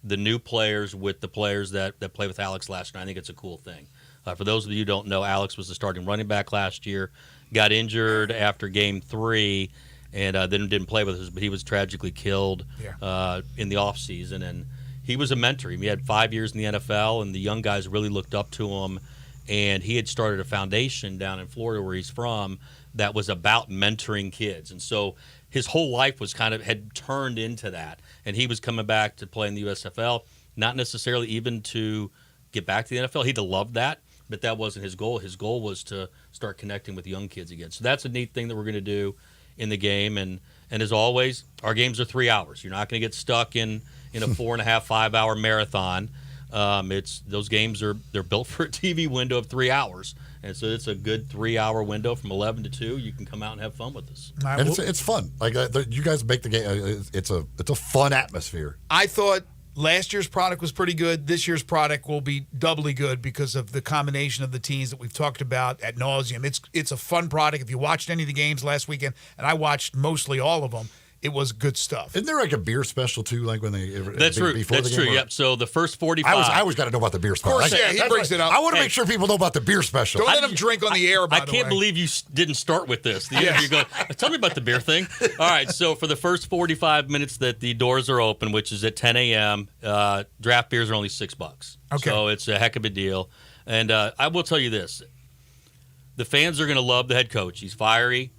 the new players with the players that played with Alex last year. I think it's a cool thing. For those of you who don't know, Alex was the starting running back last year, got injured after Game 3, and then didn't play with us, but he was tragically killed in the offseason. And he was a mentor. He had 5 years in the NFL, and the young guys really looked up to him. And he had started a foundation down in Florida where he's from that was about mentoring kids. And so his whole life was had turned into that. And he was coming back to play in the USFL, not necessarily even to get back to the NFL. He'd have loved that, but that wasn't his goal. His goal was to start connecting with young kids again. So that's a neat thing that we're going to do in the game. And as always, our games are 3 hours. You're not going to get stuck in a 4.5, 5 hour marathon. Those games they're built for a TV window of 3 hours, and so it's a good 3 hour window from 11 to 2. You can come out and have fun with us. And it's fun. Like you guys make the game. It's a fun atmosphere. I thought last year's product was pretty good. This year's product will be doubly good because of the combination of the teams that we've talked about ad nauseum. It's a fun product. If you watched any of the games last weekend, and I watched mostly all of them, it was good stuff. Isn't there like a beer special too? Like when they that's true. Before that's the true. game, Yep. So the first 45. I always got to know about the beer special. Of course, he brings it up. I want to make sure people know about the beer special. Don't let them drink on the air. I can't believe you didn't start with this. You go, tell me about the beer thing. All right. So for the first 45 minutes that the doors are open, which is at 10 a.m., draft beers are only $6. Okay. So it's a heck of a deal. And I will tell you this: the fans are going to love the head coach. He's fiery.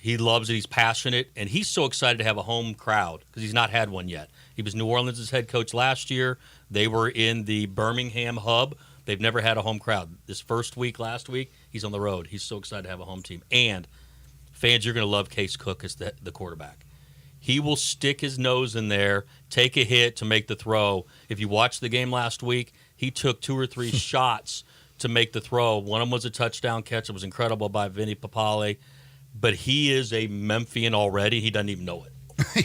He loves it. He's passionate, and he's so excited to have a home crowd because he's not had one yet. He was New Orleans' head coach last year. They were in the Birmingham hub. They've never had a home crowd. This first week, last week, he's on the road. He's so excited to have a home team. And fans, you're going to love Case Cook as the quarterback. He will stick his nose in there, take a hit to make the throw. If you watched the game last week, he took 2 or 3 shots to make the throw. One of them was a touchdown catch. It was incredible by Vinny Papale. But he is a Memphian already. He doesn't even know it.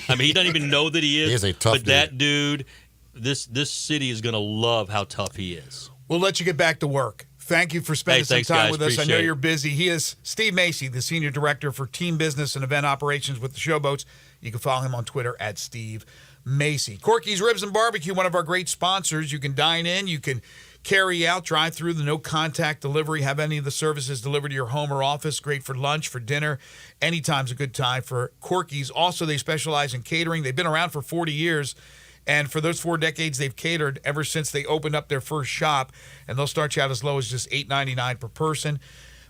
I mean, he doesn't even know that he is. He is a tough dude. But that dude, this city is going to love how tough he is. We'll let you get back to work. Thank you for spending some time guys. with us. Appreciate I know you're busy. He is Steve Macy, the Senior Director for Team Business and Event Operations with the Showboats. You can follow him on Twitter at Steve Macy. Corky's Ribs and Barbecue, one of our great sponsors. You can dine in. You can carry out, drive through, the no-contact delivery, have any of the services delivered to your home or office. Great for lunch, for dinner. Anytime's a good time for Corky's. Also, they specialize in catering. They've been around for 40 years, and for those 4 decades, they've catered ever since they opened up their first shop, and they'll start you out as low as just $8.99 per person.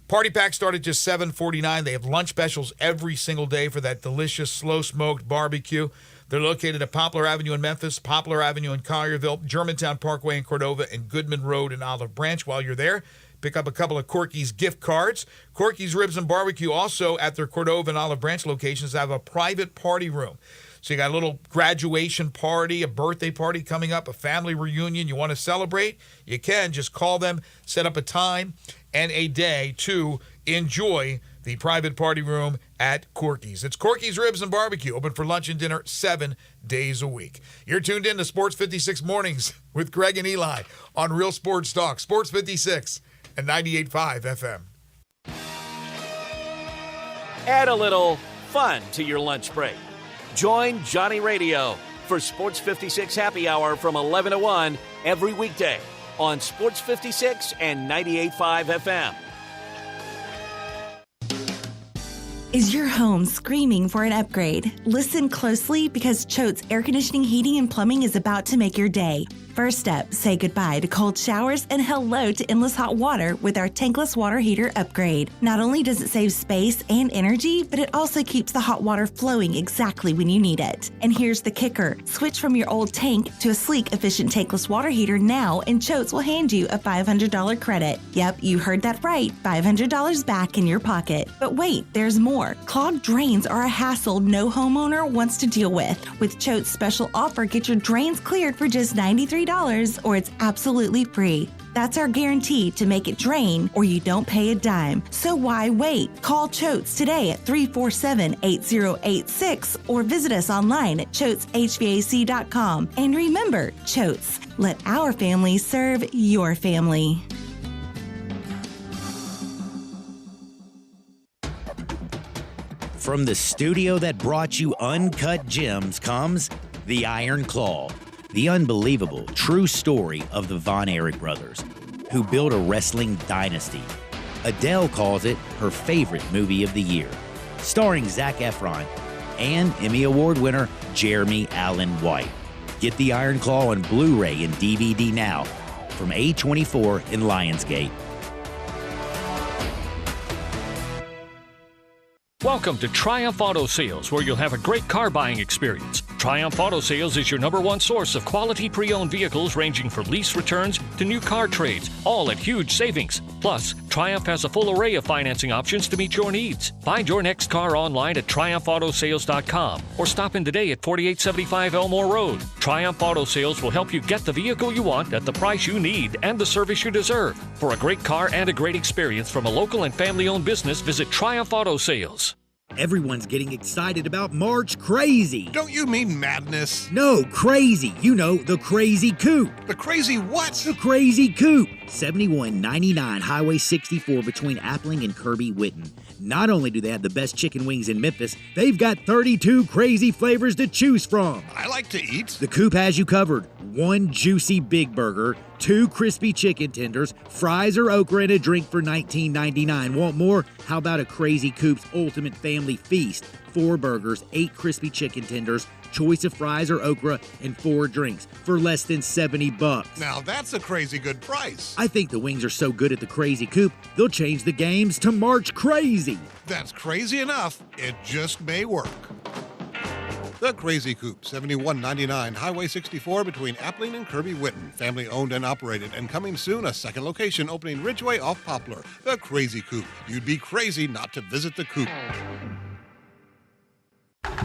Party packs start at just $7.49. They have lunch specials every single day for that delicious slow-smoked barbecue. They're located at Poplar Avenue in Memphis, Poplar Avenue in Collierville, Germantown Parkway in Cordova, and Goodman Road in Olive Branch. While you're there, pick up a couple of Corky's gift cards. Corky's Ribs and Barbecue also at their Cordova and Olive Branch locations have a private party room. So you got a little graduation party, a birthday party coming up, a family reunion you want to celebrate, you can. Just call them, set up a time and a day to enjoy the private party room at Corky's. It's Corky's Ribs and Barbecue, open for lunch and dinner 7 days a week. You're tuned in to Sports 56 Mornings with Greg and Eli on Real Sports Talk, Sports 56 and 98.5 FM. Add a little fun to your lunch break. Join Johnny Radio for Sports 56 Happy Hour from 11 to 1 every weekday on Sports 56 and 98.5 FM. Is your home screaming for an upgrade? Listen closely because Choate's Air Conditioning, Heating, and Plumbing is about to make your day. First up, say goodbye to cold showers and hello to endless hot water with our tankless water heater upgrade. Not only does it save space and energy, but it also keeps the hot water flowing exactly when you need it. And here's the kicker. Switch from your old tank to a sleek, efficient tankless water heater now, and Choate's will hand you a $500 credit. Yep, you heard that right. $500 back in your pocket. But wait, there's more. Clogged drains are a hassle no homeowner wants to deal with. With Choate's special offer, get your drains cleared for just $93 or it's absolutely free. That's our guarantee to make it drain or you don't pay a dime. So why wait? Call Choate's today at 347-8086 or visit us online at choateshvac.com. And remember, Choate's, let our family serve your family. From the studio that brought you Uncut Gems comes The Iron Claw, the unbelievable true story of the Von Erich brothers, who built a wrestling dynasty. Adele calls it her favorite movie of the year. starring Zac Efron and Emmy Award winner Jeremy Allen White. Get The Iron Claw on Blu-ray and DVD now from A24 in Lionsgate. Welcome to Triumph Auto Sales, where you'll have a great car buying experience. Triumph Auto Sales is your #1 source of quality pre-owned vehicles ranging from lease returns to new car trades, all at huge savings. Plus, Triumph has a full array of financing options to meet your needs. Find your next car online at triumphautosales.com or stop in today at 4875 Elmore Road. Triumph Auto Sales will help you get the vehicle you want at the price you need and the service you deserve. For a great car and a great experience from a local and family-owned business, visit Triumph Auto Sales. Everyone's getting excited about March Crazy. Don't you mean madness? No, crazy. You know, the Crazy Coupe. The Crazy what? The Crazy Coupe. $71.99 Highway 64 between Appling and Kirby Whitten. Not only do they have the best chicken wings in Memphis, they've got 32 crazy flavors to choose from. I like to eat. The Coupe has you covered. 1 juicy Big Burger, 2 crispy chicken tenders, fries or okra, and a drink for $19.99. Want more? How about a Crazy Coupe's Ultimate Family Feast? 4 burgers, 8 crispy chicken tenders, choice of fries or okra, and 4 drinks for less than $70. Now that's a crazy good price. I think the wings are so good at the Crazy Coupe, they'll change the games to March Crazy. That's crazy enough. It just may work. The Crazy Coupe, $71.99 Highway 64 between Appling and Kirby Whitten. Family owned and operated, and coming soon, a second location opening Ridgeway off Poplar. The Crazy Coupe. You'd be crazy not to visit the Coupe.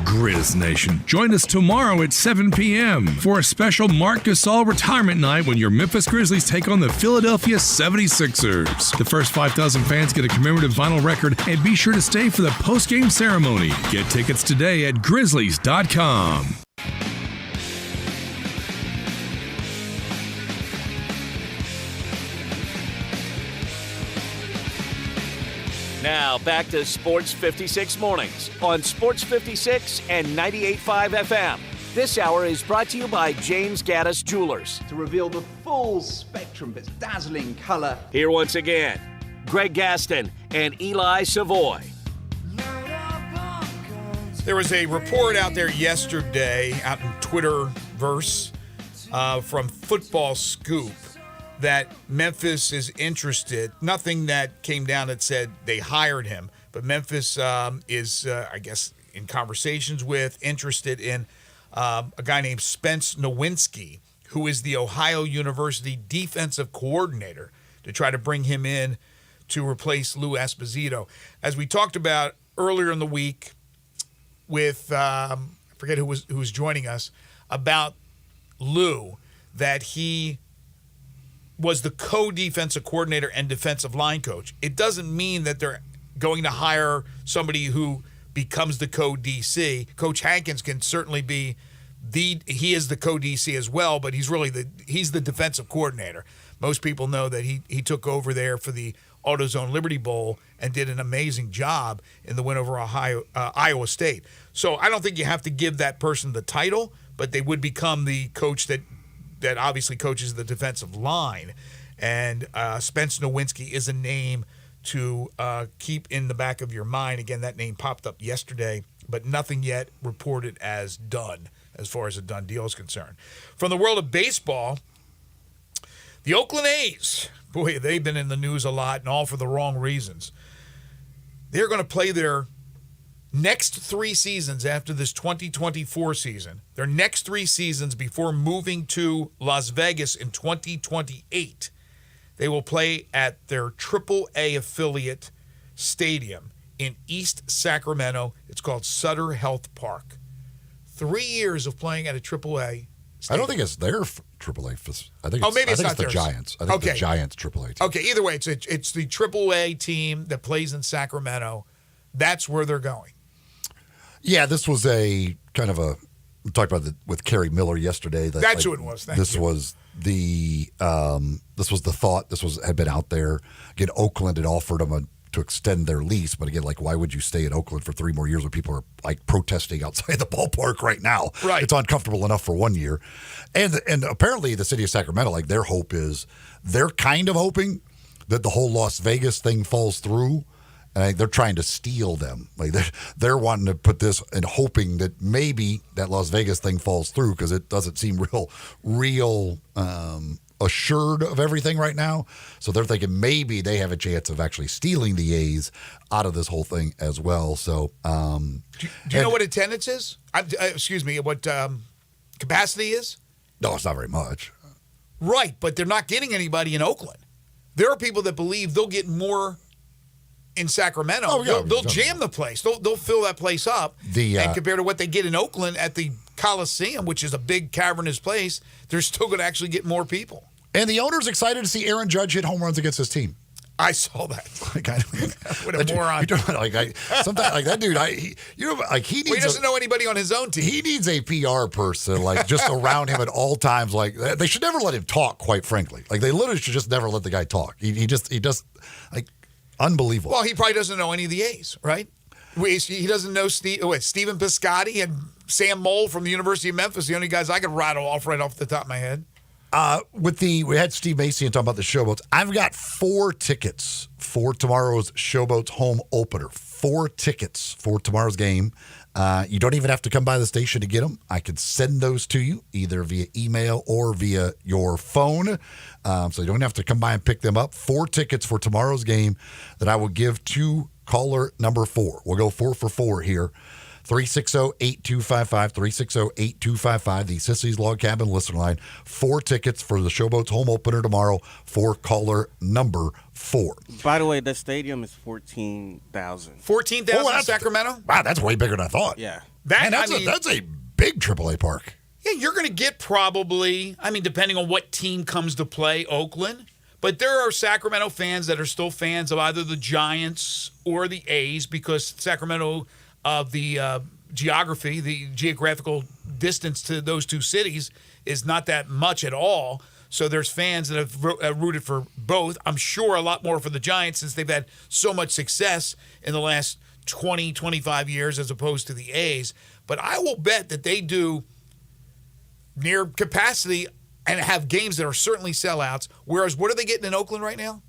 Grizz Nation, join us tomorrow at 7 p.m. for a special Marc Gasol retirement night when your Memphis Grizzlies take on the Philadelphia 76ers. The first 5,000 fans get a commemorative vinyl record, and be sure to stay for the post-game ceremony. Get tickets today at Grizzlies.com. Now back to Sports 56 Mornings on Sports 56 and 98.5 FM. This hour is brought to you by James Gaddis Jewelers. To reveal the full spectrum of its dazzling color. Here once again, Greg Gaston and Eli Savoy. There was a report out there yesterday, out in Twitterverse, from Football Scoop, that Memphis is interested. Nothing that came down that said they hired him, but Memphis is, I guess, in conversations with, interested in a guy named Spence Nowinski, who is the Ohio University defensive coordinator, to try to bring him in to replace Lou Esposito. As we talked about earlier in the week with, I forget who was joining us, about Lou, that he was the co-defensive coordinator and defensive line coach. It doesn't mean that they're going to hire somebody who becomes the co-DC. Coach Hankins can certainly be he is the co-DC as well, but he's the defensive coordinator. Most people know that he took over there for the AutoZone Liberty Bowl and did an amazing job in the win over Iowa State. So I don't think you have to give that person the title, but they would become the coach that obviously coaches the defensive line. And Spence Nowinski is a name to keep in the back of your mind. Again, that name popped up yesterday, but nothing yet reported as done as far as a done deal is concerned. From the world of baseball, the Oakland A's, boy, they've been in the news a lot, and all for the wrong reasons. They're going to play their next 3 seasons after this 2024 season, their next 3 seasons before moving to Las Vegas in 2028. They will play at their AAA affiliate stadium in East Sacramento. It's called Sutter Health Park. 3 years of playing at a AAA stadium. I don't think it's their AAA. I think maybe it's the theirs. Giants. I think the Giants AAA team. Okay, either way, it's the AAA team that plays in Sacramento. That's where they're going. Yeah, this was a kind of a we talked about with Kerry Miller yesterday. That's who it was. This was the thought. This had been out there. Again, Oakland had offered them to extend their lease, but again, why would you stay in Oakland for 3 more years when people are protesting outside the ballpark right now? Right, it's uncomfortable enough for 1 year, and apparently the city of Sacramento, their hope is they're kind of hoping that the whole Las Vegas thing falls through. And they're trying to steal them. Like they're wanting to put this and hoping that maybe that Las Vegas thing falls through because it doesn't seem real assured of everything right now. So they're thinking maybe they have a chance of actually stealing the A's out of this whole thing as well. So do you know what attendance is? What capacity is? No, it's not very much. Right, but they're not getting anybody in Oakland. There are people that believe they'll get more in Sacramento. Oh, yeah, they'll jam the place. They'll fill that place up. And compared to what they get in Oakland at the Coliseum, which is a big cavernous place, they're still going to actually get more people. And the owner's excited to see Aaron Judge hit home runs against his team. I saw that. What a moron! Sometimes, like that dude, he needs. He doesn't know anybody on his own team. He needs a PR person, just around him at all times. Like they should never let him talk. Quite frankly, they literally should just never let the guy talk. He just unbelievable. Well, he probably doesn't know any of the A's, right? He doesn't know Stephen Piscotty and Sam Moll from the University of Memphis. The only guys I could rattle off right off the top of my head. We had Steve Macy and talking about the Showboats. I've got 4 tickets for tomorrow's Showboats home opener. 4 tickets for tomorrow's game. You don't even have to come by the station to get them. I could send those to you either via email or via your phone. So you don't have to come by and pick them up. 4 tickets for tomorrow's game that I will give to caller number 4. We'll go 4 for 4 here. 360-8255, 360-8255, the Sissy's Log Cabin listener line. 4 tickets for the Showboats home opener tomorrow for caller number 4. By the way, the stadium is 14,000. 14,000 in Sacramento? Wow, that's way bigger than I thought. Yeah. That's a big AAA park. Yeah, you're going to get probably, depending on what team comes to play, Oakland. But there are Sacramento fans that are still fans of either the Giants or the A's because Sacramento – of the geography, the geographical distance to those two cities is not that much at all. So there's fans that have rooted for both. I'm sure a lot more for the Giants since they've had so much success in the last 20, 25 years as opposed to the A's. But I will bet that they do near capacity and have games that are certainly sellouts. Whereas what are they getting in Oakland right now?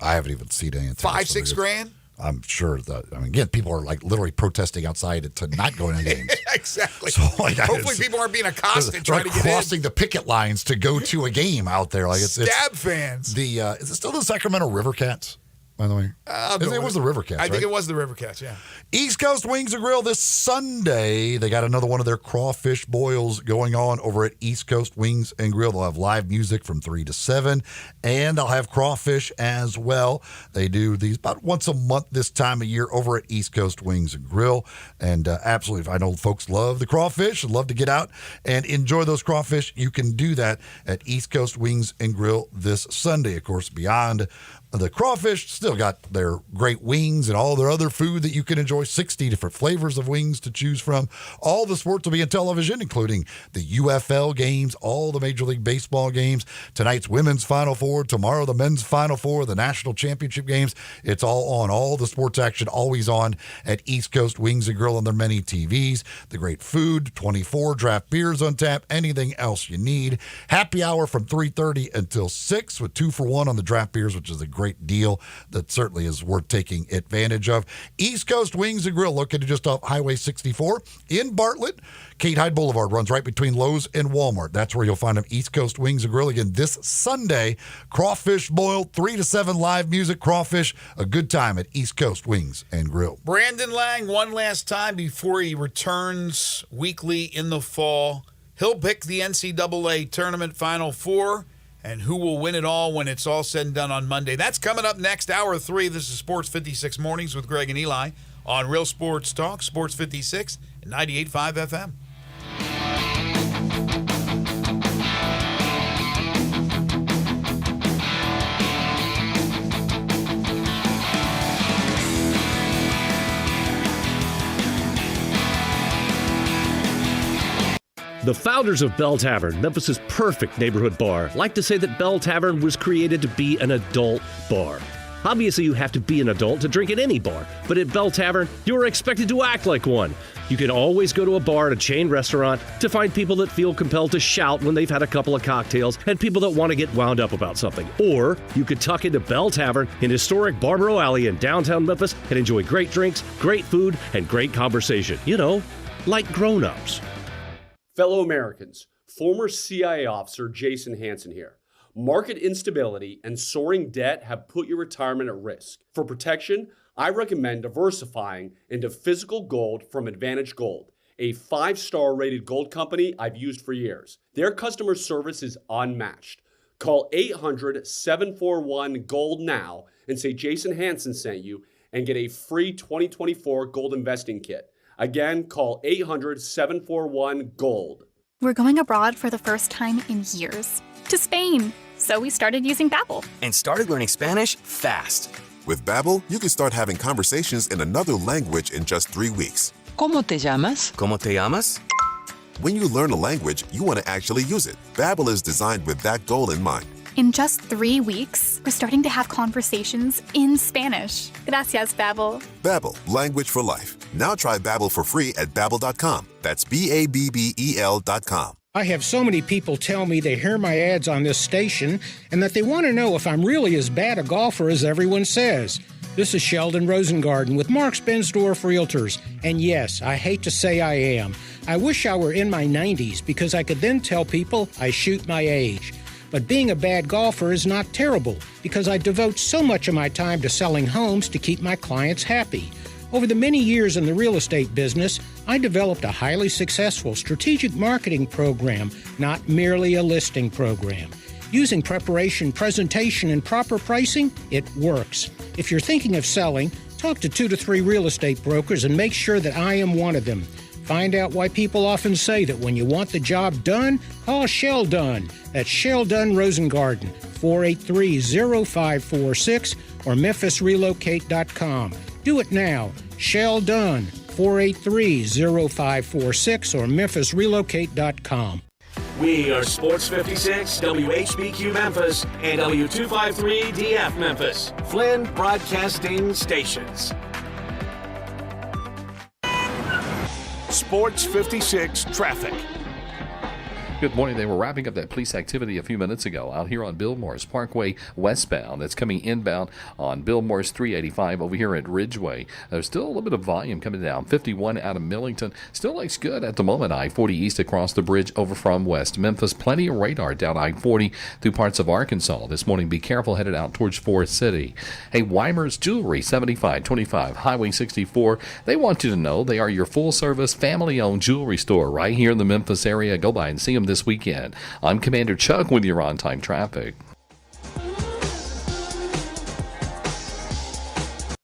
I haven't even seen anything. $5-6 grand? I'm sure that, again, people are literally protesting outside to not go into games. Exactly. So, hopefully people aren't being accosted trying to get crossing the picket lines to go to a game out there. Stab fans. Is it still the Sacramento River Cats? By the way, it was the River Cats. I think it was the River Cats. Yeah. East Coast Wings and Grill this Sunday. They got another one of their crawfish boils going on over at East Coast Wings and Grill. They'll have live music from 3 to 7, and they'll have crawfish as well. They do these about once a month this time of year over at East Coast Wings and Grill. And absolutely, I know folks love the crawfish and love to get out and enjoy those crawfish. You can do that at East Coast Wings and Grill this Sunday. Of course, beyond the crawfish, still got their great wings and all their other food that you can enjoy. 60 different flavors of wings to choose from. All the sports will be on television, including the UFL games, all the Major League Baseball games, tonight's women's Final Four, tomorrow the men's Final Four, the national championship games. It's all on. All the sports action always on at East Coast Wings and Grill on their many TVs. The great food, 24 draft beers on tap, anything else you need. Happy hour from 3:30 until 6 with 2 for 1 on the draft beers, which is a great deal that certainly is worth taking advantage of. East Coast Wings and Grill, located just off Highway 64 in Bartlett. Kate Hyde Boulevard runs right between Lowe's and Walmart. That's where you'll find them. East Coast Wings and Grill again this Sunday. Crawfish boiled, 3 to 7 live music, crawfish. A good time at East Coast Wings and Grill. Brandon Lang, one last time before he returns weekly in the fall. He'll pick the NCAA Tournament Final Four and who will win it all when it's all said and done on Monday. That's coming up next, hour 3. This is Sports 56 Mornings with Greg and Eli on Real Sports Talk, Sports 56 and 98.5 FM. The founders of Bell Tavern, Memphis's perfect neighborhood bar, like to say that Bell Tavern was created to be an adult bar. Obviously, you have to be an adult to drink at any bar, but at Bell Tavern, you are expected to act like one. You can always go to a bar at a chain restaurant to find people that feel compelled to shout when they've had a couple of cocktails and people that want to get wound up about something. Or you could tuck into Bell Tavern in historic Barbaro Alley in downtown Memphis and enjoy great drinks, great food, and great conversation. You know, like grown-ups. Fellow Americans, former CIA officer Jason Hansen here. Market instability and soaring debt have put your retirement at risk. For protection, I recommend diversifying into physical gold from Advantage Gold, a 5-star rated gold company I've used for years. Their customer service is unmatched. Call 800-741-GOLD now and say Jason Hansen sent you and get a free 2024 gold investing kit. Again, call 800-741-GOLD. We're going abroad for the first time in years. To Spain. So we started using Babbel. And started learning Spanish fast. With Babbel, you can start having conversations in another language in just 3 weeks. ¿Cómo te llamas? ¿Cómo te llamas? When you learn a language, you want to actually use it. Babbel is designed with that goal in mind. In just 3 weeks, we're starting to have conversations in Spanish. Gracias, Babbel. Babbel, language for life. Now try Babbel for free at Babbel.com. That's Babbel.com. I have so many people tell me they hear my ads on this station and that they want to know if I'm really as bad a golfer as everyone says. This is Sheldon Rosengarten with Marks Bensdorf Realtors. And yes, I hate to say I am. I wish I were in my 90s because I could then tell people I shoot my age. But being a bad golfer is not terrible because I devote so much of my time to selling homes to keep my clients happy. Over the many years in the real estate business, I developed a highly successful strategic marketing program, not merely a listing program. Using preparation, presentation, and proper pricing, it works. If you're thinking of selling, talk to 2 to 3 real estate brokers and make sure that I am one of them. Find out why people often say that when you want the job done, call Sheldon. That's Sheldon Rosengarten, 483-0546 or MemphisRelocate.com. Do it now. Sheldon, 483-0546 or MemphisRelocate.com. We are Sports 56, WHBQ Memphis, and W253DF Memphis, Flynn Broadcasting Stations. Sports 56 traffic. Good morning. They were wrapping up that police activity a few minutes ago out here on Bill Morris Parkway westbound. That's coming inbound on Bill Morris 385 over here at Ridgeway. There's still a little bit of volume coming down. 51 out of Millington. Still looks good at the moment. I-40 east across the bridge over from West Memphis. Plenty of radar down I-40 through parts of Arkansas this morning. Be careful headed out towards Forest City. Hey, Weimer's Jewelry, 7525 Highway 64. They want you to know they are your full-service, family-owned jewelry store right here in the Memphis area. Go by and see them this weekend. I'm Commander Chuck with your on-time traffic.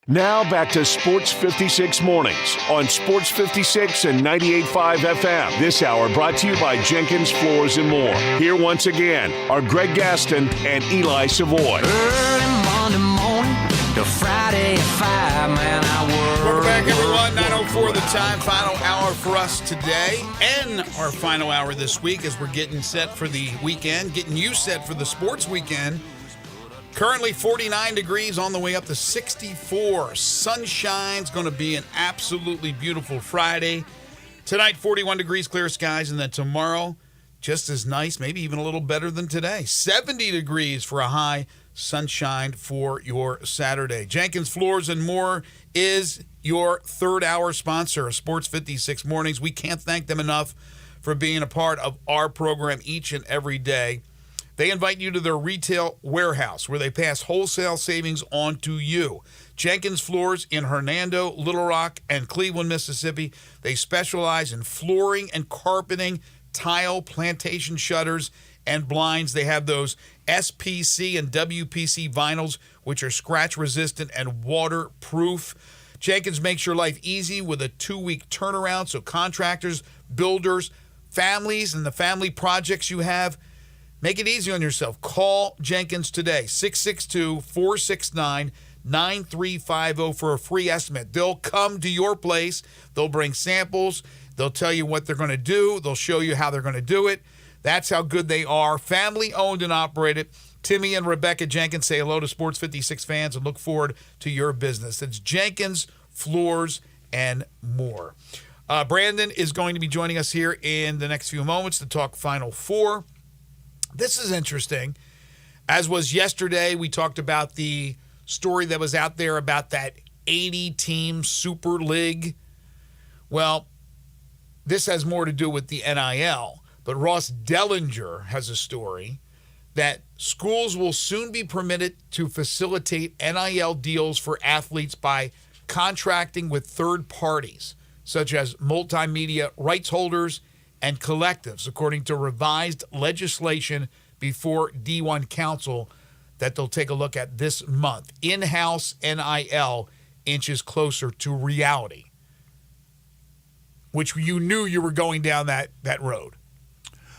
Now back to Sports 56 Mornings on Sports 56 and 98.5 FM. This hour brought to you by Jenkins Floors and More. Here once again are Greg Gaston and Eli Savoy. Early Monday morning to Friday at 5, man, I work. Welcome back, everyone. 9:04 the time. Final hour for us today. And our final hour this week as we're getting set for the weekend, getting you set for the sports weekend. Currently 49 degrees on the way up to 64. Sunshine's going to be an absolutely beautiful Friday. Tonight, 41 degrees, clear skies. And then tomorrow, just as nice, maybe even a little better than today. 70 degrees for a high, sunshine for your Saturday. Jenkins Floors and More is your third hour sponsor of Sports 56 Mornings. We can't thank them enough for being a part of our program each and every day. They invite you to their retail warehouse where they pass wholesale savings on to you. Jenkins Floors in Hernando, Little Rock, and Cleveland, Mississippi. They specialize in flooring and carpeting, tile, plantation shutters, and blinds. They have those SPC and WPC vinyls, which are scratch-resistant and waterproof. Jenkins makes your life easy with a 2-week turnaround, so contractors, builders, families, and the family projects you have, make it easy on yourself. Call Jenkins today, 662-469-9350 for a free estimate. They'll come to your place. They'll bring samples. They'll tell you what they're going to do. They'll show you how they're going to do it. That's how good they are. Family owned and operated. Timmy and Rebecca Jenkins say hello to Sports 56 fans and look forward to your business. It's Jenkins Floors and More. Brandon is going to be joining us here in the next few moments to talk Final Four. This is interesting. As was yesterday, we talked about the story that was out there about that 80-team Super League. Well, this has more to do with the NIL, but Ross Dellinger has a story that schools will soon be permitted to facilitate NIL deals for athletes by contracting with third parties, such as multimedia rights holders and collectives, according to revised legislation before D1 Council that they'll take a look at this month. In-house NIL inches closer to reality, which you knew you were going down that road.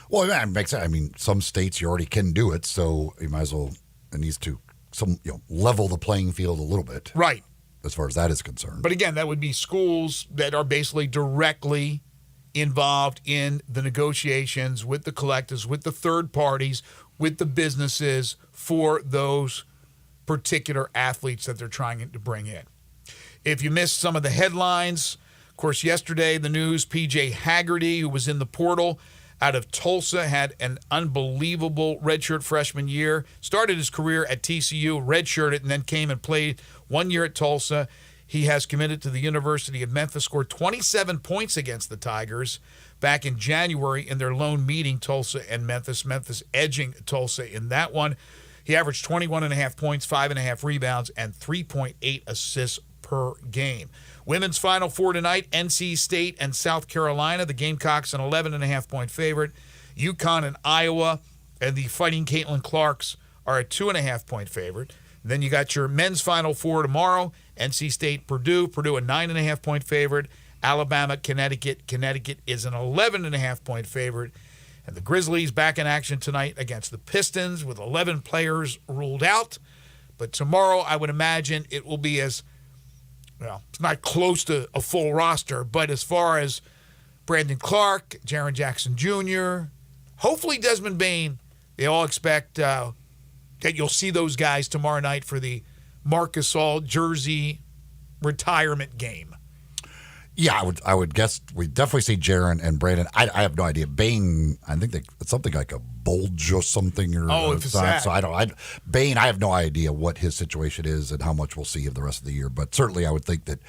Well, that makes sense. I mean, some states you already can do it, so you might as well. It needs to level the playing field a little bit, right? As far as that is concerned. But again, that would be schools that are basically directly involved in the negotiations with the collectives, with the third parties, with the businesses for those particular athletes that they're trying to bring in. If you missed some of the headlines, of course, yesterday the news, P.J. Haggerty, who was in the portal out of Tulsa, had an unbelievable redshirt freshman year, started his career at TCU, redshirted, and then came and played 1 year at Tulsa. He has committed to the University of Memphis, scored 27 points against the Tigers back in January in their lone meeting, Tulsa and Memphis. Memphis edging Tulsa in that one. He averaged 21.5 points, 5.5 rebounds, and 3.8 assists per game. Women's Final Four tonight, NC State and South Carolina. The Gamecocks an 11.5-point favorite. UConn and Iowa and the Fighting Caitlin Clarks are a 2.5-point favorite. Then you got your men's Final Four tomorrow. NC State, Purdue. Purdue a 9.5-point favorite. Alabama, Connecticut. Connecticut is an 11.5-point favorite. And the Grizzlies back in action tonight against the Pistons with 11 players ruled out. But tomorrow I would imagine it will be it's not close to a full roster, but as far as Brandon Clark, Jaren Jackson Jr., hopefully Desmond Bane, they all expect that you'll see those guys tomorrow night for the Marc Gasol jersey retirement game. Yeah, I would guess we definitely see Jaren and Brandon. I have no idea. Bane, I think it's something like a bulge or something. If it's that. So Bane, I have no idea what his situation is and how much we'll see of the rest of the year. But certainly I would think that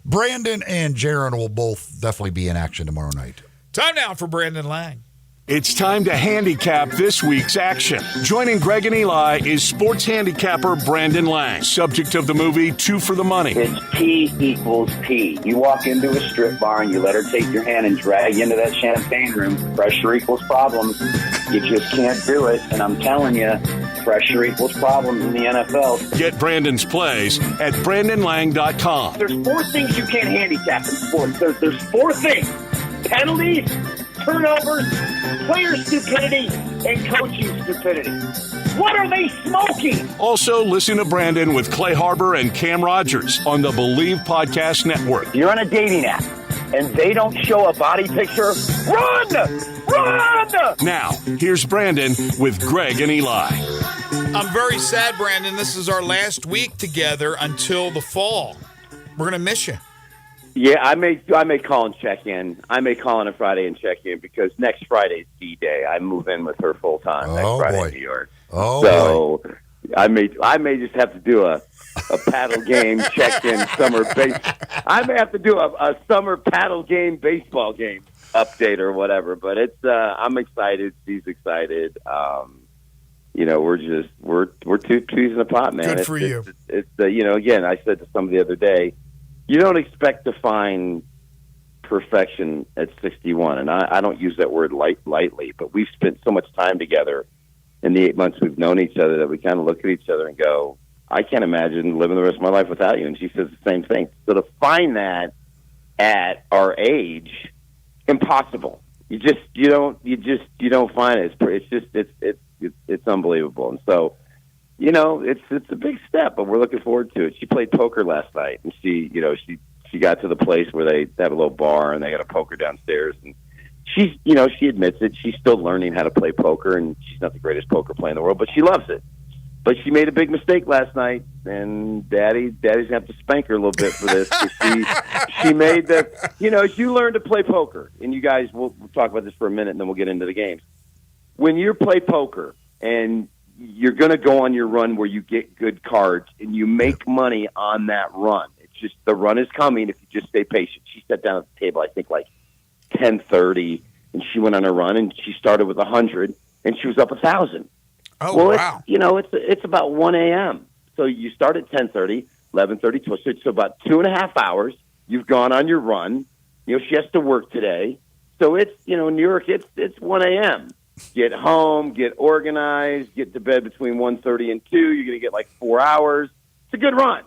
Brandon and Jaren will both definitely be in action tomorrow night. Time now for Brandon Lang. It's time to handicap this week's action. Joining Greg and Eli is sports handicapper Brandon Lang, subject of the movie Two for the Money. It's P equals P. You walk into a strip bar and you let her take your hand and drag you into that champagne room. Pressure equals problems. You just can't do it. And I'm telling you, pressure equals problems in the NFL. Get Brandon's plays at BrandonLang.com. There's 4 things you can't handicap in sports. There's 4 things. Penalties, turnovers, player stupidity, and coaching stupidity. What are they smoking? Also, listen to Brandon with Clay Harbor and Cam Rogers on the Believe Podcast Network. You're on a dating app, and they don't show a body picture. Run! Run! Now, here's Brandon with Greg and Eli. I'm very sad, Brandon. This is our last week together until the fall. We're going to miss you. Yeah, I may call and check in. I may call on a Friday and check in because next Friday's D-Day. I move in with her full time next Friday in New York. So boy. I may just have to do a paddle game check-in summer base. I may have to do a summer paddle game baseball game update or whatever. But it's I'm excited. She's excited. We're two peas in a pot, man. Good for you. It's again, I said to somebody the other day, you don't expect to find perfection at 61, and I don't use that word lightly, but we've spent so much time together in the 8 months we've known each other that we kind of look at each other and go, I can't imagine living the rest of my life without you. And she says the same thing. So to find that at our age, impossible. You don't find it. It's unbelievable. And so, it's a big step, but we're looking forward to it. She played poker last night, and she got to the place where they have a little bar and they got a poker downstairs. And she admits it. She's still learning how to play poker, and she's not the greatest poker player in the world, but she loves it. But she made a big mistake last night, and Daddy's gonna have to spank her a little bit for this. 'Cause she made the, as you learn to play poker, and you guys, we'll talk about this for a minute, and then we'll get into the games. When you play poker and you're going to go on your run where you get good cards and you make money on that run, it's just the run is coming if you just stay patient. She sat down at the table, I think, like 10:30, and she went on a run, and she started with 100, and she was up 1,000. Oh, well, wow. It's about 1 a.m. So you start at 10:30, 11:30, 12, so about 2.5 hours. You've gone on your run. She has to work today. So it's, in New York, it's 1 a.m. Get home, get organized, get to bed between 1:30 and 2. You're going to get like 4 hours. It's a good run.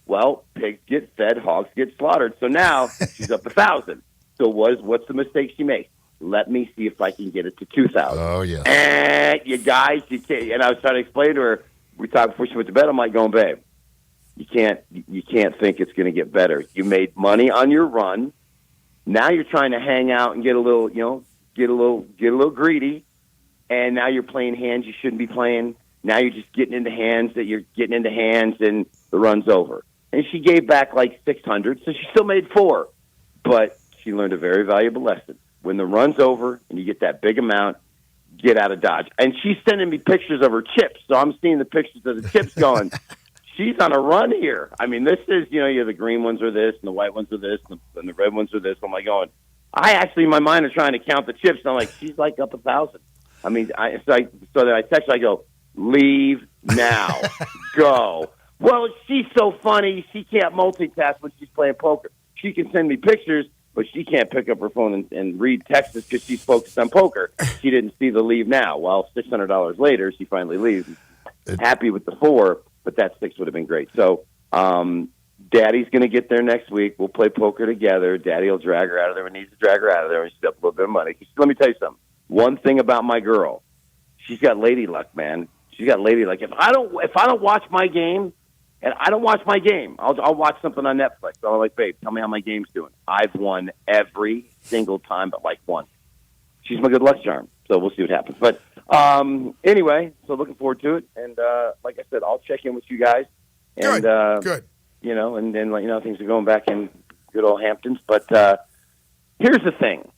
Well, pigs get fed, hogs get slaughtered. So now she's up 1,000. So what's the mistake she makes? Let me see if I can get it to 2,000. Oh, yeah. And you guys, you can't. And I was trying to explain to her, we talked before she went to bed, I'm like, babe, you can't think it's going to get better. You made money on your run. Now you're trying to hang out and get a little, get a little greedy. And now you're playing hands you shouldn't be playing. Now you're just getting into hands that you're getting into hands, and the run's over. And she gave back like 600, so she still made 4. But she learned a very valuable lesson. When the run's over and you get that big amount, get out of Dodge. And she's sending me pictures of her chips, so I'm seeing the pictures of the chips going, she's on a run here. I mean, this is, the green ones are this, and the white ones are this, and the red ones are this. I'm like going, I actually, in my mind, are trying to count the chips, and I'm like, she's like up 1,000. I mean, so that I text her, I go, leave now. Go. Well, she's so funny. She can't multitask when she's playing poker. She can send me pictures, but she can't pick up her phone and read texts because she's focused on poker. She didn't see the leave now. Well, $600 later, she finally leaves. Happy with the 4, but that 6 would have been great. So Daddy's going to get there next week. We'll play poker together. Daddy will drag her out of there when he needs to drag her out of there, and she's up a little bit of money. Let me tell you something. One thing about my girl, she's got lady luck, man. She's got lady luck. If I don't watch my game, and I don't watch my game, I'll watch something on Netflix. I'm like, babe, tell me how my game's doing. I've won every single time but like once. She's my good luck charm, so we'll see what happens. But anyway, so looking forward to it. And like I said, I'll check in with you guys. And, Good. And then let you know things are going back in good old Hamptons. But here's the thing.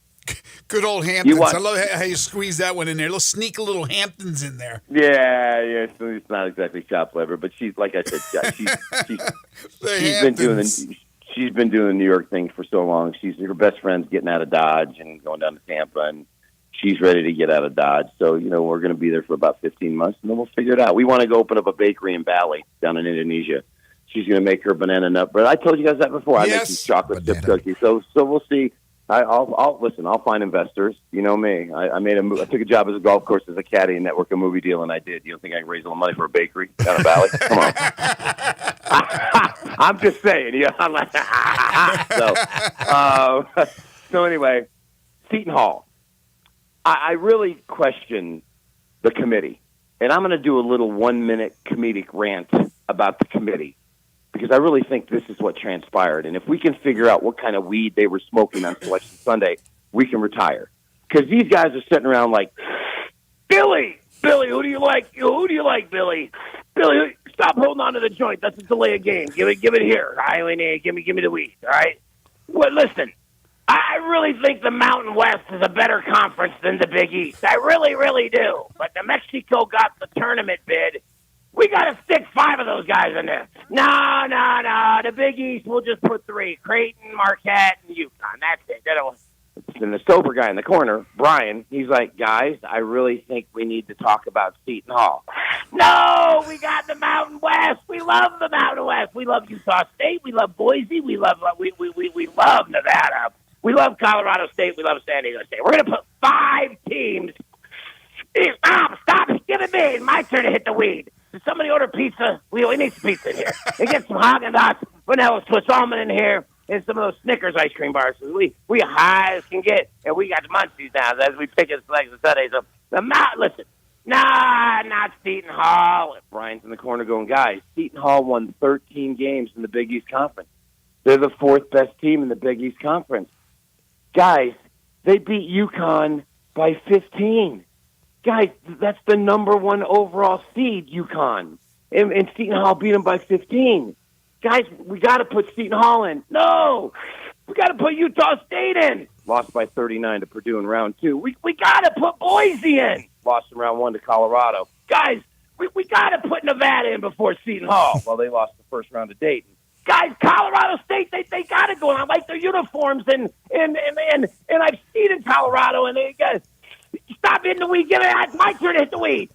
Good old Hamptons. I love how you squeeze that one in there. Let's sneak a little Hamptons in there. Yeah. It's not exactly chopped liver, but she's, like I said, she's been doing the New York thing for so long. Her best friend's getting out of Dodge and going down to Tampa, and she's ready to get out of Dodge. So we're going to be there for about 15 months, and then we'll figure it out. We want to go open up a bakery in Bali down in Indonesia. She's going to make her banana nut bread. I told you guys that before. Yes. I make some chocolate chip cookies. So we'll see. I'll listen. I'll find investors. You know me. I made a move. I took a job as a golf course as a caddy and network a movie deal, and I did. You don't think I can raise a little money for a bakery down in Valley? Come on. I'm just saying. I'm like, so anyway, Seton Hall. I really question the committee, and I'm going to do a little 1-minute comedic rant about the committee, because I really think this is what transpired. And if we can figure out what kind of weed they were smoking on Selection Sunday, we can retire. Because these guys are sitting around like, Billy, who do you like? Who do you like, Billy? Billy, stop holding on to the joint. That's a delay of game. Give it here. All right, give me the weed. All right. Well, listen, I really think the Mountain West is a better conference than the Big East. I really, really do. But New Mexico got the tournament bid. We got to stick 5 of those guys in there. No. The Big East, we'll just put 3. Creighton, Marquette, and UConn. That's it. And the sober guy in the corner, Brian, he's like, guys, I really think we need to talk about Seton Hall. No, we got the Mountain West. We love the Mountain West. We love Utah State. We love Boise. We love Nevada. We love Colorado State. We love San Diego State. We're going to put 5 teams. Stop. Give it me. My turn to hit the weed. Did somebody order pizza? We need some pizza in here. And get some Haagen-Dazs, vanilla Swiss almond in here, and some of those Snickers ice cream bars. We high as can get, and we got the munchies now as we pick his legs on Sunday. So listen, not Seton Hall. Brian's in the corner going, guys, Seton Hall won 13 games in the Big East Conference. They're the 4th best team in the Big East Conference. Guys, they beat UConn by 15. Guys, that's the number 1 overall seed, UConn. And Seton Hall beat them by 15. Guys, we got to put Seton Hall in. No! We got to put Utah State in. Lost by 39 to Purdue in round 2. We got to put Boise in. Lost in round 1 to Colorado. Guys, we got to put Nevada in before Seton Hall. Well, they lost the first round to Dayton. Guys, Colorado State, they got to go. I like their uniforms, and I've seen in Colorado, and they got stop hitting the weed. It's my turn to hit the weed.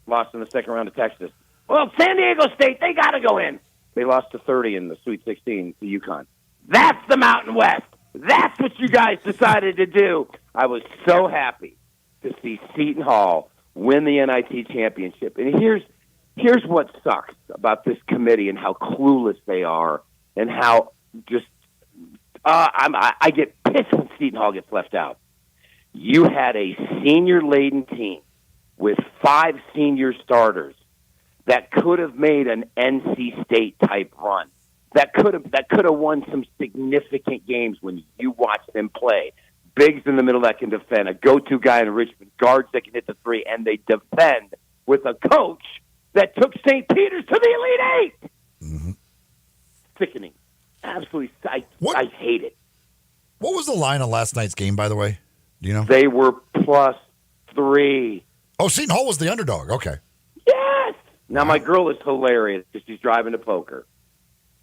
Lost in the second round to Texas. Well, San Diego State, they got to go in. They lost to 30 in the Sweet 16 to UConn. That's the Mountain West. That's what you guys decided to do. I was so happy to see Seton Hall win the NIT championship. And here's what sucks about this committee and how clueless they are and how just I get pissed when Seton Hall gets left out. You had a senior-laden team with 5 senior starters that could have made an NC State type run. That could have won some significant games when you watch them play. Bigs in the middle that can defend, a go-to guy in Richmond, guards that can hit the 3, and they defend with a coach that took St. Peter's to the Elite 8. Mm-hmm. Sickening. Absolutely. I hate it. What was the line on last night's game, by the way? Do you know? They were +3. Oh, Seton Hall was the underdog. Okay. Yes. Now, my girl is hilarious because she's driving to poker,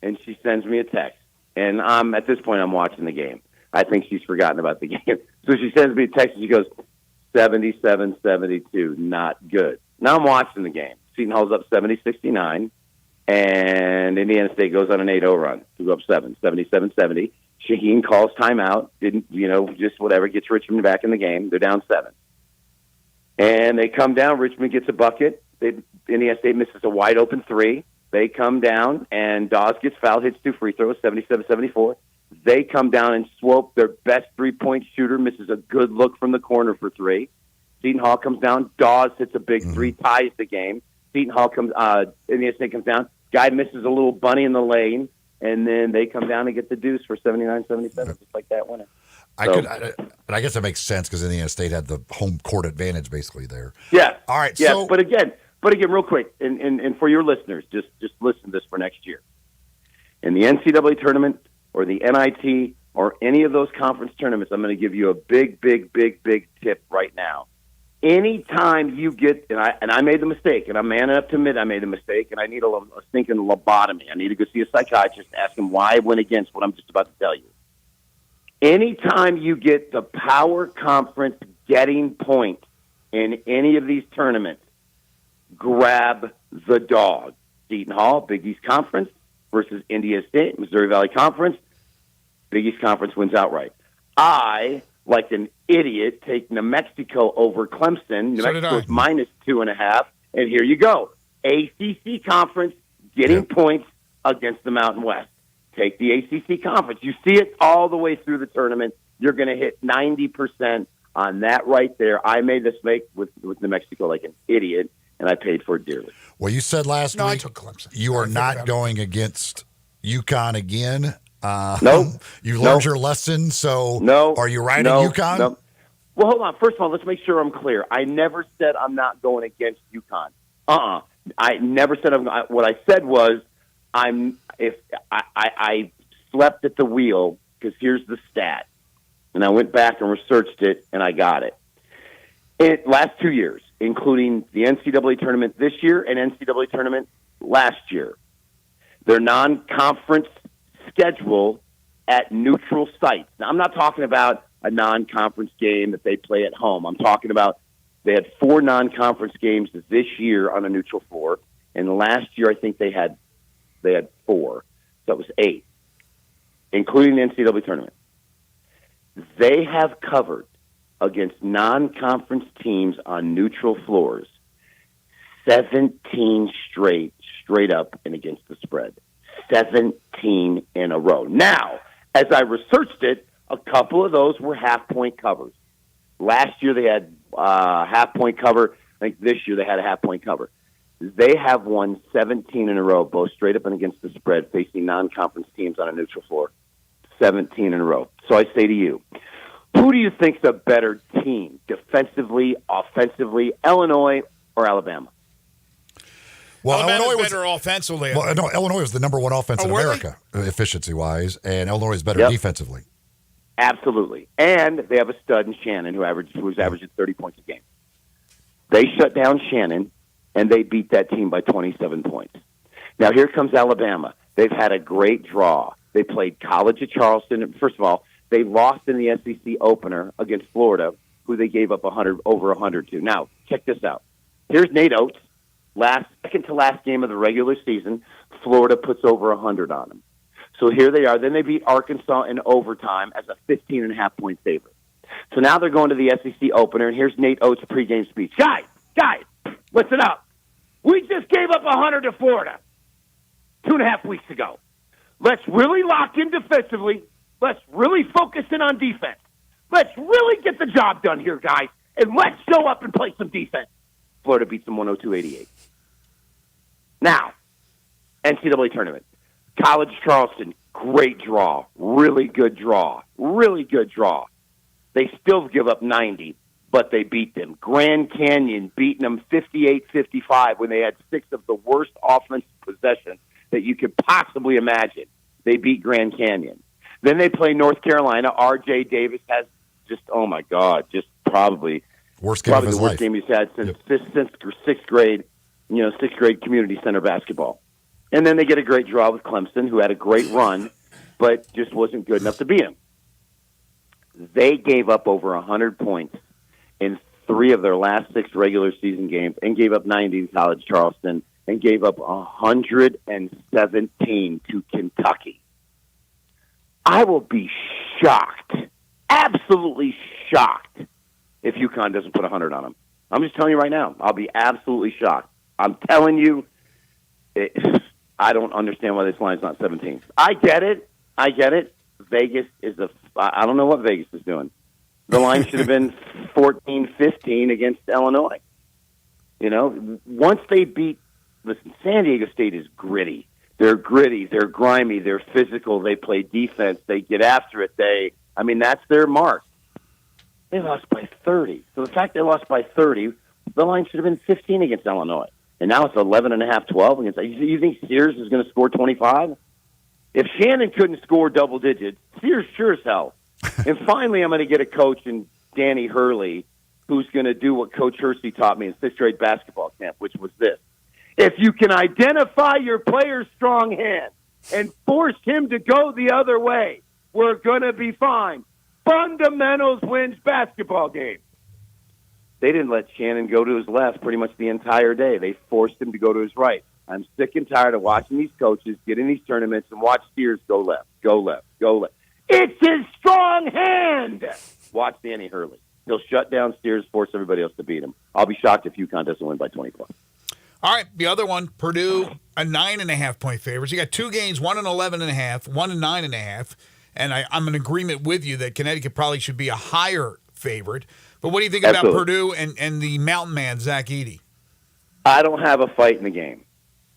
and she sends me a text. And at this point, I'm watching the game. I think she's forgotten about the game. So she sends me a text, and she goes, 77-72, not good. Now I'm watching the game. Seton Hall's up 70-69, and Indiana State goes on an 8-0 run to go up 77-70. Shaheen calls timeout, just whatever, gets Richmond back in the game. They're down 7. And they come down. Richmond gets a bucket. Indiana State misses a wide-open 3. They come down, and Dawes gets fouled, hits 2 free throws, 77-74. They come down and swope. Their best three-point shooter misses a good look from the corner for 3. Seton Hall comes down. Dawes hits a big 3, ties the game. Seton Hall comes. Indiana State comes down. Guy misses a little bunny in the lane, and then they come down and get the deuce for 79-77, just like that winner. I guess that makes sense because Indiana State had the home court advantage basically there. Yeah. All right. Yeah, So, but again, real quick, and for your listeners, just listen to this for next year. In the NCAA tournament or the NIT or any of those conference tournaments, I'm going to give you a big tip right now. Anytime you get, and I made the mistake, and I'm man enough to admit I made a mistake, and I need a stinking lobotomy. I need to go see a psychiatrist and ask him why I went against what I'm just about to tell you. Anytime you get the power conference getting points in any of these tournaments, grab the dog. Seton Hall, Big East Conference versus Indiana State, Missouri Valley Conference. Big East Conference wins outright. I, like an idiot, take New Mexico over Clemson. New Mexico's -2.5, and here you go. ACC Conference getting points against the Mountain West. Take the ACC Conference. You see it all the way through the tournament. You're going to hit 90% on that right there. I made this mistake with New Mexico like an idiot, and I paid for it dearly. well, you said last week I took Clemson. you are not going against UConn again. Nope. You learned your lesson, so are you riding UConn? No. Well, hold on. First of all, let's make sure I'm clear. I never said I'm not going against UConn. I never said what I said was I slept at the wheel because here's the stat. And I went back and researched it, and I got it. Last 2 years, including the NCAA tournament this year and NCAA tournament last year, their non-conference schedule at neutral sites. Now, I'm not talking about a non-conference game that they play at home. I'm talking about they had 4 non-conference games this year on a neutral floor, and last year I think they had 4, so it was 8, including the NCAA tournament. They have covered against non-conference teams on neutral floors 17 straight up and against the spread. 17 in a row. Now, as I researched it, a couple of those were half-point covers. Last year they had half-point cover. I think this year they had a half-point cover. They have won 17 in a row, both straight up and against the spread, facing non-conference teams on a neutral floor. 17 in a row. So I say to you, Who do you think's a better team, defensively, offensively, Illinois or Alabama? Well, Alabama's Illinois was better offensively. Well, no, Illinois was the number one offense in America, efficiency-wise, and Illinois is better defensively. Absolutely. And they have a stud in Shannon who was averaging 30 points a game. They shut down Shannon, and they beat that team by 27 points. Now, here comes Alabama. They've had a great draw. They played College of Charleston. First of all, they lost in the SEC opener against Florida, who they gave up over 100 to. Now, check this out. Here's Nate Oates. Second to last game of the regular season, Florida puts over 100 on them. So here they are. Then they beat Arkansas in overtime as a 15.5-point favorite. So now they're going to the SEC opener, and here's Nate Oates' pregame speech. Guys, listen up. We just gave up 100 to Florida 2.5 weeks ago. Let's really lock in defensively. Let's really focus in on defense. Let's really get the job done here, guys, and let's show up and play some defense. Florida beats them 102-88. Now, NCAA tournament. College Charleston, great draw. Really good draw. They still give up 90, but they beat them. Grand Canyon beating them 58-55 when they had 6 of the worst offensive possessions that you could possibly imagine. They beat Grand Canyon. Then they play North Carolina. R.J. Davis has probably worst game of his life. Game he's had since sixth grade community center basketball. And then they get a great draw with Clemson, who had a great run, but just wasn't good enough to beat him. They gave up over 100 points in 3 of their last 6 regular season games and gave up 90 to College Charleston and gave up 117 to Kentucky. I will be shocked, absolutely shocked, if UConn doesn't put 100 on them. I'm just telling you right now. I'll be absolutely shocked. I'm telling you, I don't understand why this line's not 17. I get it. Vegas is I don't know what Vegas is doing. The line should have been 14-15 against Illinois. Once they beat, San Diego State is gritty. They're gritty. They're grimy. They're physical. They play defense. They get after it. That's their mark. They lost by 30. So the fact they lost by 30, the line should have been 15 against Illinois. And now it's 11.5, 12 against. You think Sears is going to score 25? If Shannon couldn't score double digits, Sears sure as hell. And finally, I'm going to get a coach in Danny Hurley who's going to do what Coach Hersey taught me in 6th grade basketball camp, which was this. If you can identify your player's strong hand and force him to go the other way, we're going to be fine. Fundamentals wins basketball games. They didn't let Shannon go to his left pretty much the entire day. They forced him to go to his right. I'm sick and tired of watching these coaches get in these tournaments and watch Sears go left. It's his strong hand. Watch Danny Hurley. He'll shut down Sears, force everybody else to beat him. I'll be shocked if UConn doesn't win by 20 plus. All right, the other one, Purdue, a 9.5-point favorite. So you got 2 games, one and 11.5, one and 9.5. And I'm in agreement with you that Connecticut probably should be a higher favorite. But what do you think about Purdue and the Mountain Man, Zach Edey? I don't have a fight in the game.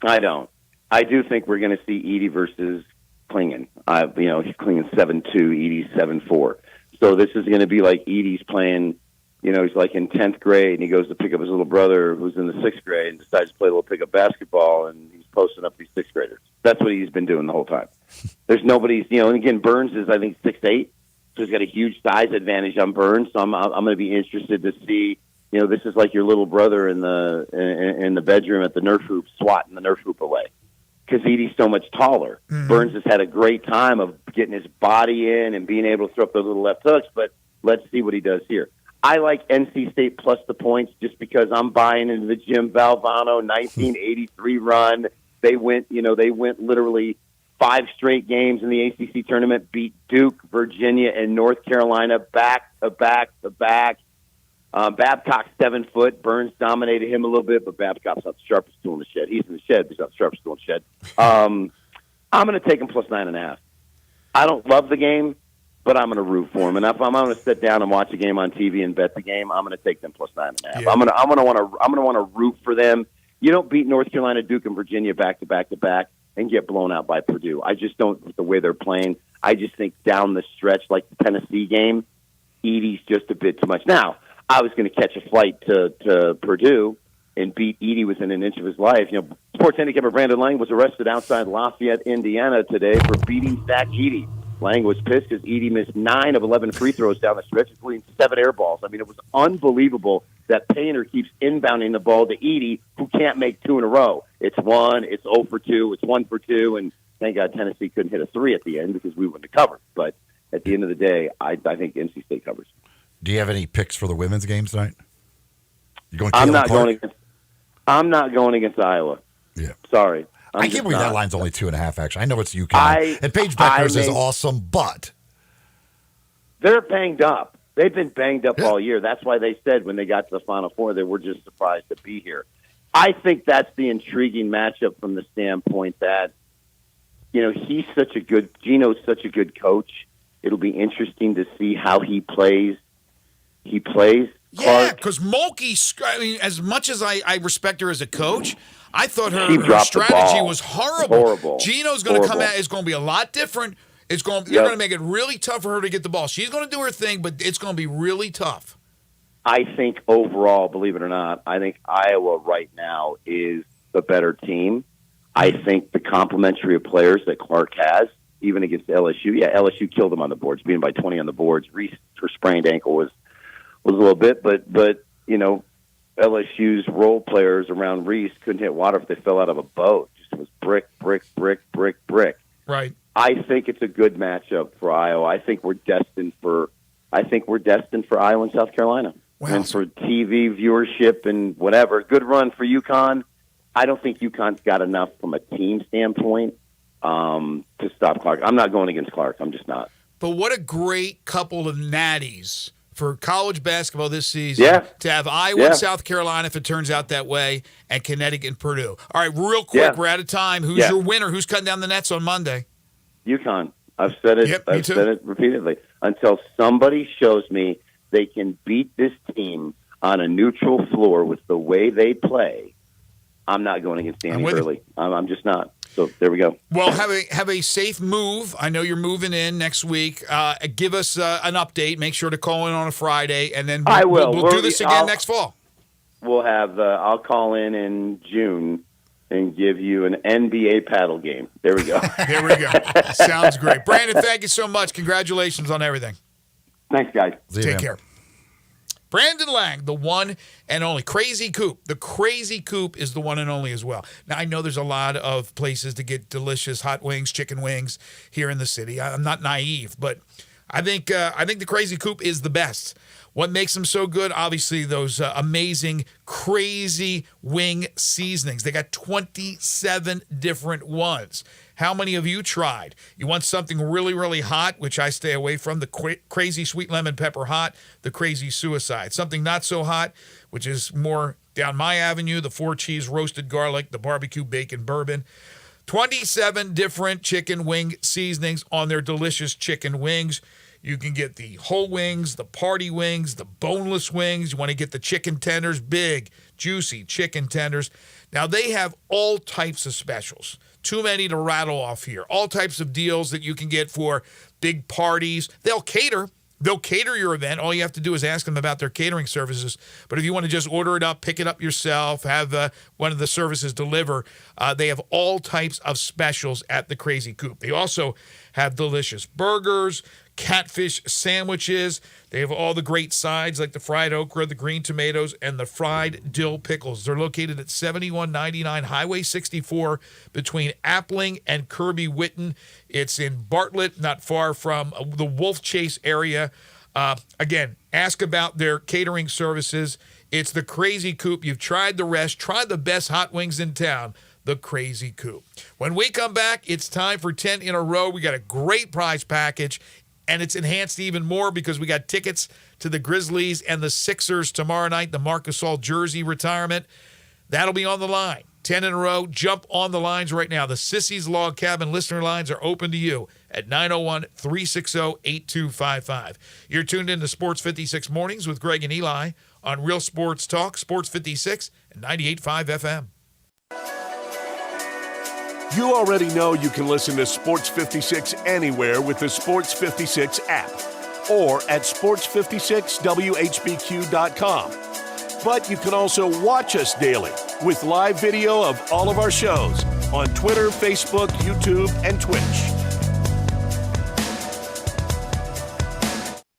I don't. I do think we're going to see Edey versus Klingon. Klingon's 7-2, Edey's 7-4. So this is going to be like Edey's playing, he's like in 10th grade, and he goes to pick up his little brother who's in the 6th grade and decides to play a little pickup basketball, and he's posting up these 6th graders. That's what he's been doing the whole time. There's nobody's, and again, Burns is, I think, 6'8", so he's got a huge size advantage on Burns, so I'm going to be interested to see, this is like your little brother in the bedroom at the Nerf hoop, swatting the Nerf hoop away. Because Edey's so much taller. Mm-hmm. Burns has had a great time of getting his body in and being able to throw up those little left hooks, but let's see what he does here. I like NC State plus the points just because I'm buying into the Jim Valvano 1983 run. They went literally 5 straight games in the ACC tournament, beat Duke, Virginia, and North Carolina back to back to back. Babcock's 7 foot. Burns dominated him a little bit, but Babcock's not the sharpest tool in the shed. He's in the shed, but he's not the sharpest tool in the shed. I'm going to take him plus 9.5. I don't love the game, but I'm going to root for him. And if I'm going to sit down and watch a game on TV and bet the game, I'm going to take them plus 9.5. Yeah. I'm going to want to root for them. You don't beat North Carolina, Duke, and Virginia back to back to back and get blown out by Purdue. I just don't, with the way they're playing. I just think down the stretch, like the Tennessee game, Edie's just a bit too much. Now, I was going to catch a flight to Purdue and beat Edie within an inch of his life. Sports handicapper Brandon Lang was arrested outside Lafayette, Indiana today for beating Zach Edie. Lang was pissed because Edie missed 9 of 11 free throws down the stretch, including 7 air balls. I mean, it was unbelievable that Painter keeps inbounding the ball to Edie, who can't make 2 in a row. It's 1, it's 0 for 2, it's 1 for 2, and thank God Tennessee couldn't hit a 3 at the end because we wouldn't have covered. But at the end of the day, I think NC State covers. Do you have any picks for the women's games tonight? You going? I'm not going against Iowa. Yeah, sorry. I can't believe that line's only 2.5. Actually, I know it's UConn, and Paige Beckers is awesome, but they're banged up. They've been banged up all year. That's why they said when they got to the Final Four they were just surprised to be here. I think that's the intriguing matchup from the standpoint that Gino's such a good coach. It'll be interesting to see how he plays. Yeah, because Mulkey, I mean, as much as I respect her as a coach, I thought her strategy was horrible. Gino's going to come out. It's going to be a lot different. They're going to make it really tough for her to get the ball. She's going to do her thing, but it's going to be really tough. I think overall, believe it or not, I think Iowa right now is the better team. I think the complementary of players that Clark has, even against LSU, LSU killed them on the boards, beating by 20 on the boards. Reese, her sprained ankle was a little bit, but LSU's role players around Reese couldn't hit water if they fell out of a boat. Just was brick. Right. I think it's a good matchup for Iowa. I think we're destined for Iowa and South Carolina. Wow. And for TV viewership and whatever. Good run for UConn. I don't think UConn's got enough from a team standpoint to stop Clark. I'm not going against Clark. I'm just not. But what a great couple of natties for college basketball this season to have Iowa and South Carolina, if it turns out that way, and Connecticut and Purdue. All right, real quick, we're out of time. Who's your winner? Who's cutting down the nets on Monday? UConn. I've said it. Yep, I've said it repeatedly. Until somebody shows me they can beat this team on a neutral floor with the way they play, I'm not going against Danny Burley. I'm just not. So there we go. Well, have a safe move. I know you're moving in next week. Give us an update. Make sure to call in on a Friday, and then I will. We'll do this again next fall. We'll have. I'll call in June and give you an NBA paddle game. There we go. There we go. Sounds great, Brandon. Thank you so much. Congratulations on everything. Thanks, guys. Take care. Brandon Lang, the one and only. Crazy Coop. The Crazy Coop is the one and only as well. Now, I know there's a lot of places to get delicious hot wings, chicken wings here in the city. I'm not naive, but I think the Crazy Coop is the best. What makes them so good? Obviously, those amazing, crazy wing seasonings. They got 27 different ones. How many of you tried? You want something really, really hot, which I stay away from, the Crazy Sweet Lemon Pepper Hot, the Crazy Suicide. Something not so hot, which is more down my avenue, the 4-cheese roasted garlic, the barbecue bacon bourbon. 27 different chicken wing seasonings on their delicious chicken wings. You can get the whole wings, the party wings, the boneless wings. You want to get the chicken tenders, big, juicy chicken tenders. Now, they have all types of specials. Too many to rattle off here. All types of deals that you can get for big parties. They'll cater your event. All you have to do is ask them about their catering services. But if you want to just order it up, pick it up yourself, have one of the services deliver, they have all types of specials at the Crazy Coop. They also have delicious burgers, catfish sandwiches. They have all the great sides like the fried okra, the green tomatoes, and the fried dill pickles. They're located at 7199 Highway 64 between Appling and Kirby Whitten. It's in Bartlett, not far from the Wolf Chase area. Again, ask about their catering services. It's the Crazy Coop. You've tried the rest. Try the best hot wings in town. The Crazy Coop. When we come back, it's time for 10 in a row. We got a great prize package. And it's enhanced even more because we got tickets to the Grizzlies and the Sixers tomorrow night, the Marc Gasol jersey retirement. That'll be on the line. 10 in a row. Jump on the lines right now. The Sissy's Log Cabin listener lines are open to you at 901-360-8255. You're tuned in to Sports 56 Mornings with Greg and Eli on Real Sports Talk, Sports 56 and 98.5 FM. You already know you can listen to Sports 56 anywhere with the Sports 56 app. or at sports56whbq.com. But you can also watch us daily with live video of all of our shows on Twitter, Facebook, YouTube, and Twitch.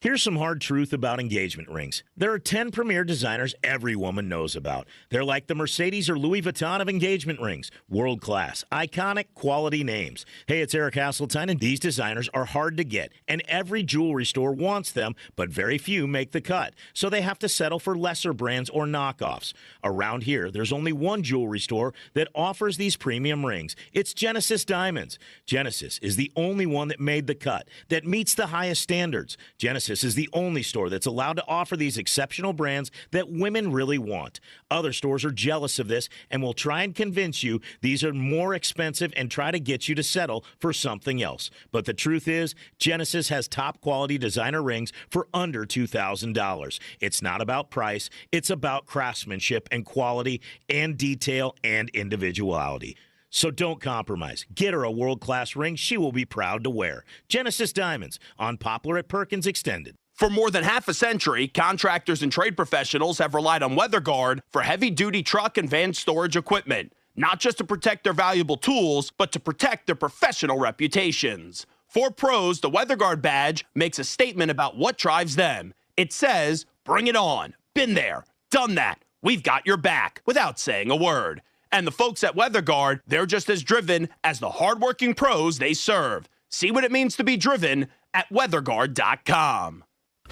Here's some hard truth about engagement rings. There are 10 premier designers every woman knows about. They're like the Mercedes or Louis Vuitton of engagement rings. World class, iconic, quality names. Hey, it's Eric Hasseltine, and these designers are hard to get. And every jewelry store wants them, but very few make the cut. So they have to settle for lesser brands or knockoffs. Around here, there's only one jewelry store that offers these premium rings. It's Genesis Diamonds. Genesis is the only one that made the cut, that meets the highest standards. Genesis is the only store that's allowed to offer these exceptional brands that women really want. Other stores are jealous of this and will try and convince you these are more expensive and try to get you to settle for something else. But the truth is, Genesis has top quality designer rings for under $2,000. It's not about price, it's about craftsmanship and quality and detail and individuality. So don't compromise. Get her a world-class ring she will be proud to wear. Genesis Diamonds, on Poplar at Perkins Extended. For more than half a century, contractors and trade professionals have relied on WeatherGuard for heavy-duty truck and van storage equipment, not just to protect their valuable tools, but to protect their professional reputations. For pros, the WeatherGuard badge makes a statement about what drives them. It says, "Bring it on. Been there. Done that. We've got your back," without saying a word. And the folks at WeatherGuard, they're just as driven as the hardworking pros they serve. See what it means to be driven at weatherguard.com.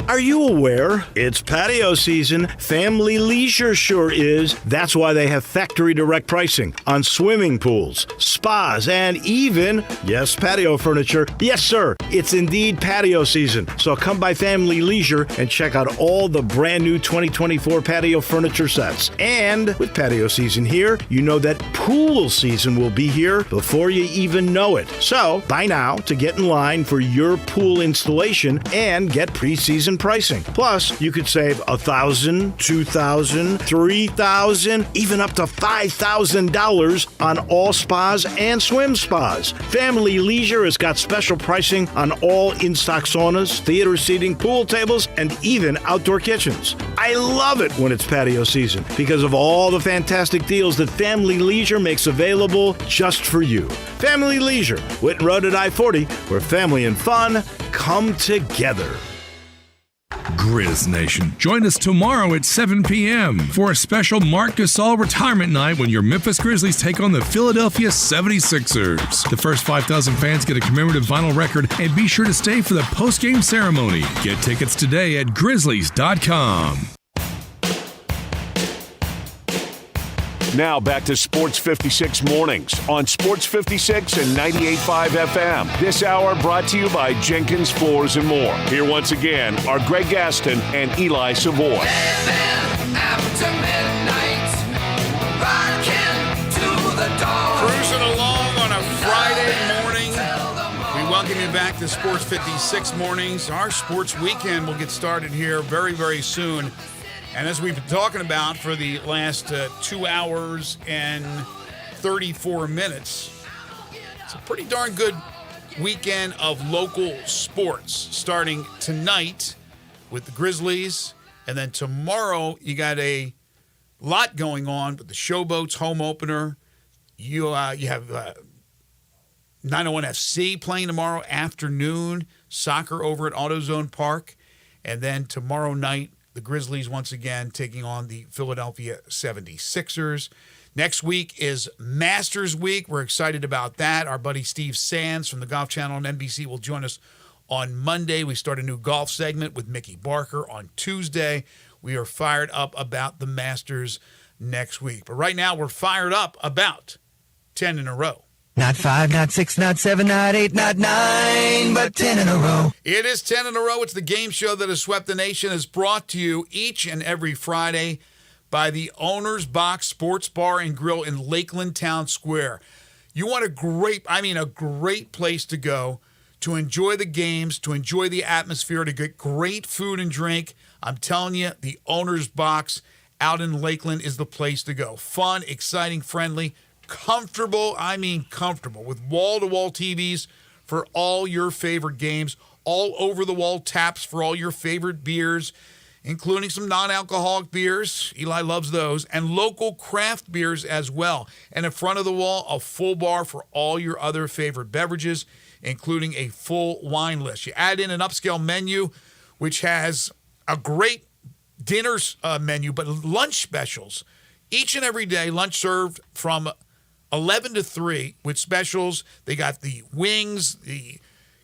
Are you aware? It's patio season. Family Leisure sure is. That's why they have factory direct pricing on swimming pools, spas, and even, yes, patio furniture. Yes, sir, it's indeed patio season. So come by Family Leisure and check out all the brand new 2024 patio furniture sets. And with patio season here, you know that pool season will be here before you even know it. So buy now to get in line for your pool installation and get pre-season pricing. Plus, you could save $1,000, $2,000, $3,000, even up to $5,000 on all spas and swim spas. Family Leisure has got special pricing on all in-stock saunas, theater seating, pool tables, and even outdoor kitchens. I love it when it's patio season because of all the fantastic deals that Family Leisure makes available just for you. Family Leisure, Whitten Road at I-40, where family and fun come together. Grizz Nation, join us tomorrow at 7 p.m. for a special Marc Gasol retirement night when your Memphis Grizzlies take on the Philadelphia 76ers. The first 5,000 fans get a commemorative vinyl record, and be sure to stay for the post-game ceremony. Get tickets today at Grizzlies.com. Now back to Sports 56 Mornings on Sports 56 and 98.5 FM. This hour brought to you by Jenkins Floors and More. Here once again are Greg Gaston and Eli Savoy. Cruising along on a Friday morning. We welcome you back to Sports 56 Mornings. Our sports weekend will get started here very, very soon. And as we've been talking about for the last 2 hours and 34 minutes, it's a pretty darn good weekend of local sports. Starting tonight with the Grizzlies, and then tomorrow you got a lot going on with the Showboats home opener. You have 901 FC playing tomorrow afternoon, soccer over at AutoZone Park, and then tomorrow night, the Grizzlies once again taking on the Philadelphia 76ers. Next week is Masters Week. We're excited about that. Our buddy Steve Sands from the Golf Channel on NBC will join us on Monday. We start a new golf segment with Mickey Barker on Tuesday. We are fired up about the Masters next week. But right now we're fired up about 10 in a row. Not 5, not 6, not 7, not 8, not 9, but 10 in a row. It is 10 in a row. It's the game show that has swept the nation. Is brought to you each and every Friday by the Owner's Box Sports Bar and Grill in Lakeland Town Square. You want a great place to go to enjoy the games, to enjoy the atmosphere, to get great food and drink. I'm telling you, the Owner's Box out in Lakeland is the place to go. Fun, exciting, friendly, comfortable, with wall-to-wall TVs for all your favorite games, all over-the-wall taps for all your favorite beers, including some non-alcoholic beers. Eli loves those. And local craft beers as well. And in front of the wall, a full bar for all your other favorite beverages, including a full wine list. You add in an upscale menu, which has a great dinner's menu, but lunch specials. Each and every day, lunch served from 11 to 3 with specials. They got the wings, the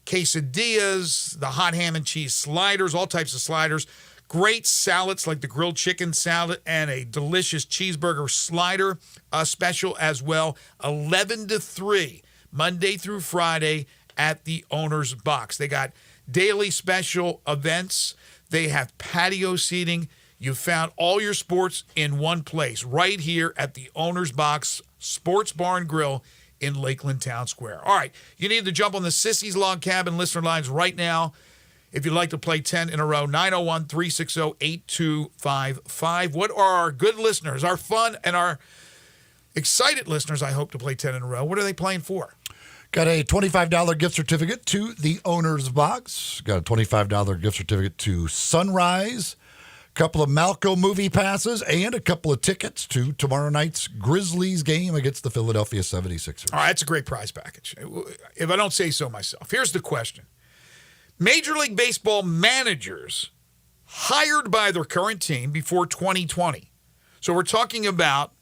quesadillas, the hot ham and cheese sliders, all types of sliders. Great salads like the grilled chicken salad and a delicious cheeseburger slider special as well. 11 to 3, Monday through Friday at the Owner's Box. They got daily special events. They have patio seating. You found all your sports in one place right here at the Owner's Box Sports Bar and Grill in Lakeland Town Square. All right, you need to jump on the Sissy's Log Cabin listener lines right now. If you'd like to play 10 in a row, 901-360-8255. What are our good listeners, our fun and our excited listeners, I hope, to play 10 in a row? What are they playing for? Got a $25 gift certificate to the Owner's Box. Got a $25 gift certificate to Sunrise. A couple of Malco movie passes and a couple of tickets to tomorrow night's Grizzlies game against the Philadelphia 76ers. All right, that's a great prize package, if I don't say so myself. Here's the question. Major League Baseball managers hired by their current team before 2020. So we're talking about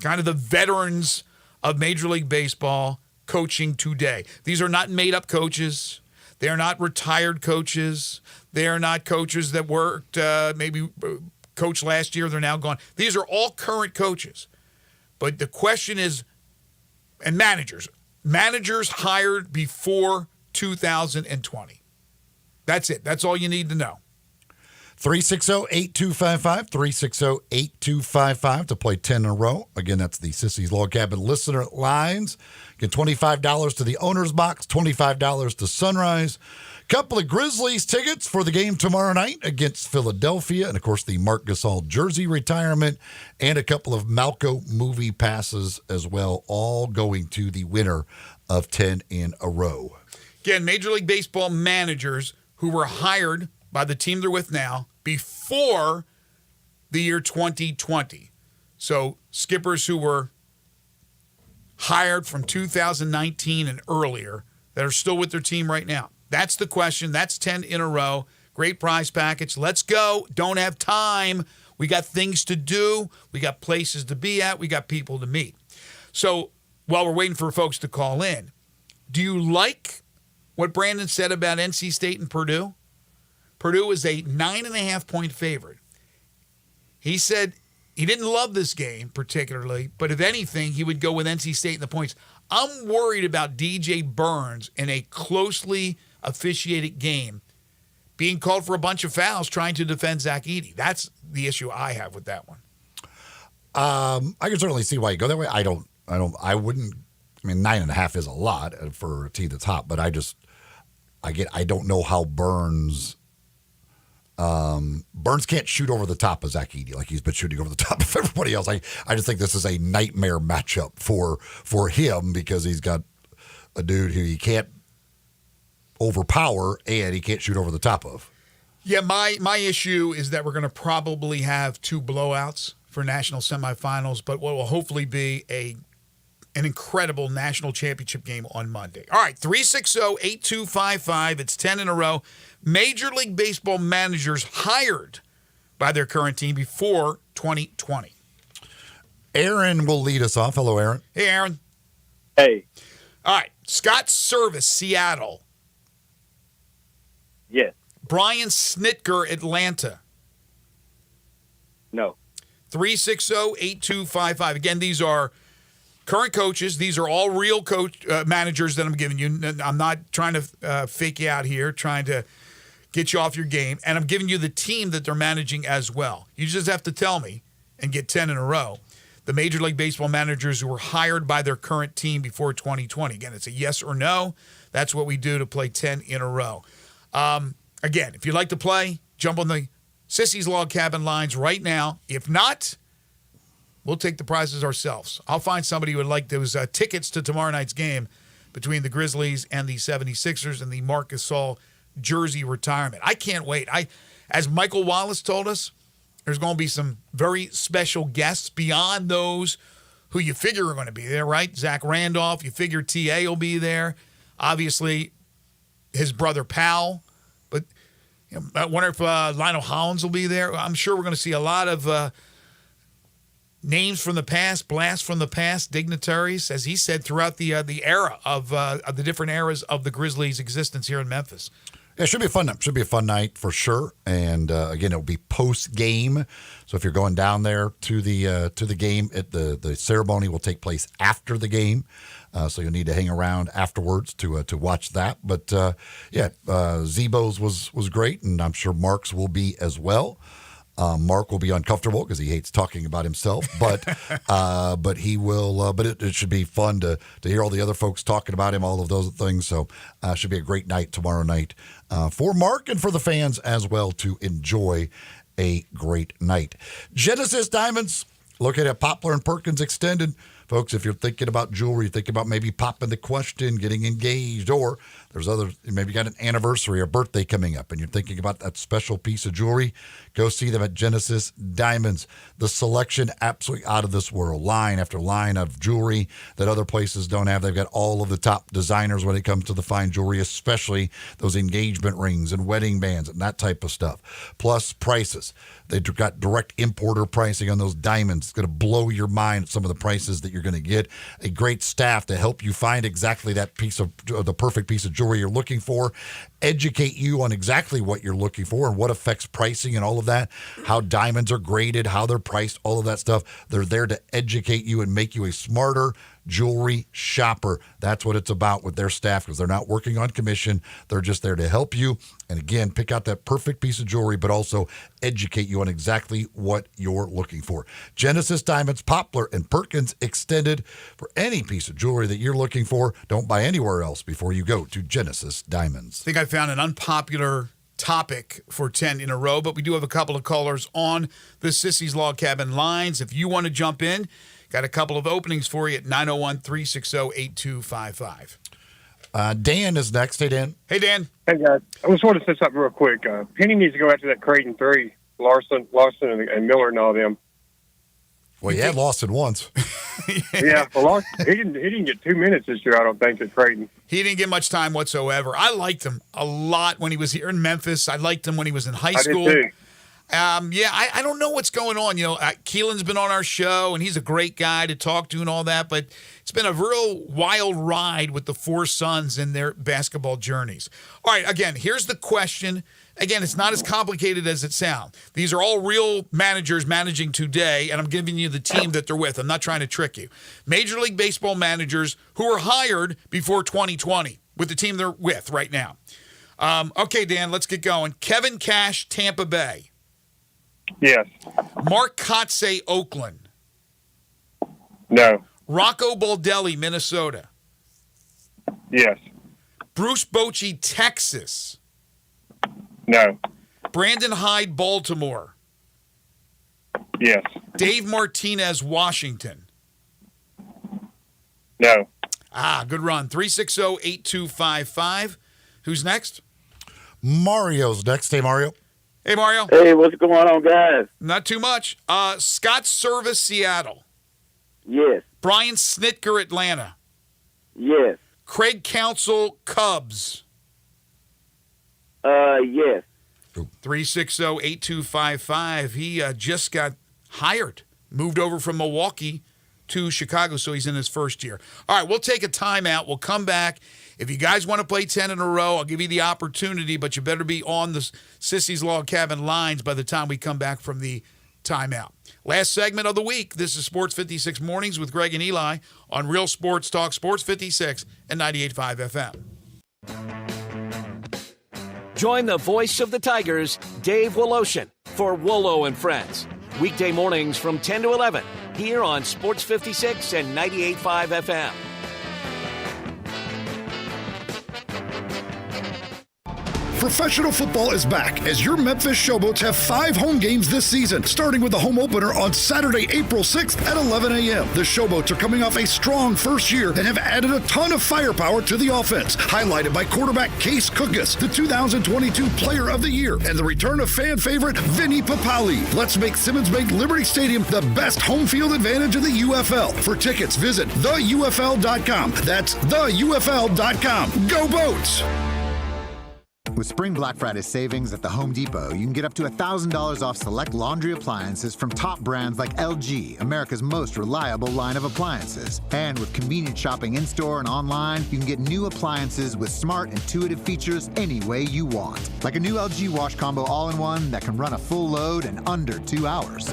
kind of the veterans of Major League Baseball coaching today. These are not made-up coaches. They are not retired coaches. They are not coaches that worked, maybe coached last year. They're now gone. These are all current coaches. But the question is, and managers hired before 2020. That's it. That's all you need to know. 360-8255, 360-8255 to play 10 in a row. Again, that's the Sissy's Log Cabin listener lines. Get $25 to the Owner's Box, $25 to Sunrise. Couple of Grizzlies tickets for the game tomorrow night against Philadelphia. And, of course, the Marc Gasol jersey retirement and a couple of Malco movie passes as well, all going to the winner of 10 in a row. Again, Major League Baseball managers who were hired by the team they're with now before the year 2020. So skippers who were hired from 2019 and earlier that are still with their team right now. That's the question. That's 10 in a row. Great prize package. Let's go. Don't have time. We got things to do. We got places to be at. We got people to meet. So while we're waiting for folks to call in, do you like what Brandon said about NC State and Purdue? Purdue is a 9.5-point favorite. He said he didn't love this game particularly, but if anything, he would go with NC State in the points. I'm worried about DJ Burns in a closely officiated game being called for a bunch of fouls trying to defend Zach Edey. That's the issue I have with that one. I can certainly see why you go that way. I wouldn't. I mean, 9.5 is a lot for a team that's hot, but I don't know how Burns can't shoot over the top of Zach Edey like he's been shooting over the top of everybody else. I just think this is a nightmare matchup for him because he's got a dude who he can't overpower and he can't shoot over the top of. Yeah, my issue is that we're going to probably have 2 blowouts for national semifinals, but what will hopefully be an incredible national championship game on Monday. All right, 360-8255. It's 10 in a row. Major League Baseball managers hired by their current team before 2020. Aaron will lead us off. Hello, Aaron. Hey, Aaron. Hey. All right, Scott Service, Seattle. Yes. Brian Snitker, Atlanta. No. 360-8255. Again, these are current coaches. These are all real managers that I'm giving you. I'm not trying to fake you out here, trying to get you off your game. And I'm giving you the team that they're managing as well. You just have to tell me and get 10 in a row. The Major League Baseball managers who were hired by their current team before 2020. Again, it's a yes or no. That's what we do to play 10 in a row. Again, if you'd like to play, jump on the Sissy's Log Cabin lines right now. If not, we'll take the prizes ourselves. I'll find somebody who would like those tickets to tomorrow night's game between the Grizzlies and the 76ers and the Marc Gasol jersey retirement. I can't wait. As Michael Wallace told us, there's going to be some very special guests beyond those who you figure are going to be there, right? Zach Randolph, you figure TA will be there. Obviously, his brother Powell. But I wonder if Lionel Hollins will be there. I'm sure we're going to see a lot of names from the past, blasts from the past, dignitaries, as he said, throughout the era of the different eras of the Grizzlies' existence here in Memphis. Yeah, it should be a fun night. Should be a fun night for sure. And again, it'll be post game. So if you're going down there to the game, the ceremony will take place after the game. So you'll need to hang around afterwards to watch that. But Zebo's was great, and I'm sure Mark's will be as well. Mark will be uncomfortable because he hates talking about himself, but he will. But it should be fun to hear all the other folks talking about him, all of those things. So it should be a great night tomorrow night for Mark and for the fans as well to enjoy a great night. Genesis Diamonds, located at Poplar and Perkins Extended. Folks, if you're thinking about jewelry, thinking about maybe popping the question, getting engaged, or there's maybe you got an anniversary or birthday coming up and you're thinking about that special piece of jewelry, go see them at Genesis Diamonds. The selection absolutely out of this world. Line after line of jewelry that other places don't have. They've got all of the top designers when it comes to the fine jewelry, especially those engagement rings and wedding bands and that type of stuff. Plus prices. They've got direct importer pricing on those diamonds. It's going to blow your mind at some of the prices that you're going to get. A great staff to help you find exactly that the perfect piece of jewelry you're looking for, educate you on exactly what you're looking for and what affects pricing and all of that, how diamonds are graded, how they're priced, all of that stuff. They're there to educate you and make you a smarter jewelry shopper. That's what it's about with their staff, because they're not working on commission. They're just there to help you. And again, pick out that perfect piece of jewelry, but also educate you on exactly what you're looking for. Genesis Diamonds, Poplar and Perkins Extended. For any piece of jewelry that you're looking for, don't buy anywhere else before you go to Genesis Diamonds. I think I found an unpopular topic for 10 in a row, but we do have a couple of callers on the Sissy's Log Cabin lines. If you want to jump in, got a couple of openings for you at 901-360-8255. Dan is next. Hey, Dan. Hey, Dan. Hey, guys. I just wanted to say something real quick. Penny needs to go after that Creighton 3, Larson and Miller and all them. Well, he had Lawson once. Yeah, well, Larson, he didn't get 2 minutes this year, I don't think, at Creighton. He didn't get much time whatsoever. I liked him a lot when he was here in Memphis. I liked him when he was in high school. I did too. I don't know what's going on. Keelan's been on our show, and he's a great guy to talk to and all that, but it's been a real wild ride with the four sons and their basketball journeys. All right, again, here's the question. Again, it's not as complicated as it sounds. These are all real managers managing today, and I'm giving you the team that they're with. I'm not trying to trick you. Major League Baseball managers who were hired before 2020 with the team they're with right now. Okay, Dan, let's get going. Kevin Cash, Tampa Bay. Yes. Mark Kotsay, Oakland. No. Rocco Baldelli, Minnesota. Yes. Bruce Bochy, Texas. No. Brandon Hyde, Baltimore. Yes. Dave Martinez, Washington. No. Good run. 360-8255. Who's next? Mario's next. Hey, Mario. Hey, Mario. Hey, what's going on, guys? Not too much. Scott Service, Seattle. Yes. Brian Snitker, Atlanta. Yes. Craig Counsell, Cubs. Yes. 360-8255. He just got hired, moved over from Milwaukee to Chicago, so he's in his first year. All right, we'll take a timeout. We'll come back. If you guys want to play 10 in a row, I'll give you the opportunity, but you better be on the Sissy's Log Cabin lines by the time we come back from the timeout. Last segment of the week. This is Sports 56 Mornings with Greg and Eli on Real Sports Talk, Sports 56 and 98.5 FM. Join the voice of the Tigers, Dave Woloshin, for Wolo and Friends. Weekday mornings from 10 to 11 here on Sports 56 and 98.5 FM. Professional football is back as your Memphis Showboats have 5 home games this season, starting with the home opener on Saturday, April 6th at 11 a.m. The Showboats are coming off a strong first year and have added a ton of firepower to the offense, highlighted by quarterback Case Cookus, the 2022 Player of the Year, and the return of fan favorite Vinny Papali. Let's make Simmons Bank Liberty Stadium the best home field advantage in the UFL. For tickets, visit theufl.com. That's theufl.com. Go Boats! With Spring Black Friday savings at the Home Depot, you can get up to $1,000 off select laundry appliances from top brands like LG, America's most reliable line of appliances. And with convenient shopping in-store and online, you can get new appliances with smart, intuitive features any way you want. Like a new LG Wash Combo all-in-one that can run a full load in under 2 hours.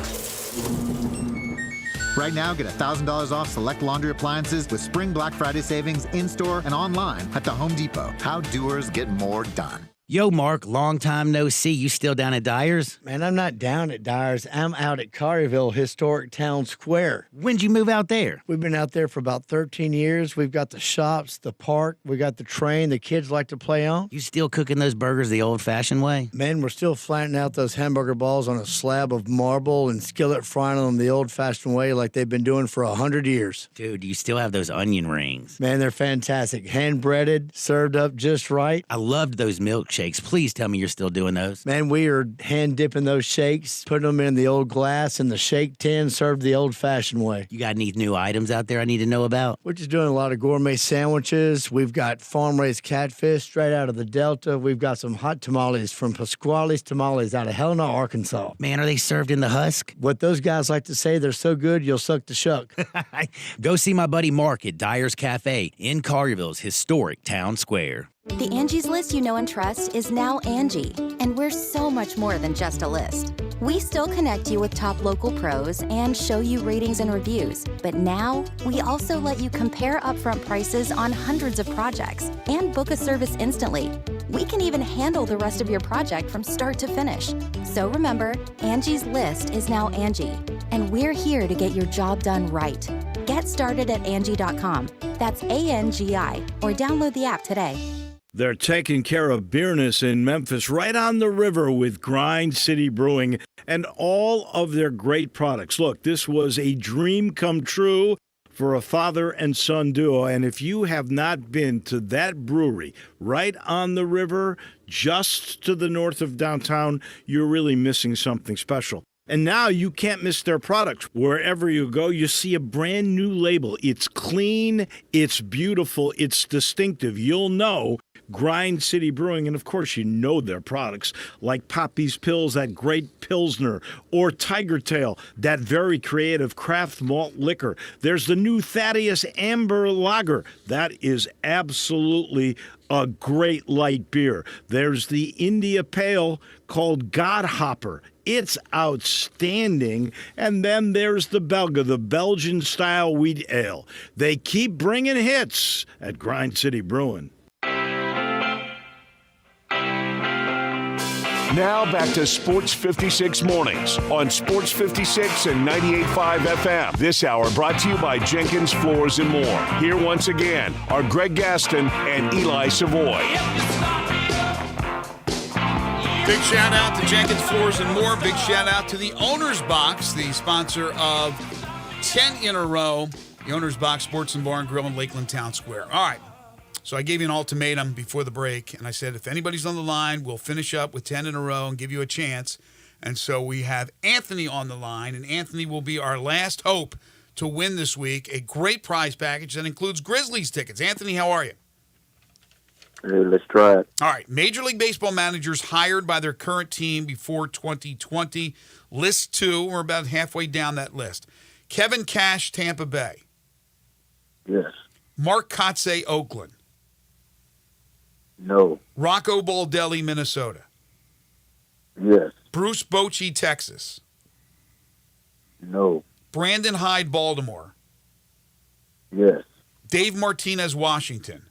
Right now, get $1,000 off select laundry appliances with Spring Black Friday savings in-store and online at the Home Depot. How doers get more done. Yo, Mark, long time no see. You still down at Dyer's? Man, I'm not down at Dyer's. I'm out at Collierville Historic Town Square. When'd you move out there? We've been out there for about 13 years. We've got the shops, the park, we got the train the kids like to play on. You still cooking those burgers the old-fashioned way? Man, we're still flattening out those hamburger balls on a slab of marble and skillet frying them the old-fashioned way like they've been doing for 100 years. Dude, you still have those onion rings. Man, they're fantastic. Hand-breaded, served up just right. I loved those milkshakes. Please tell me you're still doing those. Man, we are hand-dipping those shakes, putting them in the old glass in the shake tin, served the old-fashioned way. You got any new items out there I need to know about? We're just doing a lot of gourmet sandwiches. We've got farm-raised catfish straight out of the Delta. We've got some hot tamales from Pasquale's Tamales out of Helena, Arkansas. Man, are they served in the husk? What those guys like to say, they're so good, you'll suck the shuck. Go see my buddy Mark at Dyer's Cafe in Collierville's historic town square. The Angie's List you know and trust is now Angie, and we're so much more than just a list. We still connect you with top local pros and show you ratings and reviews, but now we also let you compare upfront prices on hundreds of projects and book a service instantly. We can even handle the rest of your project from start to finish. So remember, Angie's List is now Angie, and we're here to get your job done right. Get started at Angie.com. That's ANGI, or download the app today. They're taking care of beerness in Memphis right on the river with Grind City Brewing and all of their great products. Look, this was a dream come true for a father and son duo. And if you have not been to that brewery right on the river, just to the north of downtown, you're really missing something special. And now you can't miss their products. Wherever you go, you see a brand new label. It's clean, it's beautiful, it's distinctive. You'll know Grind City Brewing, and of course you know their products like Poppy's Pills, that great Pilsner, or Tiger Tail, that very creative craft malt liquor. There's the new Thaddeus Amber Lager. That is absolutely a great light beer. There's the India Pale called Godhopper. It's outstanding. And then there's the Belga, the Belgian-style wheat ale. They keep bringing hits at Grind City Brewing. Now back to Sports 56 Mornings on Sports 56 and 98.5 FM. This hour brought to you by Jenkins Floors and More. Here once again are Greg Gaston and Eli Savoy. Big shout out to Jenkins Floors and More. Big shout out to the Owner's Box, the sponsor of 10 in a row. The Owner's Box Sports and Bar and Grill in Lakeland Town Square. All right. So I gave you an ultimatum before the break, and I said, if anybody's on the line, we'll finish up with 10 in a row and give you a chance. And so we have Anthony on the line, and Anthony will be our last hope to win this week a great prize package that includes Grizzlies tickets. Anthony, how are you? Hey, let's try it. All right. Major League Baseball managers hired by their current team before 2020. List 2. We're about halfway down that list. Kevin Cash, Tampa Bay. Yes. Mark Kotsay, Oakland. No. Rocco Baldelli, Minnesota. Yes. Bruce Bochy, Texas. No. Brandon Hyde, Baltimore. Yes. Dave Martinez, Washington.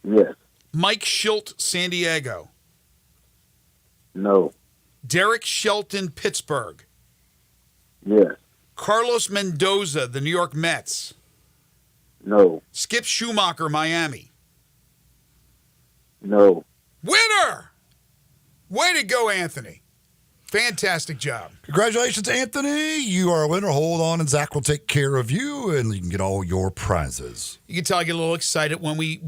Yes. Mike Schilt, San Diego. No. Derek Shelton, Pittsburgh. Yes. Carlos Mendoza, the New York Mets. No. Skip Schumacher, Miami. No. Winner! Way to go, Anthony. Fantastic job. Congratulations, Anthony. You are a winner. Hold on, and Zach will take care of you, and you can get all your prizes. You can tell I get a little excited when we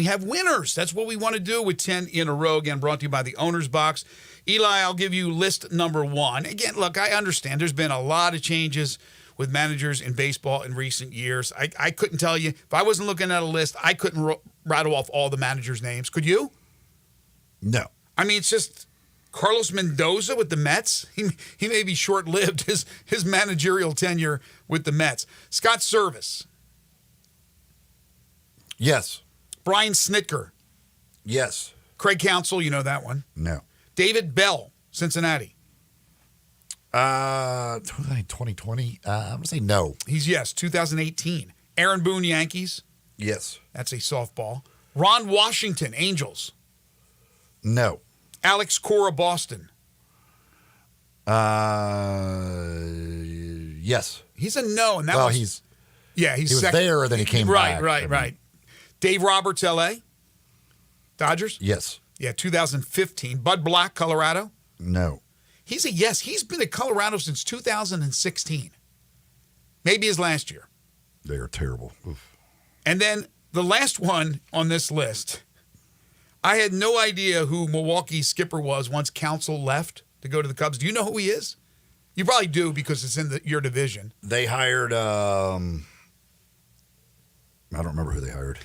have winners. That's what we want to do with 10 in a row. Again, brought to you by the Owner's Box. Eli, I'll give you list number 1. Again, look, I understand there's been a lot of changes with managers in baseball in recent years. I couldn't tell you. If I wasn't looking at a list, I couldn't rattle off all the managers' names. Could you? No. I mean, it's just Carlos Mendoza with the Mets. He may be short-lived, his managerial tenure with the Mets. Scott Service. Yes. Brian Snitker. Yes. Craig Counsell, you know that one. No. David Bell, Cincinnati. 2020. I'm going to say no. He's yes. 2018. Aaron Boone, Yankees. Yes. That's a softball. Ron Washington, Angels. No. Alex Cora, Boston. Yes. He's a no, and that well, was he's he was second. There, and then he came back. Right. Dave Roberts, L.A. Dodgers. Yes. Yeah, 2015. Bud Black, Colorado. No. He's a yes. He's been at Colorado since 2016. Maybe his last year. They are terrible. Oof. And then the last one on this list, I had no idea who Milwaukee's skipper was once Counsell left to go to the Cubs. Do you know who he is? You probably do because it's in your division. They hired, I don't remember who they hired.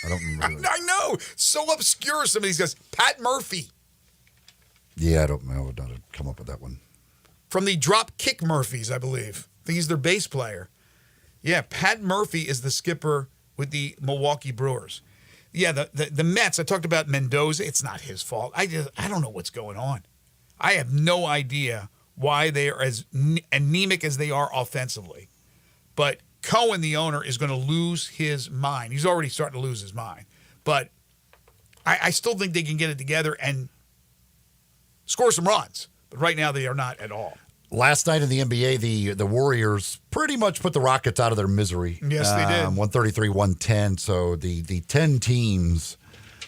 I don't remember. I know. So obscure, some of these guys. Pat Murphy. Yeah, I don't know. I would not have come up with that one. From the Drop Kick Murphys, I believe. I think he's their bass player. Yeah, Pat Murphy is the skipper with the Milwaukee Brewers. Yeah, the Mets, I talked about Mendoza. It's not his fault. I don't know what's going on. I have no idea why they are as anemic as they are offensively. But Cohen, the owner, is going to lose his mind. He's already starting to lose his mind. But I still think they can get it together and score some runs. But right now they are not at all. Last night in the NBA, the Warriors pretty much put the Rockets out of their misery. Yes, they did. 133-110. So the 10 teams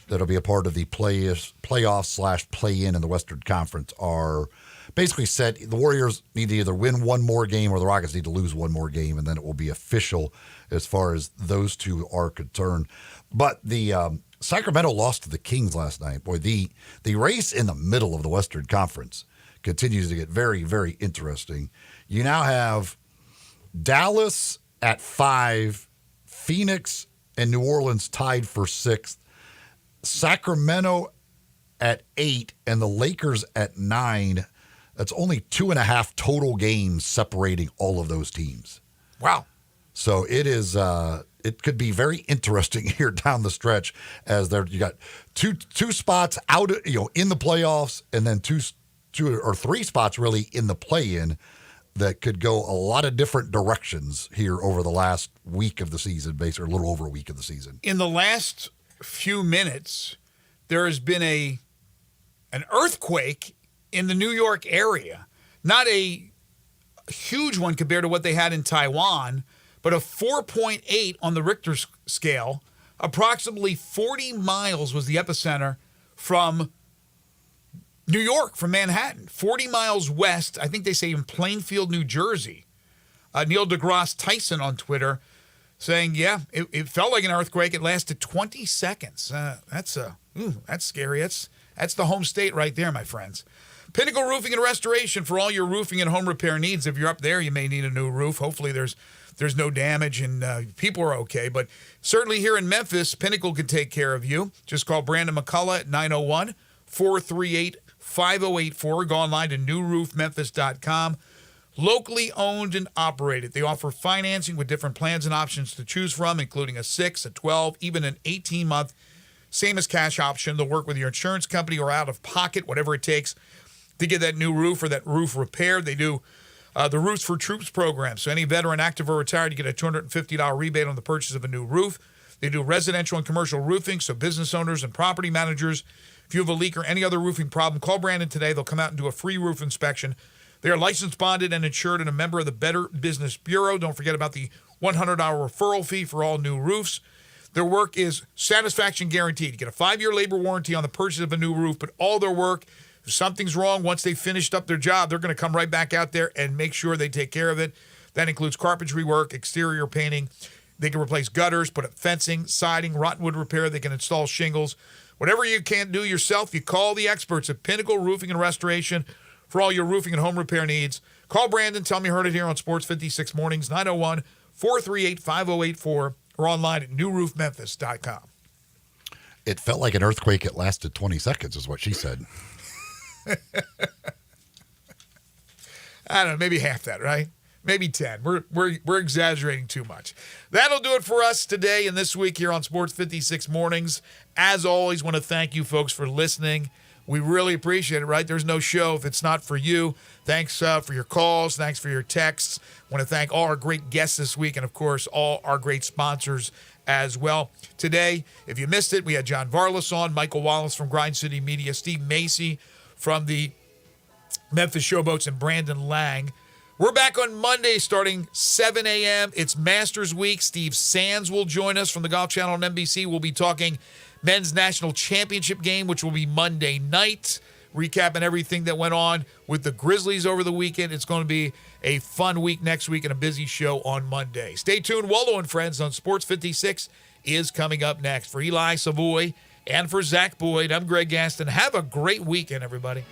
that'll be a part of the playoff/play-in in the Western Conference are basically set. The Warriors need to either win one more game or the Rockets need to lose one more game, and then it will be official as far as those two are concerned. But the Sacramento lost to the Kings last night. Boy, the race in the middle of the Western Conference continues to get very, very interesting. You now have Dallas at 5, Phoenix and New Orleans tied for 6th, Sacramento at 8, and the Lakers at 9. That's only 2.5 total games separating all of those teams. Wow. So it is. It could be very interesting here down the stretch as you got two spots out, in the playoffs, and then two or three spots really in the play-in that could go a lot of different directions here over the last week of the season, basically, or a little over a week of the season. In the last few minutes, there has been an earthquake in the New York area. Not a huge one compared to what they had in Taiwan, but a 4.8 on the Richter scale. Approximately 40 miles was the epicenter from New York, from Manhattan. 40 miles west, I think they say in Plainfield, New Jersey. Neil deGrasse Tyson on Twitter saying, yeah, it felt like an earthquake. It lasted 20 seconds. That's scary. That's the home state right there, my friends. Pinnacle Roofing and Restoration for all your roofing and home repair needs. If you're up there, you may need a new roof. Hopefully there's no damage and people are okay. But certainly here in Memphis, Pinnacle can take care of you. Just call Brandon McCullough at 901-438-5084. Go online to newroofmemphis.com. Locally owned and operated. They offer financing with different plans and options to choose from, including a 6, a 12, even an 18-month, same as cash option. They'll work with your insurance company or out of pocket, whatever it takes to get that new roof or that roof repaired. They do the Roofs for Troops program. So any veteran, active or retired, you get a $250 rebate on the purchase of a new roof. They do residential and commercial roofing, so business owners and property managers, if you have a leak or any other roofing problem, call Brandon today. They'll come out and do a free roof inspection. They are licensed, bonded, and insured and a member of the Better Business Bureau. Don't forget about the $100 referral fee for all new roofs. Their work is satisfaction guaranteed. You get a 5-year labor warranty on the purchase of a new roof, but all their work, if something's wrong, once they've finished up their job, they're going to come right back out there and make sure they take care of it. That includes carpentry work, exterior painting. They can replace gutters, put up fencing, siding, rotten wood repair. They can install shingles. Whatever you can't do yourself, you call the experts at Pinnacle Roofing and Restoration for all your roofing and home repair needs. Call Brandon. Tell him you heard it here on Sports 56 Mornings, 901-438-5084, or online at newroofmemphis.com. It felt like an earthquake. It lasted 20 seconds is what she said. I don't know, maybe half that, right? Maybe 10. We're exaggerating too much. That'll do it for us today and this week here on Sports 56 Mornings. As always, want to thank you folks for listening. We really appreciate it, right? There's no show if it's not for you. Thanks for your calls. Thanks for your texts. Want to thank all our great guests this week and, of course, all our great sponsors as well. Today, if you missed it, we had John Varlas on, Michael Wallace from Grind City Media, Steve Macy from the Memphis Showboats, and Brandon Lang. We're back on Monday starting 7 a.m. It's Masters Week. Steve Sands will join us from the Golf Channel on NBC. We'll be talking Men's National Championship game, which will be Monday night, recapping everything that went on with the Grizzlies over the weekend. It's going to be a fun week next week and a busy show on Monday. Stay tuned. Waldo and Friends on Sports 56 is coming up next. For Eli Savoy and for Zach Boyd, I'm Greg Gaston. Have a great weekend, everybody.